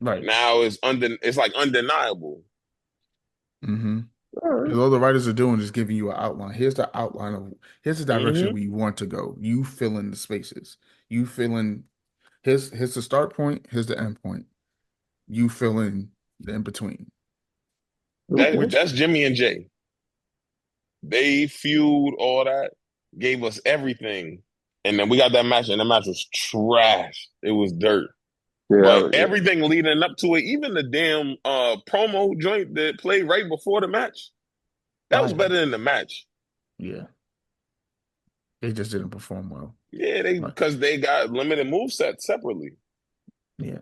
Right. now is it's like undeniable. Hmm. All right. Because all the writers are doing is giving you an outline. Here's the outline of here's the direction Hmm. we want to go. You fill in the spaces. You fill in here's the start point, here's the end point. You fill in the in between. Okay. Which That's Jimmy and Jay. They feud all that, gave us everything. And then we got that match, and the match was trash. It was dirt. But Yeah, yeah. everything leading up to it, even the damn promo joint that played right before the match, that was Fire. better than the match. Yeah. They just didn't perform well. Yeah, they But because they got limited move sets separately. yeah.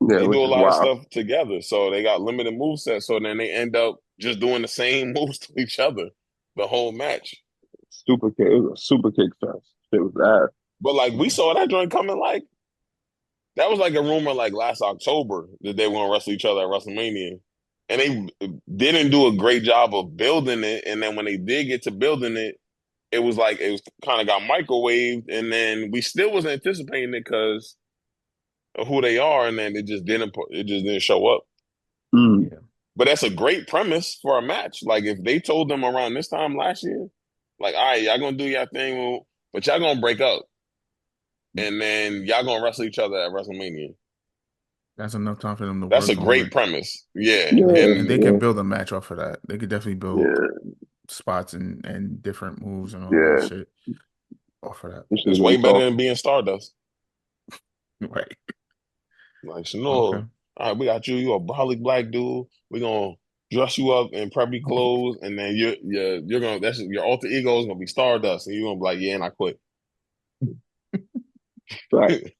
Yeah, They do which a is lot of wild. stuff together, so they got limited move sets. So then they end up just doing the same moves to each other the whole match. Super kick. It was a super kick fest. It was ass. But like we Yeah. saw that joint coming, like that was like a rumor like last October that they were gonna wrestle each other at WrestleMania, and they didn't do a great job of building it. And then when they did get to building it, it was like it was kind of got microwaved, and then we still was anticipating it because of who they are, and then it just didn't show up. Mm. Yeah. But that's a great premise for a match. Like if they told them around this time last year, like, all right, y'all gonna do your thing, but y'all gonna break up, and then y'all gonna wrestle each other at WrestleMania. That's enough time for them to That's a work on great it. premise. Yeah, Yeah, And and they could yeah, build a match off of that. They could definitely build yeah, spots and different moves and all that yeah. shit off of that. We should have it's been way better than talking. being Stardust. Right. Like, Okay. all right, we got you. You a brolic black dude. We gonna dress you up in preppy clothes, and then you're gonna that's your alter ego is gonna be Stardust, and you're gonna be like, yeah, and I quit. Right.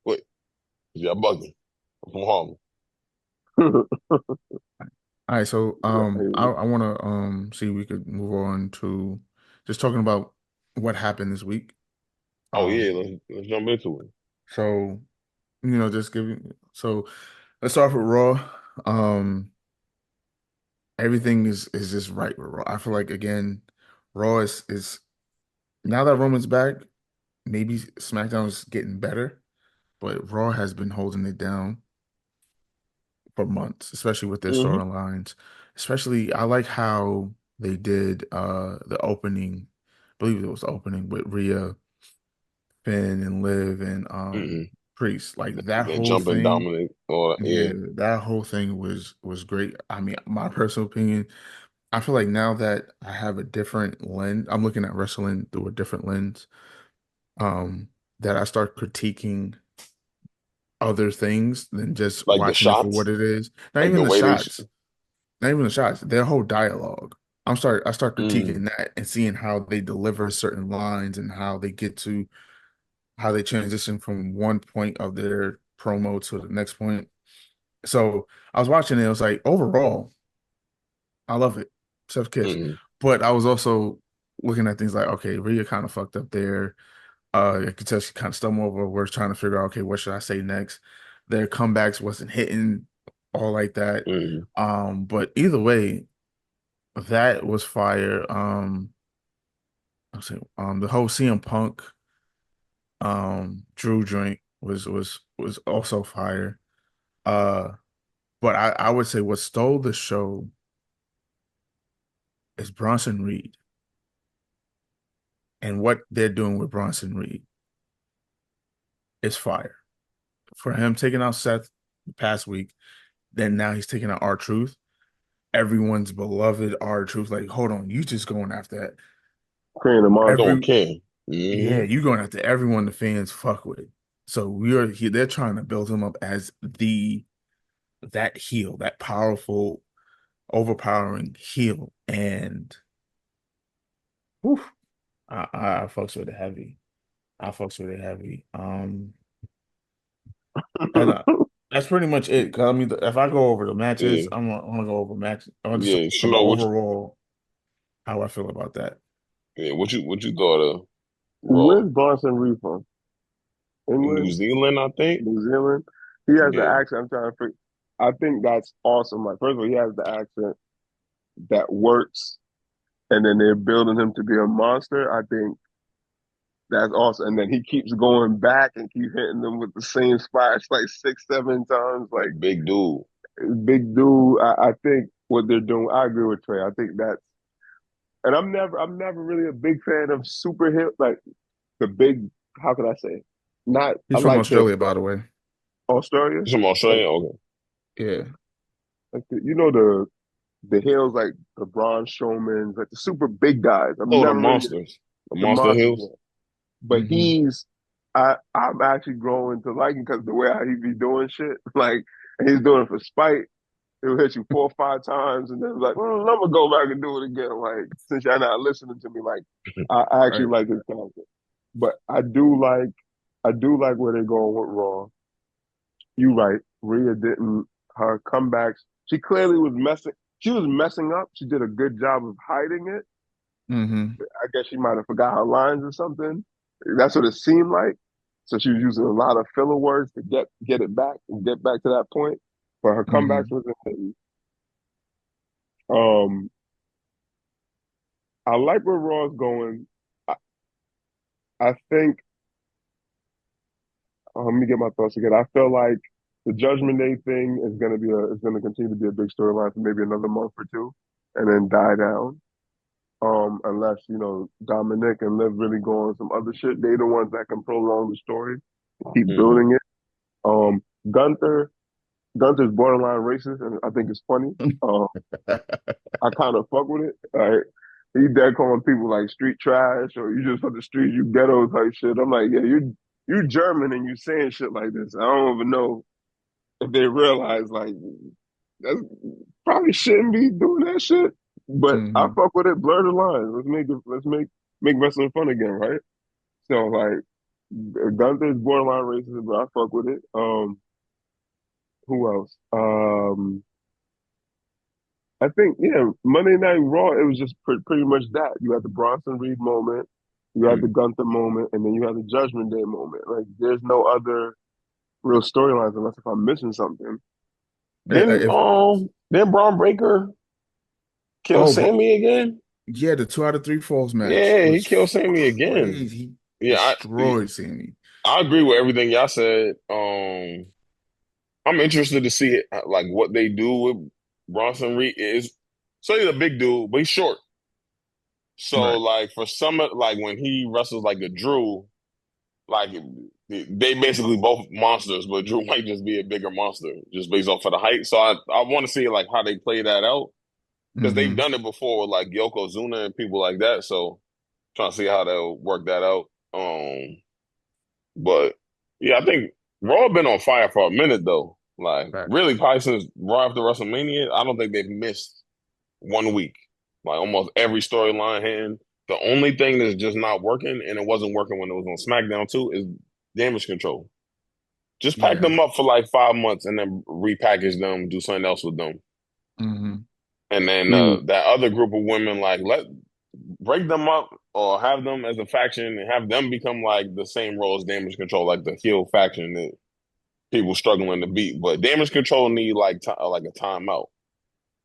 Quit. You're bugging. I'm from Harlem. All right, so Right. I want to see if we could move on to just talking about what happened this week. Oh Um yeah, let's jump into it. so just giving so let's start with Raw. Um Everything is just right with Raw. I feel like again, Raw is now that Roman's back, maybe SmackDown is getting better, but Raw has been holding it down for months, especially with their Hmm. storylines. Especially, I like how they did the opening, I believe it was the opening with Rhea, Finn, and Liv and Hmm. Priest. Like that Then whole jumping thing, Dominic or yeah, yeah, that whole thing was great. I mean, my personal opinion, I feel like now that I have a different lens, I'm looking at wrestling through a different lens. That I start critiquing other things than just like the watching it for what shots, it is. Not like even the the way they. shots. Not even the shots, their whole dialogue. I start Mm, critiquing that and seeing how they deliver certain lines and how they transition from one point of their promo to the next point. So I was watching it, I was like, overall, I love it. Chef's kiss. mm, But I was also looking at things like, okay, Rhea kind of fucked up there. I could tell she kind of stumbled over words trying to figure out, okay, what should I say next? Their comebacks wasn't hitting all like that. mm. But either way, that was fire. I'm saying, the whole CM Punk, Drew joint was also fire. Uh, but I would say what stole the show is Bronson Reed and what they're doing with Bronson Reed is fire. For him taking out Seth the past week, then now he's taking out R-Truth, everyone's beloved R-Truth. Like, hold on, you just going after Creating a You monster. don't every care. yeah, Hmm. you going after everyone the fans fuck with. So they're trying to build him up as that heel, that powerful, overpowering heel. And whew, I fucks with it heavy. I fucks with it heavy. And that's pretty much it. 'Cause I mean, if I go over the matches, Yeah, I'm gonna go over matches. I'm gonna just yeah. talk about What overall how I feel about that. yeah, what you thought of Raw? Where's Bronson Reed from? New England? Zealand, I think. New Zealand? He has the Yeah, accent. I'm trying to figure. I think that's awesome. Like, first of all, he has the accent that works, and then they're building him to be a monster. I think that's awesome. And then he keeps going back and keep hitting them with the same spots like six, 7 times. Like, big dude. big dude. I think what they're doing, I agree with Trey. I think that's, and I'm never really a big fan of super hit, like the big, how can I say? Not, I He's from like the Australia, by the way. Australia, He's from like, Australia. Okay. Yeah. the hills, like the Braun Strowmans, like the super big guys. I'm Oh, the never really monsters, the the Monster monsters. Hills. but Hmm. I'm actually growing to like him because the way how he be doing shit, like, and he's doing it for spite. He'll hit you 4 or 5 times, and then like, I'm gonna go back and do it again. Like, since y'all not listening to me, like, I actually Right. like his character, but I do like where they're going with Raw. You right, Rhea didn't her comebacks. She clearly was messing. She was messing up. She did a good job of hiding it. Hmm. I guess she might have forgot her lines or something. That's what it seemed like. So she was using a lot of filler words to get it back and get back to that point. But her comebacks Hmm. wasn't hitting. Um, I like where Raw's going. I, I think. Let me get my thoughts again. I feel like the Judgment Day thing is gonna continue to be a big storyline for maybe another month or two, and then die down. Unless Dominic and Liv really go on some other shit, they the ones that can prolong the story, keep Mm. building it. Um, Gunther, Gunther's borderline racist, and I think it's funny. Um, I kind of fuck with it. He dead calling people like street trash or you just on the street, you ghetto type shit. I'm like, yeah, you German and you saying shit like this. I don't even know if they realize like that's probably shouldn't be doing that shit. But I Hmm. fuck with it. Blur the lines. Let's make wrestling fun again, right? So like, Gunther's borderline racist, but I fuck with it. Who else? I think Monday Night Raw. It was just pretty much that. You had the Bronson Reed moment, you had the Mm. Gunther moment, and then you had the Judgment Day moment. Like, there's no other real storylines unless if I'm missing something. If Then Braun Breaker kill oh, bro, Sammy again? yeah, the 2 out of 3 falls match Yeah, he was killed Sammy again. crazy. He Yeah, destroyed Sammy. I agree with everything y'all said. I'm interested to see it, like what they do with Bronson Reed. Is so he's a big dude, but he's short. So Right. like for some, like when he wrestles like a Drew, like they basically both monsters, but Drew might just be a bigger monster just based off of the height. So I want to see like how they play that out because they've Hmm. done it before with like Yokozuna and people like that. So trying to see how they'll work that out. But yeah, I think Raw been on fire for a minute though. Like Facts. really, probably since Raw after WrestleMania, I don't think they've missed one week. Like almost every storyline hitting. The only thing that's just not working, and it wasn't working when it was on SmackDown too, is damage control. Just pack Yeah. them up for like 5 months and then repackage them, do something else with them. Hmm. And then Mm, that other group of women, like let break them up or have them as a faction and have them become like the same role as damage control, like the heel faction that people struggling to beat. But damage control need like a timeout.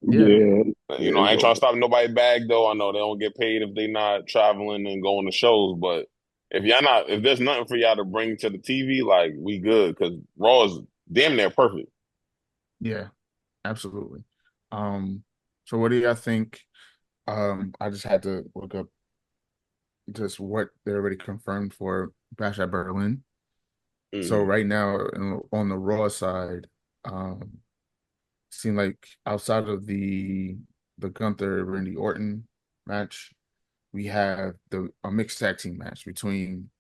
Yeah. yeah, You yeah, know, it's I ain't trying to over. stop nobody bag though. I know they don't get paid if they not traveling and going to shows, but if there's nothing for y'all to bring to the TV, like we good because Raw is damn near perfect. Yeah. Absolutely. Um, so what do y'all think? I just had to look up just what they already confirmed for Bash at Berlin. So Mm. right now on the Raw side, seem like outside of the Gunther Randy Orton match, we have the a mixed tag team match between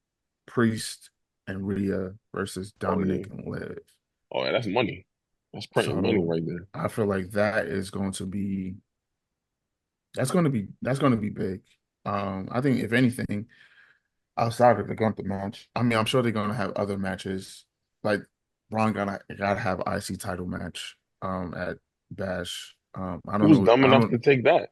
Priest and Rhea versus Oh yeah, Dominic and Liv. oh yeah, that's money. That's printing money So right there. I feel like that is going to be that's going to be big. I think if anything, outside of the Gunther match, I mean, I'm sure they're going to have other matches. Like Braun gotta have IC title match at Bash. I don't Who's know. dumb I enough don't to take that?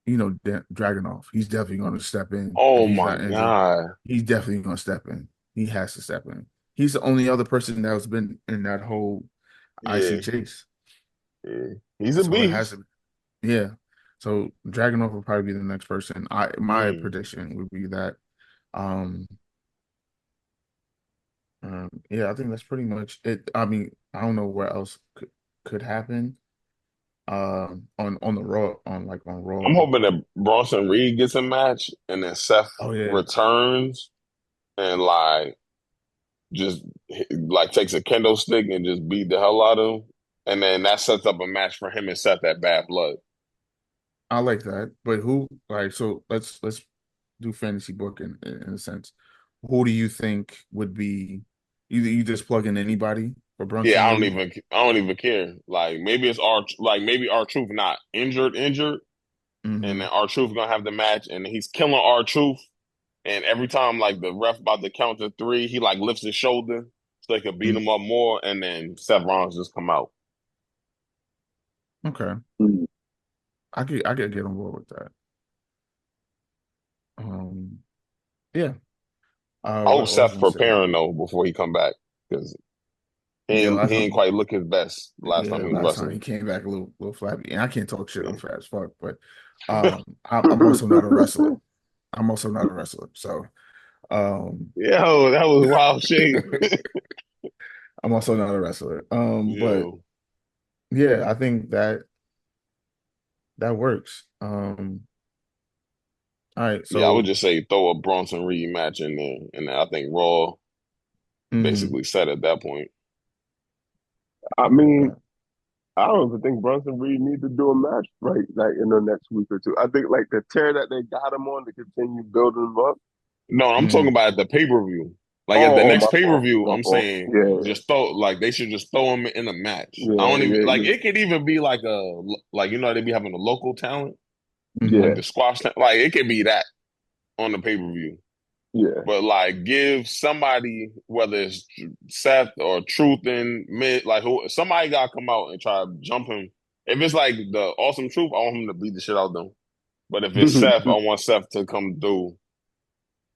Dragonov. He's definitely going to step in if Oh he's my not injured. God. He's definitely going to step in. He has to step in. He's the only other person that's been in that whole IC Yeah, chase. yeah. He's a So it has beast. to, yeah. So Dragunov will probably be the next person. My Mm. prediction would be that. Um, yeah, I think that's pretty much it. I mean, I don't know what else could happen. On the Raw, on I'm Raw. hoping that Bronson Reed gets a match and then Seth Oh yeah, returns and like just like takes a kendo stick and just beat the hell out of him. And then that sets up a match for him and Seth at Bad Blood. I like that. But who like so let's do fantasy booking in a sense, who do you think would be? You just plug in anybody for Yeah, Brunson Reed? I don't even care. Like maybe it's our like maybe our truth not injured, and Mm-hmm. then our truth gonna have the match, and he's killing our truth. And every time like the ref about to count to three, he like lifts his shoulder so they could beat him up more, and then Seth Rollins just come out. Okay, I could get on board with that. Um, yeah. I hope What I was Seth gonna say? preparing though before he come back because Yeah, last he ain't time. quite look his best last time Yeah, he was last time he wrestling. came back a little flabby, and I can't talk shit. I'm Yeah, fat as fuck, but I'm also not a wrestler. I'm also not a wrestler, so yo, that was wild shade. I'm also not a wrestler. But Yo, yeah, I think that works. All right, yeah, I would so just say throw a Bronson Reed match in there, and I think Raw mhm, basically set at that point. I mean, okay, I don't even think Brunson Reed needs to do a match right like in the next week or two. I think like the tear that they got him on to continue building him up. No, I'm talking mhm, about at the pay per view. Like at the Oh, next my pay per fault, view, my I'm fault. saying Yeah, just throw like they should just throw him in a match. I yeah, don't even yeah, like yeah, it could even be like like you know they be having a local talent like mhm, yeah, the squash like it could be that on the pay per view. yeah. But like give somebody whether it's Seth or Truth and mid like who somebody got to come out and try to jump him. If it's like the awesome Truth, I want him to beat the shit out of them. But if it's Seth, I want Seth to come through,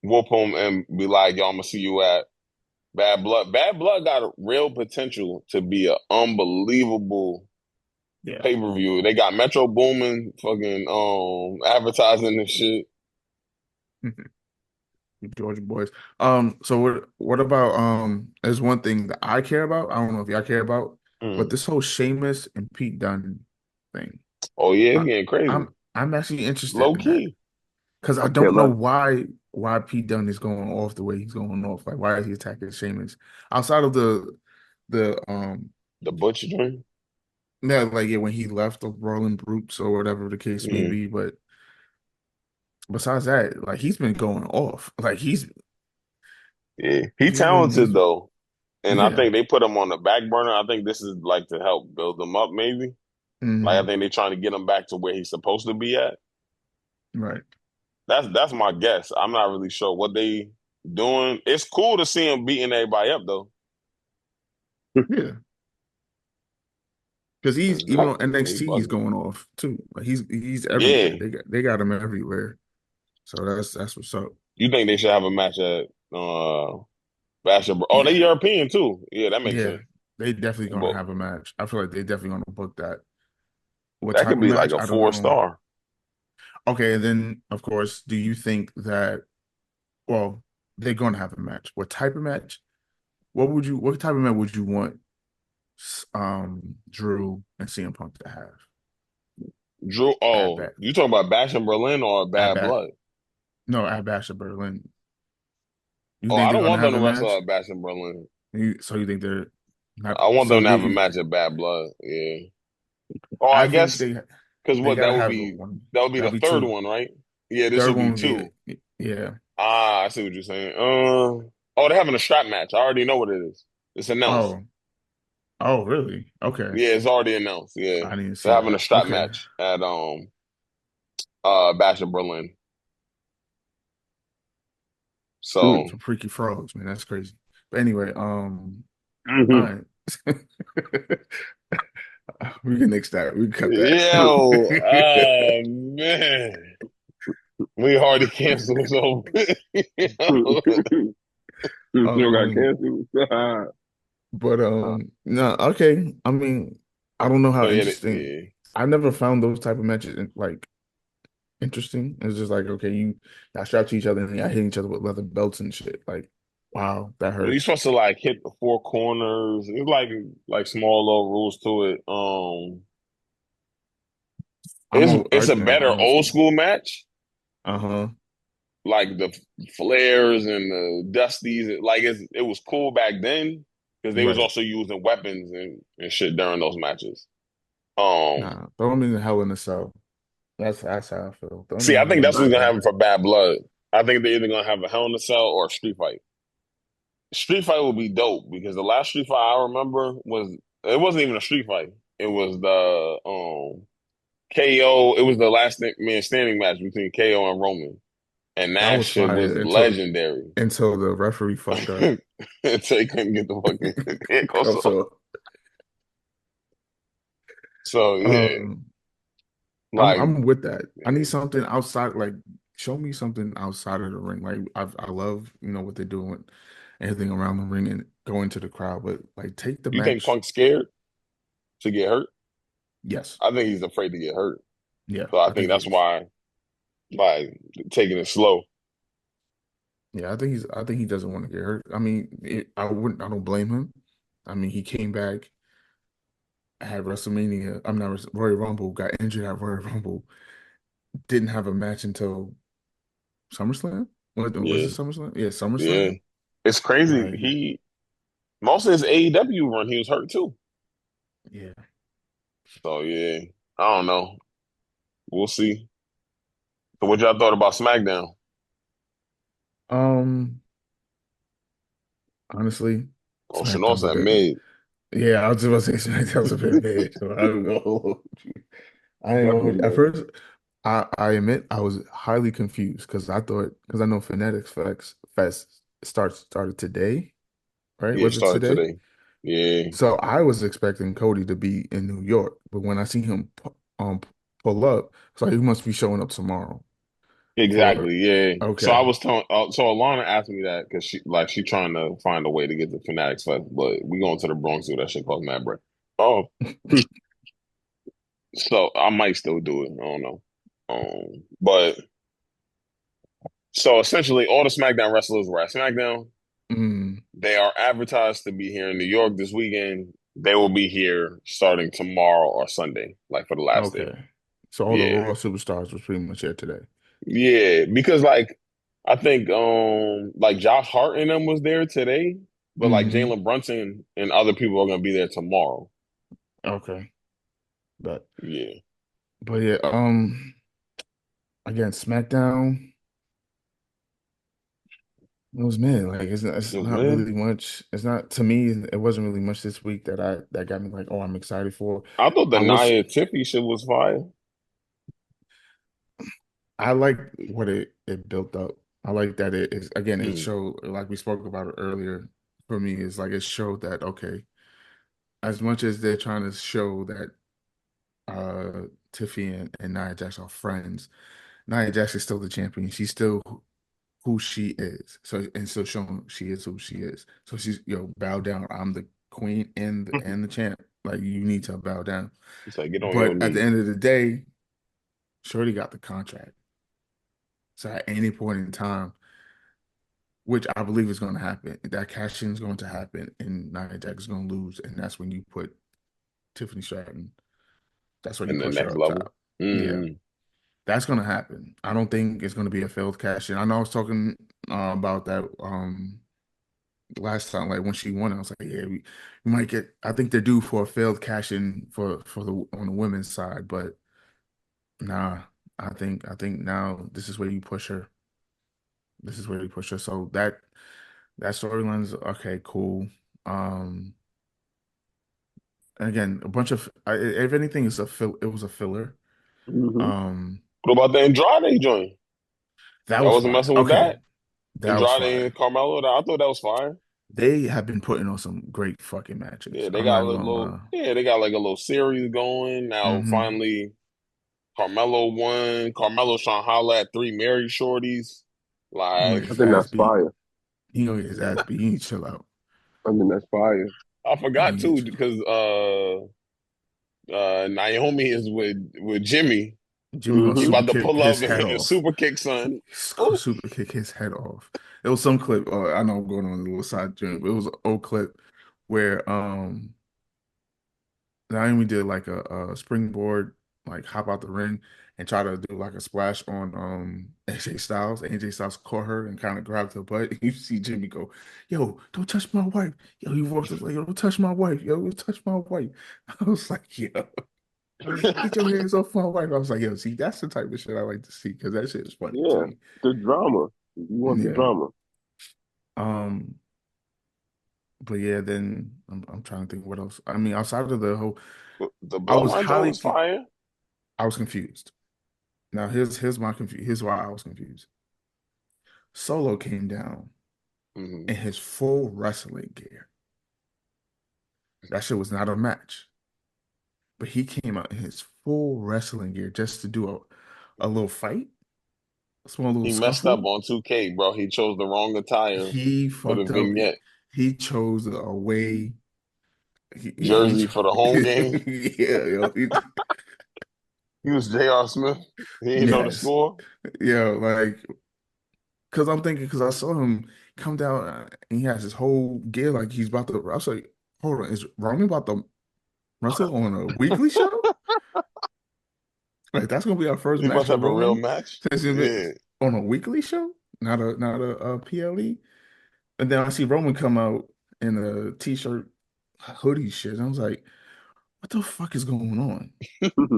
whoop him, and be like, "Yo, I'm gonna see you at Bad Blood." Bad Blood got a real potential to be an unbelievable yeah, pay per view. They got Metro Boomin, fucking advertising and shit. mhm, Georgia boys. So what about there's one thing that I care about. I don't know if y'all care about, but Mm. this whole Sheamus and Pete Dunne thing. Oh yeah, it's I, getting crazy. I'm actually interested Low in that key. because I Okay, don't know let why Pete Dunne is going off the way he's going off. Like why is he attacking Sheamus outside of the The Butch joint. yeah, like yeah, when he left the Rolling Brutes or whatever the case may Mm. be. But besides that, like he's been going off. Like Yeah, he talented he's though, and I yeah. think they put him on the back burner. I think this is like to help build him up, maybe. Like I Hmm. think they're trying to get him back to where he's supposed to be at. Right. That's my guess. I'm not really sure what they doing. It's cool to see him beating everybody up though. Yeah. Because he's 'Cause even on they NXT, he's bugging. going off too. Like he's everywhere. Yeah. They got him everywhere. So that's what's up. You think they should have a match at Basketball? Oh, they Yeah. European too. Yeah, that makes Yeah. sense. They definitely gonna But have a match. I feel like they definitely gonna book that. What that type could of be like match? a I don't four know. star. Okay, and then of course, do you think that well, they're gonna have a match. What type of match? What type of match would you want Drew and CM Punk to have Drew. at Oh, bat you talking about Bash in Berlin or at Bad bat Blood? no at Bash of Berlin? You Oh, think I they're don't gonna want them have to a wrestle match? at Bash in Berlin. So you think they're not I want so them to have a they match at Bad Blood. Yeah. Oh, I I think guess because they what gotta have one. that would be the That'd be third two. one, right? Yeah, this Third will be one would two. be yeah. Ah, I see what you're saying. Oh, they're having a strap match. I already know what it is. It's announced. Oh, oh really? Okay. Yeah, it's already announced. Yeah, I didn't they're see having a that. strap Okay. match at Bash in Berlin. So Some freaky frogs, man. That's crazy. But anyway, all Mhm. right. We can nix that. We can cut yo, that. man, we already canceled this over. Still got Um, canceled. but no, okay. I mean, I don't know how But yeah, interesting. yeah. I never found those type of matches like interesting. It's just like okay, you got strapped to each other and y'all hitting each other with leather belts and shit. Like, wow, that Well, you're hurts. supposed to like hit the four corners. It's like small little rules to it. It's a better I'm old old school. school match, Uh-huh. like the flares and the dusties. Like it was cool back then because they was Right. also using weapons and shit during those matches. Um, Nah, throw them in the Hell in a Cell. That's how I feel. Throw them in See, the I Hell think in a that's what's gonna Cell. happen for Bad Blood. I think they're either gonna have a Hell in a Cell or a street fight. Street fight would be dope because the last street fight I remember was it wasn't even a street fight. It was the KO. It was the last man standing match between KO and Roman, and That that was shit was fire legendary. until the referee fucked up. Until he couldn't get the fucking handcuffs off. Also, So yeah, um, like I'm with that. I need yeah. something outside, like show me something outside of the ring. Like I love, what they're doing, anything around the ring and go into the crowd, but like take the You think match. Punk's scared to get hurt? Yes. I think he's afraid to get hurt. Yeah, So I I think think he that's is. why like taking it slow. Yeah, I think he doesn't want to get hurt. I mean, I don't blame him. I mean, he came back, had WrestleMania. I'm not Royal Rumble, got injured at Royal Rumble, didn't have a match until SummerSlam. What was Yeah, it SummerSlam? Yeah, yeah. SummerSlam. It's crazy. Like, He most of his AEW run, he was hurt too. yeah. So yeah, I don't know. We'll see. So what y'all thought about SmackDown? Um, honestly, Oh, Chanel SmackDown's a said bit. mid. Yeah, I was just about to say SmackDown's a bit bad. So I don't know. I ain't Definitely gonna, at mid. first, I admit I was highly confused because I know Fest started today, right? Yeah, Was it started today? today. Yeah, So I was expecting Cody to be in New York, but when I see him pull up, so he must be showing up tomorrow for exactly. Yeah. So I okay. was telling. So Alana asked me that because she trying to find a way to get the Fanatics Fest, but we going to the Bronx, do that shit cost mad bread. Oh, so I might still do it. I don't know. But so essentially, all the SmackDown wrestlers were at SmackDown. Mm, They are advertised to be here in New York this weekend. They will be here starting tomorrow or Sunday, like for the last day. okay. So all the Yeah. Raw superstars was pretty much here today. Yeah. Because like I think like Josh Hart and them was there today, but like Hmm. Jalen Brunson and other people are gonna be there tomorrow. Okay. But Yeah. but yeah, again, SmackDown, it was man, like it's It was not mid. really much. It's not to me, it wasn't really much this week that got me like, oh, I'm excited for. I thought the I wish Nia Tiffy shit was fire. I like what it built up. I like that it is again, it Mm. showed like we spoke about it earlier. For me, it's like it showed that okay, as much as they're trying to show that Tiffy and Nia Jax are friends, Nia Jax is still the champion. She's still who she is. So and still showing she is who she is. So she's bow down. I'm the queen and the champ. Like you need to bow down. It's like get on your But at the knee. end of the day, Shorty got the contract. So at any point in time, which I believe is going to happen, that cash in is going to happen, and Nia Jax is going to lose, and that's when you put Tiffany Stratton. That's when you In the push her next up level. top. Yeah, Mm. that's going to happen. I don't think it's going to be a failed cash in. I know I was talking about that last time, like when she won, I was like, yeah, we might get. I think they're due for a failed cash in for the on the women's side, but nah, I think now this is where you push her. This is where you push her. So that storyline is okay, cool. Um, and again, a bunch of if anything, it was a filler. Hmm. Um, What about the Andrade joint? that Y'all was wasn't fire. messing with Okay, that? that was Andrade and fire. Carmelo, I thought that was fire. They have been putting on some great fucking matches. Yeah, they I'm got not a even gonna little, lie. yeah, they got like a little series going. Now Hmm. finally Carmelo won. Carmelo trying to holla at three married shorties. He gonna Like get I his think ass that's beat. fire. He gonna get his ass beat. He need to chill out. I think that's fire. I He forgot need too to. because Naomi is with Jimmy. Jimmy gonna He Hmm. super about to kick pull up his and head hit a off. super kick, son. He's gonna Oh, super kick his head off. It was some clip. I know I'm going on a little side journey, but it was an old clip where Naomi did like a springboard, like hop out the ring and try to do like a splash on AJ Styles. AJ Styles caught her and kind of grabbed her butt. You see Jimmy go, "Yo, don't touch my wife." Yo, he walked up like, "Yo, don't touch my wife. Yo, don't touch my wife." I was like, "Yeah." I was like, get your hands off my wife. I was like, yo, see, that's the type of shit I like to see because that shit is funny to Yeah, me. the drama. You want the Yeah. drama. Um, but yeah, then I'm trying to think what else. I mean, outside of the whole, The I was Bloodline joint highly, was fire. I was confused. Now here's my confusion. Here's why I was confused. Solo came down Hmm. in his full wrestling gear. That shit was not a match, but he came out in his full wrestling gear just to do a little fight, a small little He messed up scuffle. on 2K, bro. He chose the wrong attire He for the fucked up. vignette. He chose a way. He Jersey for the home game. yeah, yo, He was J.R. Smith. He didn't know the yes, score. yeah, like because I'm thinking because I saw him come down and he has his whole gear like he's about to. I was like, hold on, is Roman about to wrestle on a weekly show? Like that's gonna be our first He match must with have a real Roman match. since he's been Yeah. on a weekly show, not a PLE. And then I see Roman come out in a t-shirt, hoodie shit. I was like, what the fuck is going on?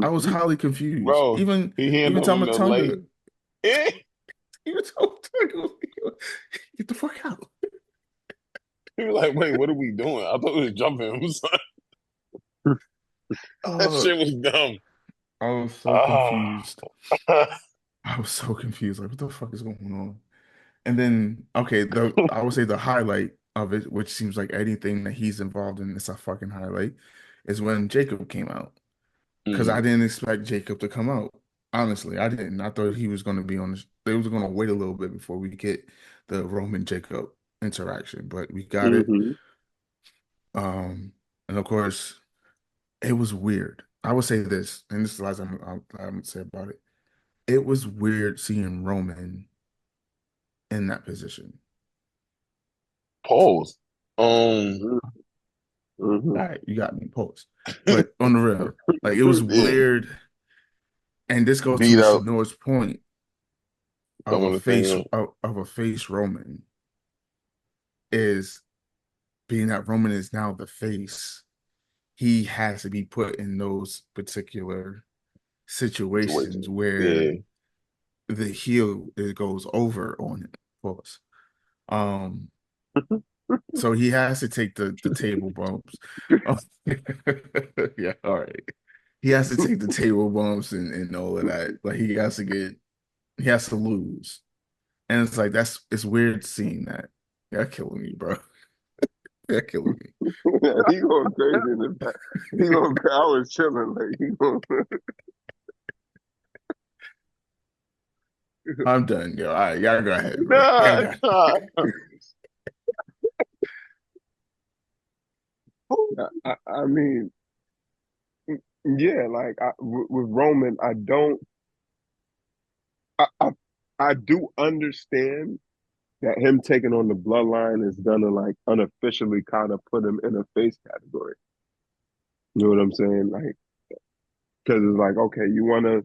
I was highly confused. Bro, Even he handled him the Tonga, late. Eh. even Tonga, get the fuck out. He was like, wait, what are we doing? I thought we was jumping him. That Uh, shit was dumb. I was so Ah. confused. I was so confused. Like, what the fuck is going on? And then, okay, I would say the highlight of it, which seems like anything that he's involved in is a fucking highlight, is when Jacob came out. Because I Mhm. didn't expect Jacob to come out. Honestly, I didn't. I thought he was going to be on. They was going to wait a little bit before we get the Roman Jacob interaction, but we got it. Hmm. And of course, it was weird. I would say this, and this is the last time I'm gonna say about it. It was weird seeing Roman in that position. Pause. Hmm. All right, you got me post. But on the real, like it was Yeah. weird. And this goes to Beat up. Shanora's point of Throwing the thing up. of a face Roman is being that Roman is now the face. He has to be put in those particular Situation. situations Yeah. where the heel it goes over on him. Pause. Um, so he has to take the table bumps. Oh, yeah, all right. He has to take the table bumps and all of that. Like he has to lose. And it's like it's weird seeing that. You're killing me, bro. You're killing me. He going crazy in the back. He going. I was chilling. Like he going. I'm done, yo. All right, y'all go ahead, bro. Y'all Nah, go ahead. nah. I mean, yeah. Like with Roman, I don't. I I do understand that him taking on the bloodline is gonna like unofficially kind of put him in a face category. You know what I'm saying? Like, because it's like, okay, you wanna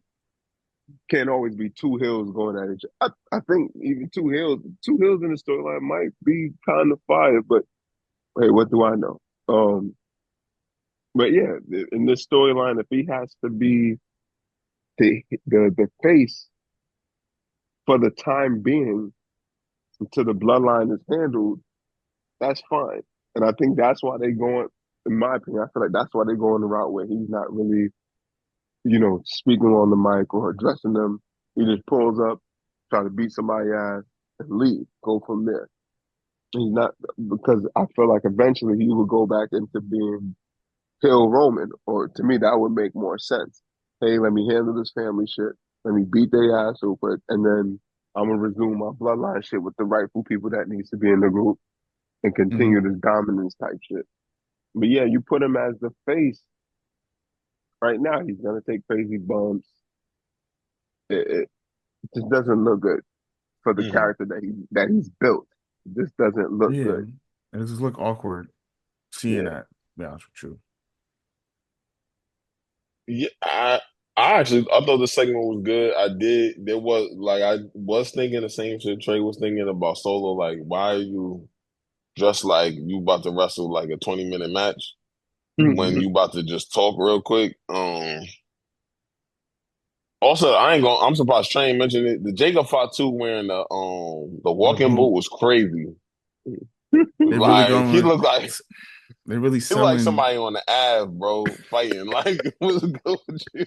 can't always be two hills going at each other. I think even two hills in the storyline might be kind of fire, but hey, what do I know? But yeah, in this storyline, if he has to be the face for the time being until the bloodline is handled, that's fine. And I think that's why they going. In my opinion, I feel like that's why they going the route where he's not really, speaking on the mic or addressing them. He just pulls up, try to beat somebody ass, and leave. Go from there. He's not because I feel like eventually he would go back into being Hill Roman, or to me that would make more sense. Hey, let me handle this family shit. Let me beat their ass real quick, and then I'm gonna resume my bloodline shit with the rightful people that needs to be in the group and continue Mhm. this dominance type shit. But yeah, you put him as the face right now. He's gonna take crazy bumps. It just doesn't look good for the Mhm. character that he's built. It just doesn't look Yeah. good. It just look awkward seeing Yeah. that, to be honest with you. Yeah, I actually I thought the segment was good. I did. There was like I was thinking the same shit Trey was thinking about Solo. Like, why are you dressed like you about to wrestle like a 20-minute match when Hmm. you about to just talk real quick? Also, I ain't gonna. I'm surprised Train mentioned it. The Jacob Fatu wearing the The walking boot boot. was crazy. They really Like he going. looked like They really he looked like selling. somebody on the Ave, bro, fighting. Like what's good with you?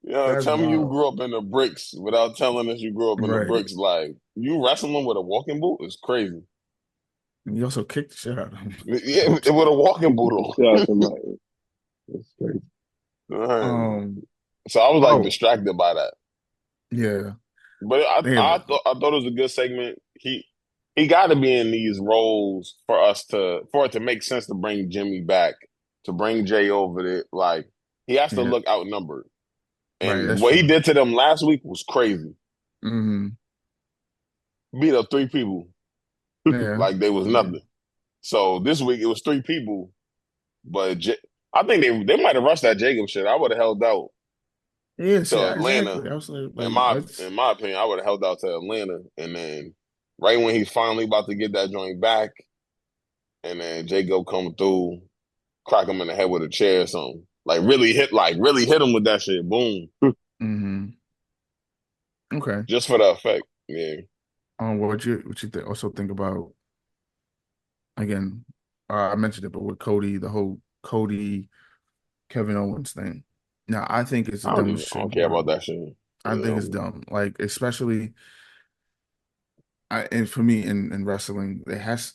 You know, That's tell me you wild. grew up in the bricks without telling us you grew up in the Right. bricks. Like you wrestling with a walking boot is crazy. And you also kicked the shit out of him. Yeah, with a walking boot Yeah, on. somebody. That's crazy. Man. um. So I was like Oh distracted by that. yeah. But They have it. I thought it was a good segment. He got to be in these roles for us to for it to make sense to bring Jimmy back, to bring Jay over there. Like he has to Yeah. look outnumbered, Right. and That's what he true. did to them last week was crazy. Hmm. Beat up three people Yeah. like they was Yeah. nothing. So this week it was three people, but I think they might have rushed that Jacob shit. I would have held out Yeah. to See, Atlanta. exactly. I was like, In my let's. in my opinion, I would have held out to Atlanta, and then right when he's finally about to get that joint back, and then Jacob come through, crack him in the head with a chair or something. Like really hit him with that shit. Boom. Hmm. Okay. Just for the effect. Yeah. What you also think about again? I mentioned it, but with Cody, the whole Cody Kevin Owens thing. Now, I think it's the dumbest I shit in don't the care about world. that shit. I think it's dumb. Like, especially and for me in wrestling, it has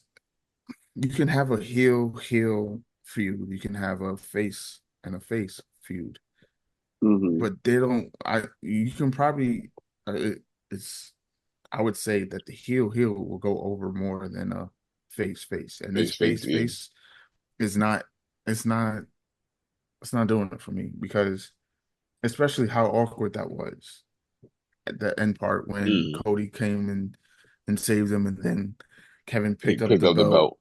you can have a heel feud, you can have a face and a face feud, Hmm. but they don't. You can probably it's I would say that the heel will go over more than a face, and this Face, yeah. face is not. It's not. It's not doing it for me because especially how awkward that was at the end part when Mm. Cody came and saved him, and then Kevin He picked up picked the up the belt belt.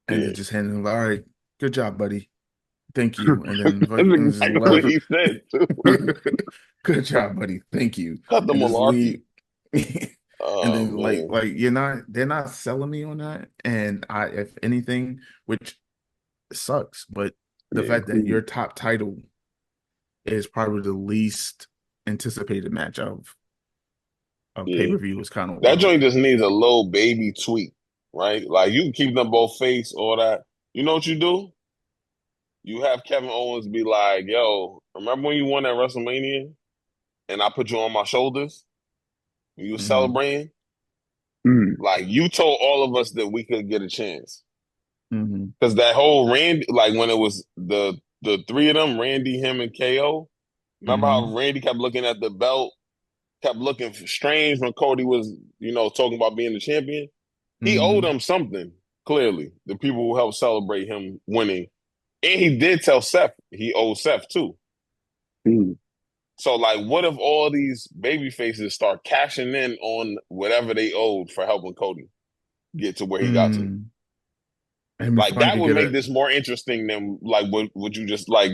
and Yeah. it just handed him, all right, good job, buddy. Thank you. And then That's fucking just exactly what left. he said too. Good job, buddy. Thank you. Cut the And just leave. malarkey. And Oh then man. they're not selling me on that. And if anything, which sucks, but the Yeah. fact that your top title is probably the least anticipated match of Yeah. pay-per-view is kind of That wild. joint just needs a little baby tweak, right? Like you can keep them both face, all that. You know what you do? You have Kevin Owens be like, "Yo, remember when you won at WrestleMania and I put you on my shoulders when you were Hmm. celebrating? Mm. Like you told all of us that we could get a chance Hmm. because that whole Randy, like when it was the three of them, Randy, him, and KO. Remember how Hmm. Randy kept looking at the belt, kept looking strange when Cody was, talking about being the champion. He owed Hmm. him something. Clearly, the people who helped celebrate him winning, and he did tell Seth he owed Seth too. Mm. So, like, what if all these baby faces start cashing in on whatever they owed for helping Cody get to where he got to? Mm. It'd be Like, fun that to would get make a this more interesting than like what would you just like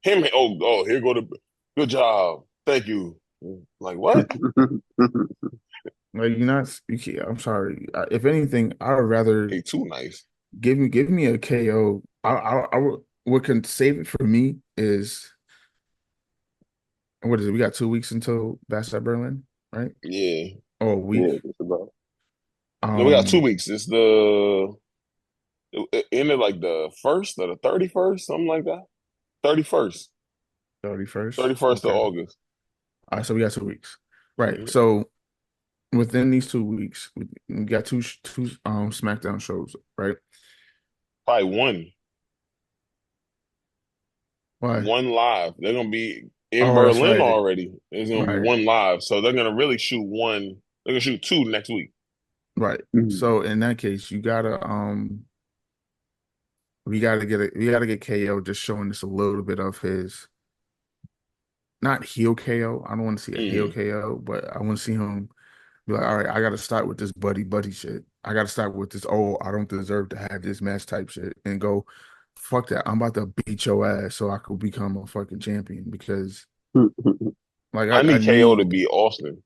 him? Oh, here go the good job, thank you. Like what? like you're not. I'm sorry. If anything, I would rather Hey, too nice. give me a KO. I would what can save it for me is what is it? We got 2 weeks until Bash at Berlin, right? Yeah. Or a week. Yeah, just about. No, we got two Um, weeks. It ended like the first or the 31st, something like that. 31st. 31st. 31st of Okay. August. All right, so we got 2 weeks. Right. Mhm. So within these 2 weeks, we got two SmackDown shows, right? Probably one. Why? One live. They're gonna be in Oh, that's Berlin right. already. There's gonna be Right. one live. So they're gonna really shoot one. They're gonna shoot two next week. Right. Mm. So in that case, you gotta we gotta get KO just showing us a little bit of his not heel KO. I don't want to see a heel Mm. KO, but I want to see him be like, all right, I gotta start with this buddy shit. I gotta start with this, oh, I don't deserve to have this match type shit and go, fuck that. I'm about to beat your ass so I could become a fucking champion because like I I need KO to need be Austin.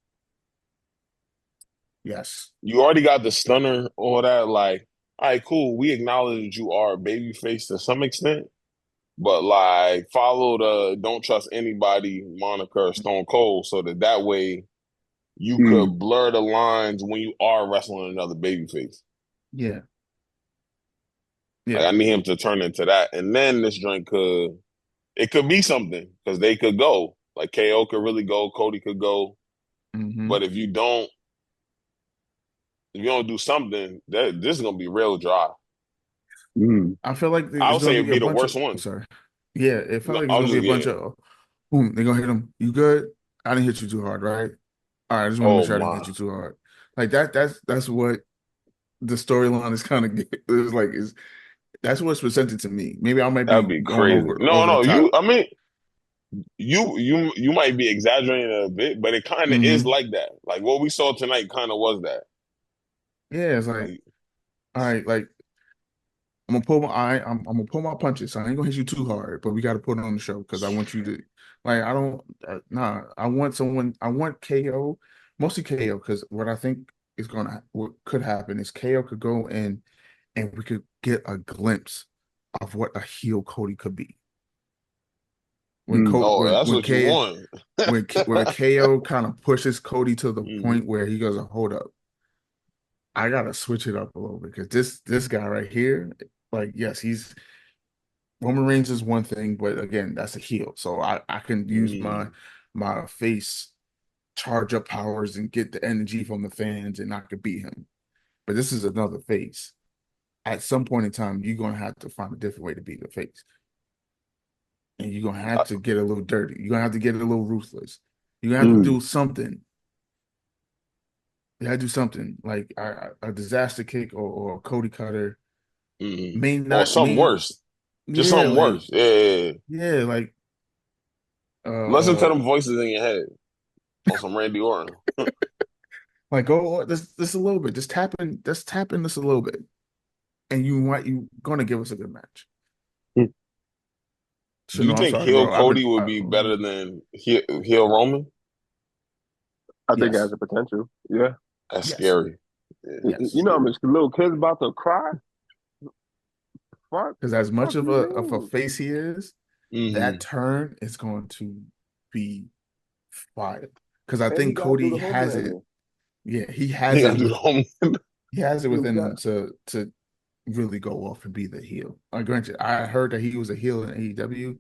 yes. You already got the stunner, all that. Like, all right, cool. We acknowledge that you are a babyface to some extent, but like follow the "Don't Trust Anybody" moniker Stone Cold, so that way you Mm, could blur the lines when you are wrestling another babyface. Yeah, Like yeah. I need him to turn into that, and then this joint could be something because they could go like KO could really go, Cody could go, Hmm. but if you don't do something, that this is gonna be real dry. mm, I feel like I it's would going say to it'd be a be the bunch worst of. one. Sorry. Yeah, it felt No, like it's I'll going to be just a bunch yeah. of. Boom, they're gonna hit him. You good? I didn't hit you too hard, right? All right, I just want to make Oh sure I didn't my, hit you too hard. Like that. That's what the storyline is kind of. It was like is that's what's presented to me. Maybe I might that'd be be going crazy. No, over the no, you. top. I mean, you might be exaggerating a bit, but it kind of is Hmm. like that. Like what we saw tonight, kind of was that. Yeah, it's like Like, all right, like I'm gonna pull my punches. So I ain't gonna hit you too hard, but we got to put it on the show because I want you to like I don't nah. I want someone. I want KO, mostly KO, because what I think is gonna what could happen is KO could go in and we could get a glimpse of what a heel Cody could be mm, that's what you want. When KO kind of pushes Cody to the Hmm. point where he goes, hold up, I gotta switch it up a little bit because this guy right here, like yes, he's Roman Reigns is one thing, but again, that's a heel. So I can use Hmm. my face charge up powers and get the energy from the fans and I could beat him. But this is another face. At some point in time, you're gonna have to find a different way to beat the face. And you're gonna have to get a little dirty. You're gonna have to get a little ruthless. You're gonna have to mm. do something. You gotta do something like a disaster kick or a Cody cutter may Or not something may worse. Just yeah something like worse. Yeah, yeah, yeah. yeah like Listen to uh them voices in your head on some Randy Orton. like go this a little bit just tap in this a little bit and you gonna give us a good match. So Do you no, I'm think sorry, heel bro. I've Cody been would be better than heel Roman? I think it has yes, the potential. Yeah. That's yes, scary. Yeah, You yes. know how scary. much little kids about to cry? Fuck, Because as much fuck of you a mean? face he is, that Hmm. turn is going to be fire. Because I And he think got to do Cody the has it. Homelander. Yeah, He got to do the home. he has it He within got, him to really go off and be the heel. Granted, I heard that he was a heel in AEW.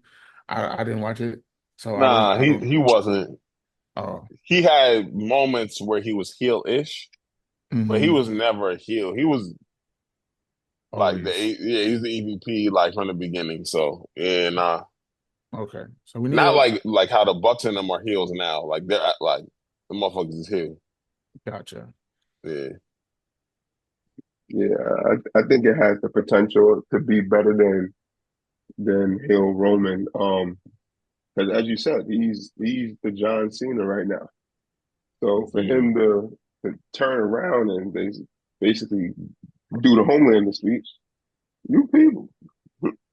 I didn't watch it, so Nah, I don't he know. wasn't. Oh, He had moments where he was heel-ish, but he hmm, was never a heel. He was like always yeah, he's the EVP like from the beginning. So yeah, nah, okay. So we need not a like how the Bucks and them are heels now. Like they're like the motherfuckers is heel. gotcha. Yeah. yeah, I think it has the potential to be better than Hill Roman. Because as you said, he's the John Cena right now. So for Hmm. him to turn around and basically do the Homelander speech, you people,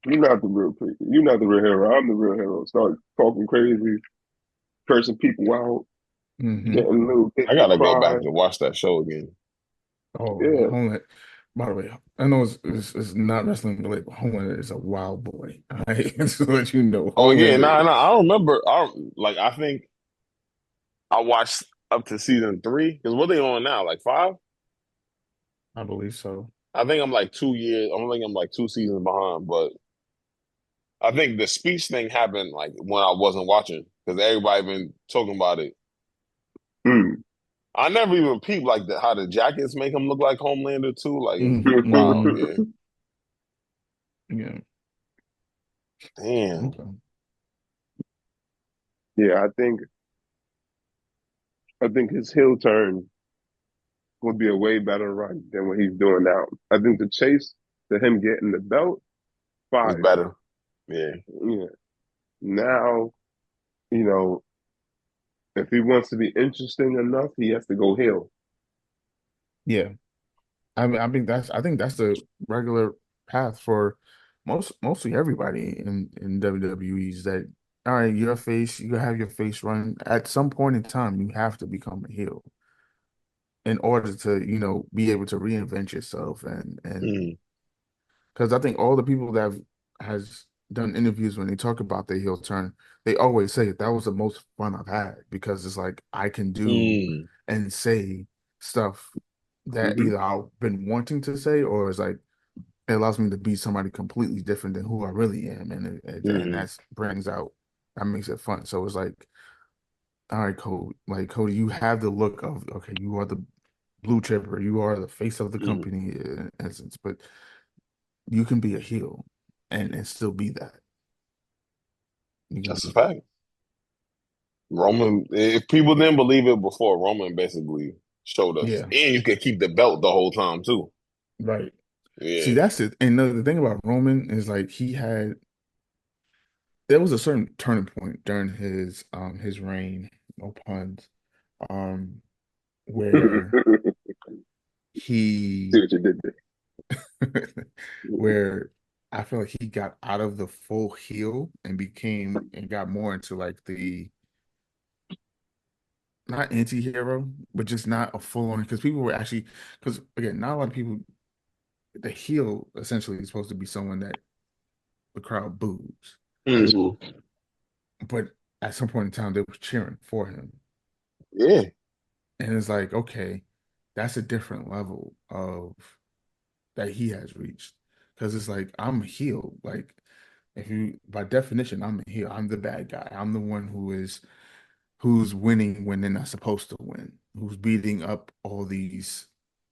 you're not the real people. You're not the real hero. I'm the real hero. Start talking crazy, cursing people out, Hmm. getting little kids I to gotta go cry. back to watch that show again. Oh, Yeah, Homeland. By the way, I know it's not wrestling related, but Homeland is a wild boy. All right, just to let you know, Oh yeah, Homelander. nah. I remember. I think I watched up to season three. Because what they on now? Like five? I believe so. I think I'm like 2 years. I think I'm like two seasons behind. But I think the speech thing happened like when I wasn't watching because everybody been talking about it. mm. I never even peeped like how the jackets make him look like Homelander too. Like, Wow. yeah, Yeah. damn, Okay. Yeah. I think his heel turn would be a way better run than what he's doing now. I think the chase to him getting the belt, it's fire. better. Yeah, Yeah. Now, you know, if he wants to be interesting enough, he has to go heel. Yeah. I think that's the regular path for mostly everybody in WWE is that all right, your face, you have your face run. At some point in time, you have to become a heel in order to, be able to reinvent yourself and mm, because I think all the people that has done interviews when they talk about their heel turn, they always say that was the most fun I've had because it's like I can do Mm, and say stuff that Hmm. either I've been wanting to say or it's like it allows me to be somebody completely different than who I really am, and mm, that brings out that makes it fun. So it's like, all right, Cody, like Cody, you have the look of okay, you are the blue chipper, you are the face of the mm. company in essence, but you can be a heel and still be that. You can That's a be fact. Roman, if people didn't believe it before, Roman basically showed us, yeah, and you could keep the belt the whole time too. right. See, Yeah. that's it. And the thing about Roman is like he had there was a certain turning point during his reign, no puns, um, where See he what you did there. where I feel like he got out of the full heel and became and got more into like the not anti-hero, but just not a full on because people were actually because again, not a lot of people the heel essentially is supposed to be someone that the crowd boos. Hmm. But at some point in time they were cheering for him. Yeah. And it's like, okay, that's a different level of that he has reached. Because it's like I'm a heel. Like if you by definition, I'm a heel. I'm the bad guy. I'm the one who's winning when they're not supposed to win, who's beating up all these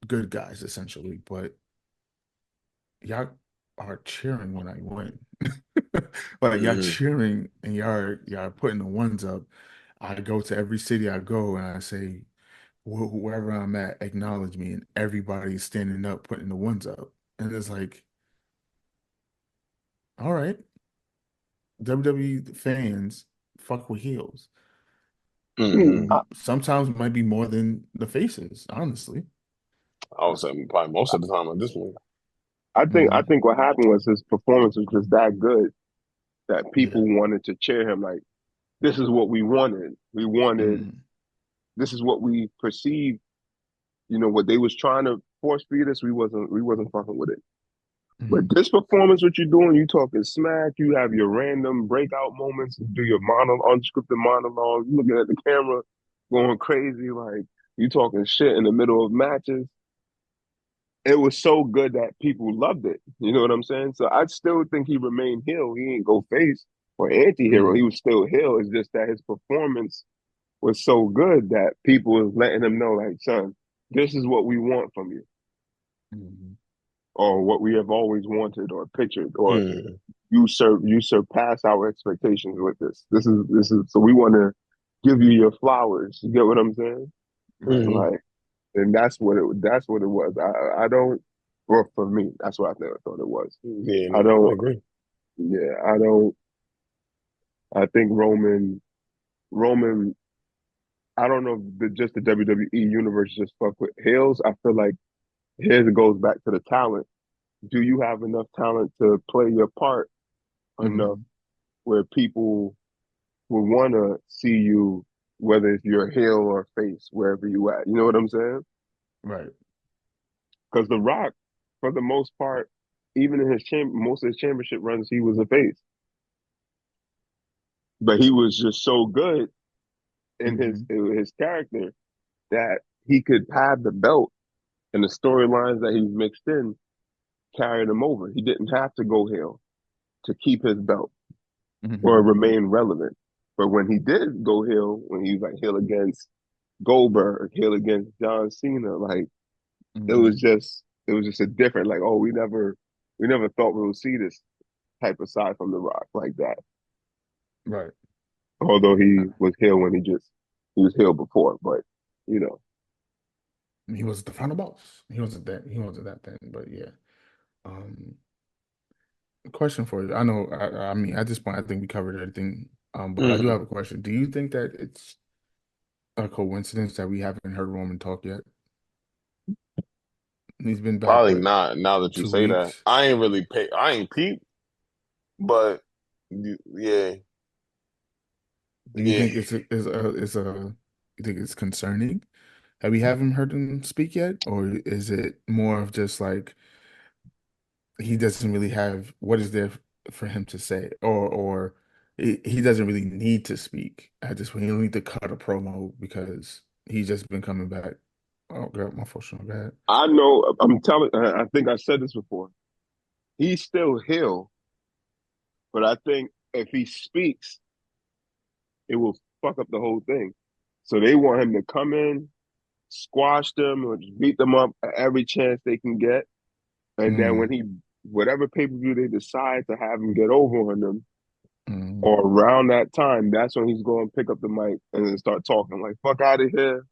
good guys essentially. But y'all are cheering when I win. Like y'all Hmm. cheering and y'all putting the ones up. I go to every city I go and I say, wherever I'm at, acknowledge me, and everybody's standing up, putting the ones up. And it's like, all right, WWE fans fuck with heels. Hmm. Hmm. Sometimes might be more than the faces, honestly. I would say probably most of the time at this point. I Hmm. think what happened was his performance was just that good that Yeah. people wanted to cheer him. Like this is what we wanted. We wanted Hmm. this is what we perceived. You know what they was trying to force feed us. We wasn't fucking with it. But Hmm. this performance, what you're doing, you talking smack. You have your random breakout moments. You do your unscripted monologue. You looking at the camera, going crazy, like you talking shit in the middle of matches. It was so good that people loved it. You know what I'm saying? So I still think he remained heel. He ain't go face or anti-hero. He Hmm. was still heel. It's just that his performance was so good that people was letting him know, like, son, this is what we want from you, Hmm. or what we have always wanted or pictured, or Hmm. you surpass our expectations with this. This is so we want to give you your flowers. You get what I'm saying? Right. Hmm. Like, and that's what it was. I don't. Well, for me, that's what I thought it was. Yeah, I no, I don't. agree. Yeah, I don't. I think Roman. I don't know if just the WWE universe just fuck with heels. I feel like here's it goes back to the talent. Do you have enough talent to play your part enough Hmm. where people will want to see you, whether it's your heel or face, wherever you at? You know what I'm saying? Right. Because The Rock, for the most part, even in most of his championship runs, he was a face, but he was just so good Hmm. in his character that he could have the belt and the storylines that he's mixed in carried him over. He didn't have to go heel to keep his belt or Hmm. remain relevant. But when he did go heel, when he was like heel against Goldberg, heel against John Cena, like Hmm. it was just a different like, oh, we never thought we would see this type of side from The Rock like that. Right. Although he was heel when he was heel before, but you know. He was the final boss. He wasn't that thing, but yeah. Um, question for you. I know I mean at this point I think we covered everything. But I do Hmm. have a question. Do you think that it's a coincidence that we haven't heard Roman talk yet? He's been back Probably what not. Now that you two say that, weeks? I ain't peep, but yeah, Do you yeah. think it's a you think it's concerning? Have we haven't heard him speak yet? Or is it more of just like he doesn't really have what is there for him to say, or he doesn't really need to speak at this point. He don't need to cut a promo because he's just been coming back. Oh, God, my first one bad. I know. I'm telling. I think I said this before. He's still heel, but I think if he speaks, it will fuck up the whole thing. So they want him to come in, squash them, or just beat them up at every chance they can get, and then when Mm, he whatever pay per view they decide to have him get over on them, mm. or around that time, that's when he's going to pick up the mic and then start talking like "fuck out of here."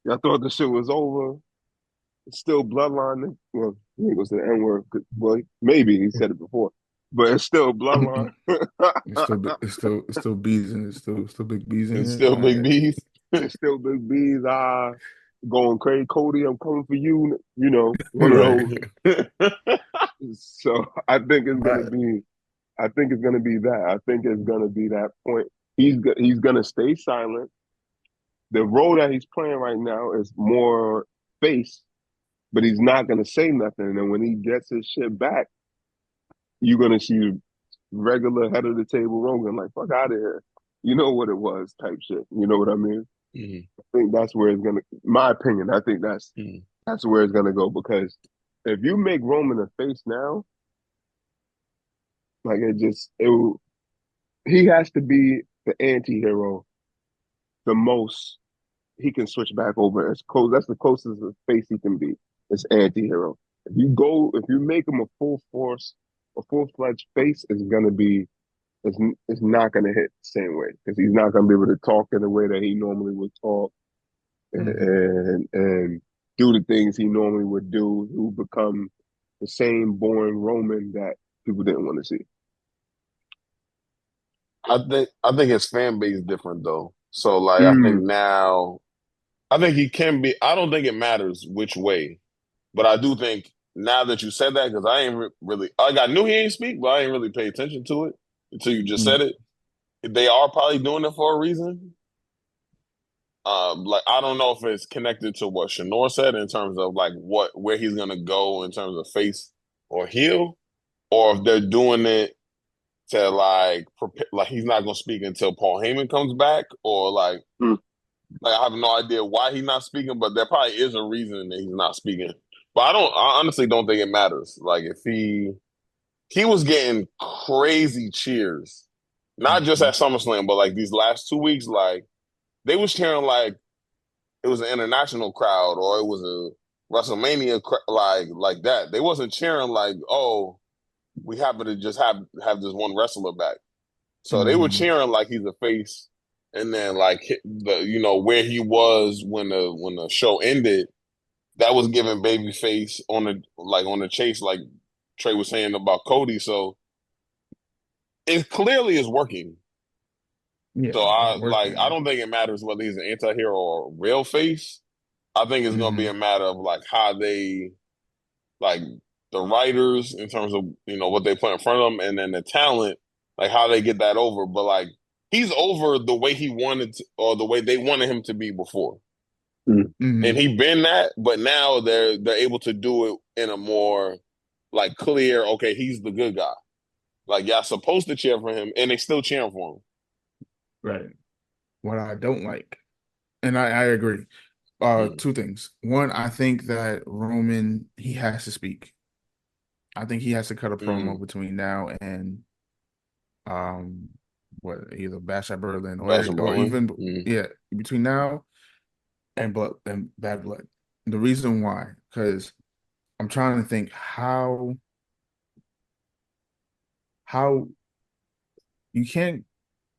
Y'all thought the shit was over. It's still bloodline. Well, he ain't gonna say the N word. Well, maybe he said it before, but it's still bloodline. It's still bees and it's still big bees in It's here. still Big B's. It's still Big B's. Going crazy. Cody, I'm coming for you. You know, one of Right. those. So I think it's gonna But be. I think it's gonna be that. I think it's gonna be that point. He's gonna stay silent. The role that he's playing right now is more face, but he's not gonna say nothing. And when he gets his shit back, you're gonna see regular head of the table Rogan like fuck out of here. You know what it was type shit. You know what I mean? Mhm, I think that's where it's gonna. My opinion. I think mhm. that's where it's gonna go because if you make Roman a face now, like he has to be the anti-hero the most he can switch back over as close. That's the closest of face he can be. It's anti-hero. If you make him a full force, a full-fledged face, it's, it's not gonna hit the same way because he's not gonna be able to talk in the way that he normally would talk mhm. and do the things he normally would do. He will become the same boring Roman that people didn't want to see. I think his fan base is different though. So like I think Mm, now I think he can be. I don't think it matters which way, but I do think now that you said that because I ain't really like I knew he ain't speak, but I ain't really pay attention to it until you just Mm, said it. They are probably doing it for a reason. Like I don't know if it's connected to what Shanor said in terms of like where he's gonna go in terms of face or heel, or if they're doing it to like prepare, like he's not gonna speak until Paul Heyman comes back, or mm, like I have no idea why he's not speaking, but there probably is a reason that he's not speaking. But I honestly don't think it matters. Like if he was getting crazy cheers, not just mhm. at SummerSlam, but like these last 2 weeks, like they was cheering like it was an international crowd or it was a WrestleMania like that. They wasn't cheering like, oh, we happen to just have this one wrestler back. So they were Mhm. cheering like he's a face, and then like where he was when the show ended, that was giving babyface on the chase, like Trey was saying about Cody. So it clearly is working. Yeah, So it's I working. don't think it matters whether he's an anti-hero or a real face. I think it's gonna be a Hmm. matter of like how they like the writers in terms of what they put in front of them, and then the talent, like how they get that over. But like he's over the way he wanted to, or the way they wanted him to be before, mm. and Hmm. he been that. But now they're able to do it in a more like clear. Okay, he's the good guy. Like y'all supposed to cheer for him, and they still cheering for him. Right. What I don't like, and I agree. Mm, Two things. One, I think that Roman, he has to speak. I think he has to cut a promo mm. between now and um what either Bash at Berlin Bastion or Berlin. even Mm, yeah, between now and Bad Blood. The reason why, because I'm trying to think how you can't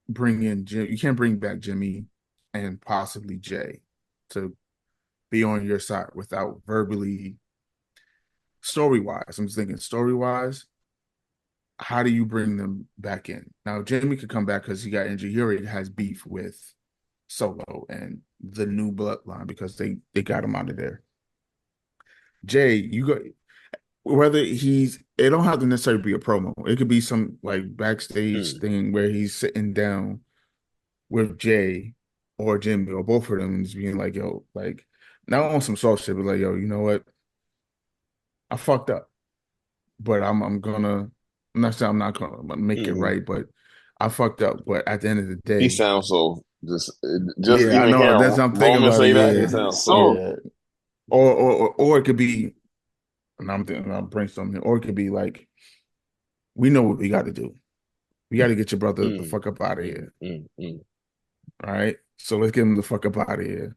you can't bring back Jimmy and possibly Jay to be on your side without verbally story wise. I'm just thinking story wise, how do you bring them back in? Now Jimmy could come back because he got injured. He already has beef with Solo and the new bloodline because they got him out of there. Jay, you got whether it don't have to necessarily be a promo. It could be some like backstage mm. thing where he's sitting down with Jay or Jimmy or both of them and just being like, yo, like not on some soft shit, but like, yo, you know what? I fucked up, but I'm gonna I'm not saying I'm not gonna make it Hmm. right, but I fucked up. But at the end of the He day, sounds so just yeah, I even know. That's hearing I'm thinking Roman about say it. that, he Yeah, sounds So so. yeah. Or it could be, and I'm thinking, I'm brainstorming. Or it could be like, we know what we got to do. We got to get your brother the Mm, fuck up out of mm, here. mm, mm. All right. So let's get him the fuck up out of here.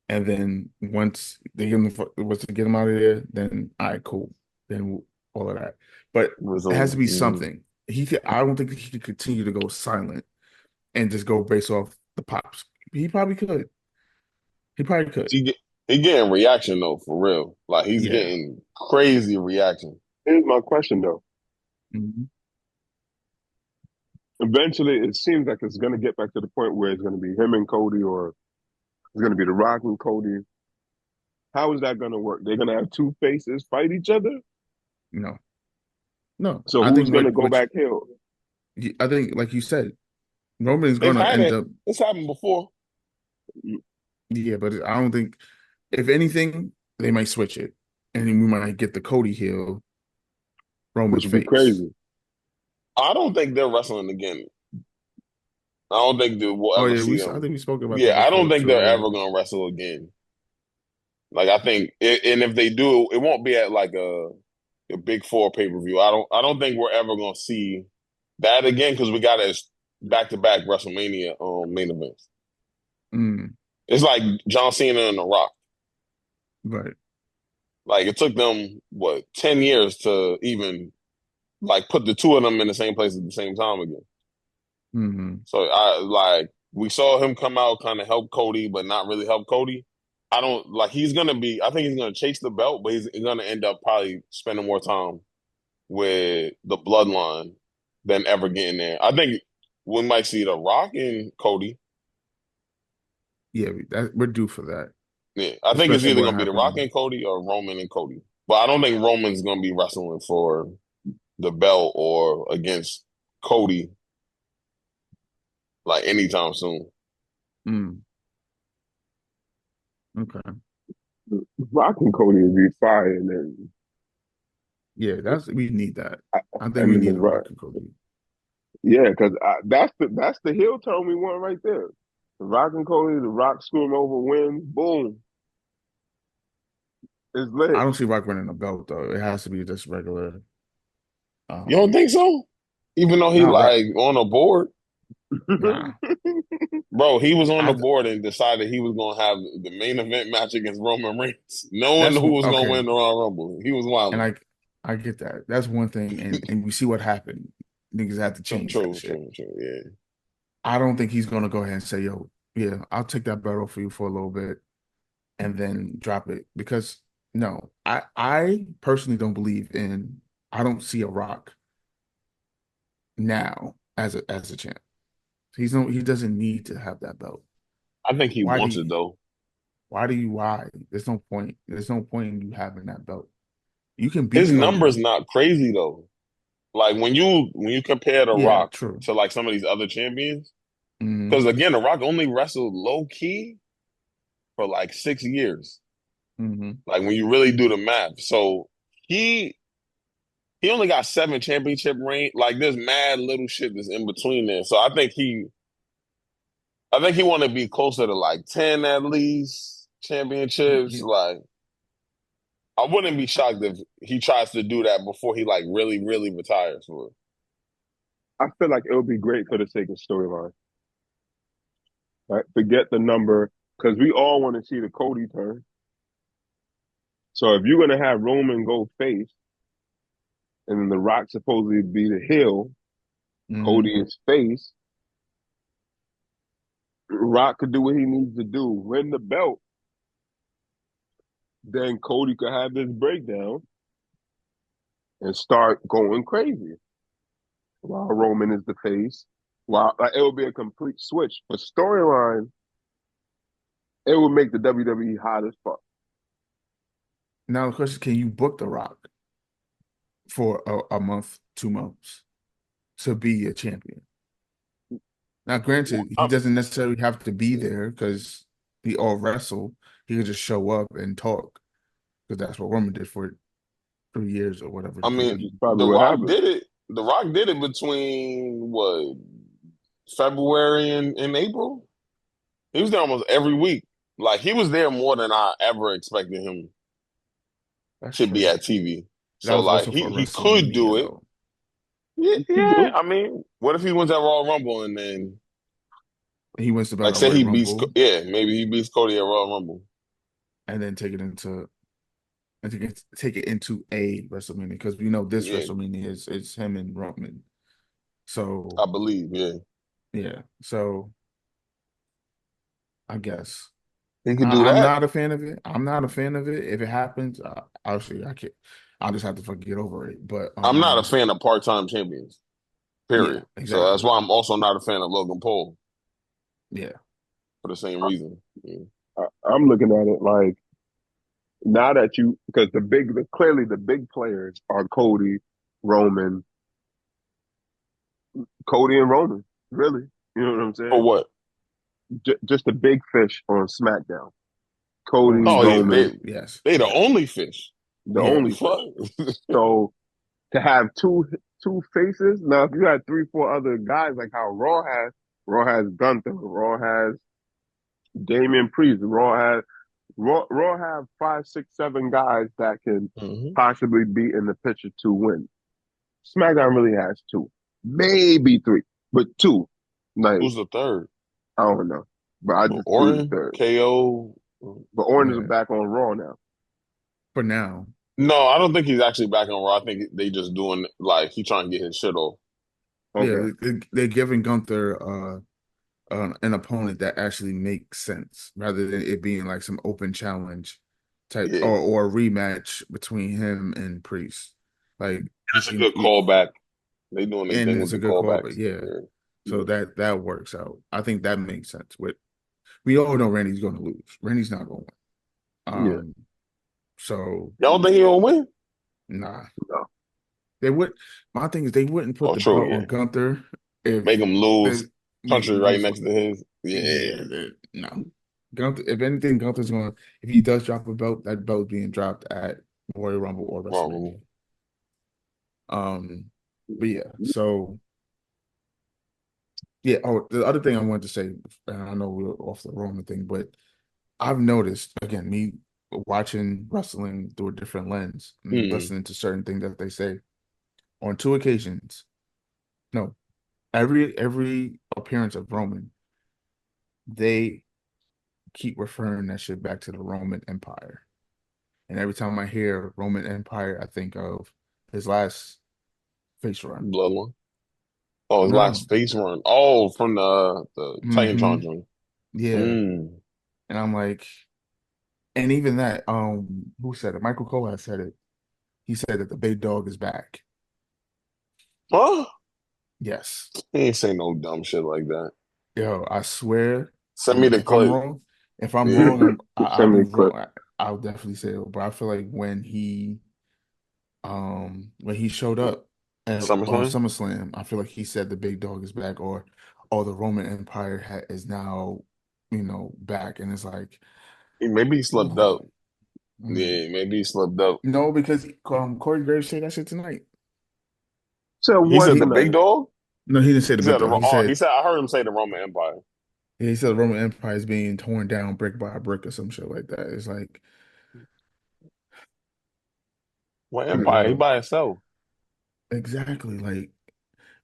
And then once they get him once they get him out of there, then all right, cool. Then all of that. But it has to Resume. be Mm. something. I don't think he could continue to go silent and just go based off the pops. He probably could. He probably could. He get he getting reaction though, for real. Like he's Yeah. getting crazy reaction. here's my question though. Mhm. Eventually, it seems like it's going to get back to the point where it's going to be him and Cody, or it's going to be The Rock and Cody. How is that going to work? They're going to have two faces fight each other. No, no. So I who's think going to go back heel? I think like you said, Roman is They've gonna had end it. up. It's happened before. Yeah, but I don't think if anything, they might switch it. And then we might get the Cody heel, Roman Which would be face. crazy. I don't think they're wrestling again. I don't think that we'll Oh ever yeah, see I them. think we spoke about that Yeah, I don't before think too. they're Yeah. ever gonna wrestle again. Like I think, and if they do, it won't be at like a big four pay-per-view. I don't think we're ever gonna see that again because we got it back-to-back WrestleMania main events. Mm, It's like John Cena and The Rock. right. Like it took them what 10 years to even like put the two of them in the same place at the same time again. Hmm. So I like we saw him come out kind of help Cody, but not really help Cody. I don't like he's gonna be. I think he's gonna chase the belt, but he's gonna end up probably spending more time with the bloodline than ever getting there. I think we might see The Rock and Cody. Yeah, we're due for that, Yeah, I think it's especially either what gonna be The Rock happened. and Cody or Roman and Cody. But I don't think Roman's gonna be wrestling for the belt or against Cody like anytime soon. Mm, okay. Rock and Cody would be fire, and then Yeah, we need that. I think and we then the need a Rock. Rock and Cody. Yeah, because that's the heel turn we want right there. The Rock and Cody, the Rock screw him over, win, boom, it's I lit. don't see Rock winning a belt though. It has to be just regular. You don't Um, think so? Even though he nah, Rock. like on a board, Nah, bro, he was on the I. board and decided he was gonna have the main event match against Roman Reigns, knowing That's who was gonna okay, win the Royal Rumble. He was and wilding. I get that. That's one thing, and we see what happened. Niggas had to True, change that true, shit. true, true. Yeah. I don't think he's gonna go ahead and say, "Yo, yeah, I'll take that belt off for you for a little bit," and then drop it because no, I personally don't believe in. I don't see a Rock now as a champ. He doesn't need to have that belt. I think he Why do wants you, it though. why? There's no point. There's no point in you having that belt. You can His beat number's Cody. not crazy though. Like when you compare The Yeah, Rock true. to like some of these other champions, Hmm. because again, The Rock only wrestled low key for like 6 years. Hmm. Like when you really do the math. So he he only got 7 championship reign. Like there's mad little shit that's in between there. So I think he want to be closer to like 10 at least championships. He, Like I wouldn't be shocked if he tries to do that before he like really, really retires for it. I feel like it would be great for the sake of storyline, right? Forget the number, because we all want to see the Cody turn. So if you're gonna have Roman go face, and then the Rock supposedly be the heel, hmm. Cody is face, Rock could do what he needs to do, win the belt, then Cody could have this breakdown and start going crazy while Roman is the face. While like, it will be a complete switch. But storyline, it would make the WWE hot as fuck. Now the question: can you book The Rock for a month, 2 months to be a champion? Now, granted, he I, doesn't necessarily have to be there because he all wrestle. He could just show up and talk because that's what Roman did for 3 years or whatever. I Which mean, is probably The what Rock happened. did it. The Rock did it between what February and April. He was there almost every week. Like he was there more than I ever expected him That's to be true. at TV. That So was like also for he could WrestleMania do it. though. Yeah, You can yeah. do I mean, what if he wins that Royal Rumble and then He wins the like Battle say Royal he beats Rumble yeah, maybe he beats Cody at Royal Rumble. and then take it into a WrestleMania because we know this Yeah, WrestleMania is him and Roman. So I believe. Yeah, yeah, so I guess he could do I'm that. not a fan of it. I'm not a fan of it. If it happens, obviously I can't. I'll just have to get over it. But I'm not a fan of part-time champions. yeah, Period. So that's exactly. why I'm also not a fan of Logan Paul Yeah, for the same reason. Yeah. I'm looking at it like now that you because clearly the big players are Cody and Roman, really. You know what I'm For saying? what? Just the big fish on SmackDown. on Cody, Oh yeah, Roman, SmackDown. Yes, they the yes, only fish. the yeah. The only fish. fuck? So to have two faces now, if you had three, four other guys like how Raw has Gunther, Raw has Damian Priest, Raw have five, six, seven guys that can hmm possibly be in the picture to win. SmackDown really has two, maybe three, but two. Like Who's the third? I don't know, but I just threw the Orton, third. KO. But Orange is Yeah. back on Raw now. For now, No, I don't think he's actually back on Raw. I think they just doing like he trying to get his shit off. yeah, Okay, they're giving Gunther an opponent that actually makes sense rather than it being like some open challenge type Yeah, or a rematch between him and Priest. Like and we it's a can, good callback. They doing their and thing with it's a the good call, but callbacks. yeah. Yeah. So yeah, that works out. I think that makes sense. With we all know Randy's going to lose. Randy's not going to win. yeah. So Y'all don't think he gonna win? nah, No, they would. My thing is they wouldn't put Oh, the true. belt Yeah, on Gunther make if him they lose. make Country him right lose. next to his. Yeah, Yeah, no. Gunther, if anything, Gunther's going to, if he does drop a belt, that belt being dropped at Royal Rumble or WrestleMania. wrong. Um, but yeah, so yeah. Oh, the other thing I wanted to say, and I know we're off the Roman thing, but I've noticed again, me watching wrestling through a different lens and Hmm. listening to certain things that they say on two occasions. No, every appearance of Roman, they keep referring that shit back to the Roman Empire. And every time I hear Roman Empire, I think of his last face run. Bloodline. Oh, his No. last face run. Oh, from the Hmm. Titantron joint. Yeah. Mm. And I'm like, and even that, who said it? Michael Cole said it. He said that the big dog is back. Huh? Yes. He ain't say no dumb shit like that. Yo, I swear, Send me the if I'm clip. wrong, if I'm Yeah. wrong, I'll send me be a clip. wrong. I'll definitely say it. But I feel like when he showed up on SummerSlam? SummerSlam, I feel like he said the big dog is back, or the Roman Empire is now, back, and it's like, Maybe he slept ooh, up. mm. Yeah, maybe he slept up. No, because Corey Graves said that shit tonight. So He what said the He big tonight? dog? No, he didn't say the He big said dog. he said I heard him say the Roman Empire. He said the Roman Empire is being torn down brick by brick or some shit like that. It's like, What Hmm. Empire? He yo, by himself. exactly. Like,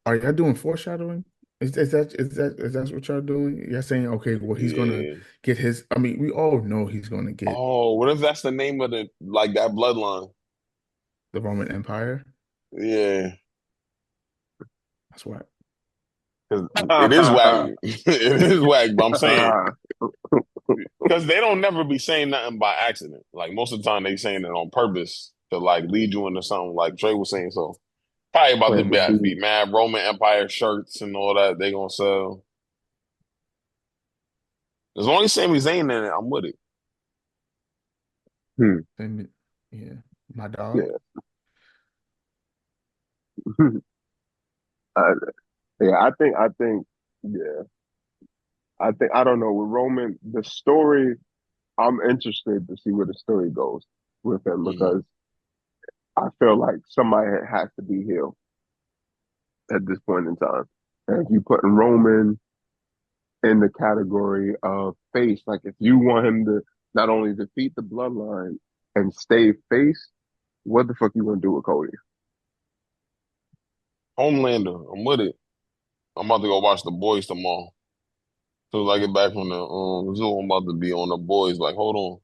are y'all doing foreshadowing? Is that what y'all doing? You're saying, okay, well, he's gonna Yeah. get his. I mean, we all know he's gonna get Oh, what if that's the name of the like that bloodline? the Roman Empire. Yeah. That's why. Because it is whack. It is whack, but I'm saying because they don't never be saying nothing by accident. Like most of the time they saying it on purpose to like lead you into something like Trey was saying. So probably about to Plant the be seed. mad Roman Empire shirts and all that they gonna sell. As long as Sami Zayn in it, I'm with it. Hmm. And yeah, my dog. Yeah. Uh, yeah, yeah, I don't know with Roman. The story, I'm interested to see where the story goes with him Hmm because I feel like somebody has to be healed. at this point in time. And if you putting Roman in the category of face, like if you want him to not only defeat the bloodline and stay face, what the fuck you gonna do with Cody? Homelander, I'm with it. I'm about to go watch The Boys tomorrow. As soon as I get back from the zoo, I'm about to be on The Boys. Like, hold on,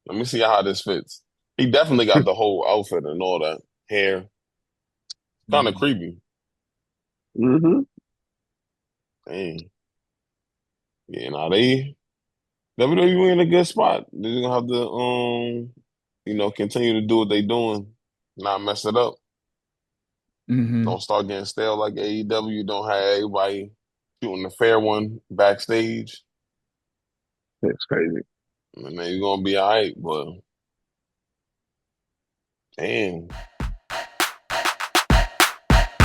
let me see how this fits. He definitely got the whole outfit and all that hair. Kind of creepy. Mm-hmm. Dang. Yeah, now WWE in a good spot. They're gonna have to continue to do what they doing, not mess it up. Hmm. Don't start getting stale like AEW. Don't have everybody shooting the fair one backstage. It's crazy. And then you're gonna be all right, but damn.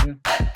Yeah.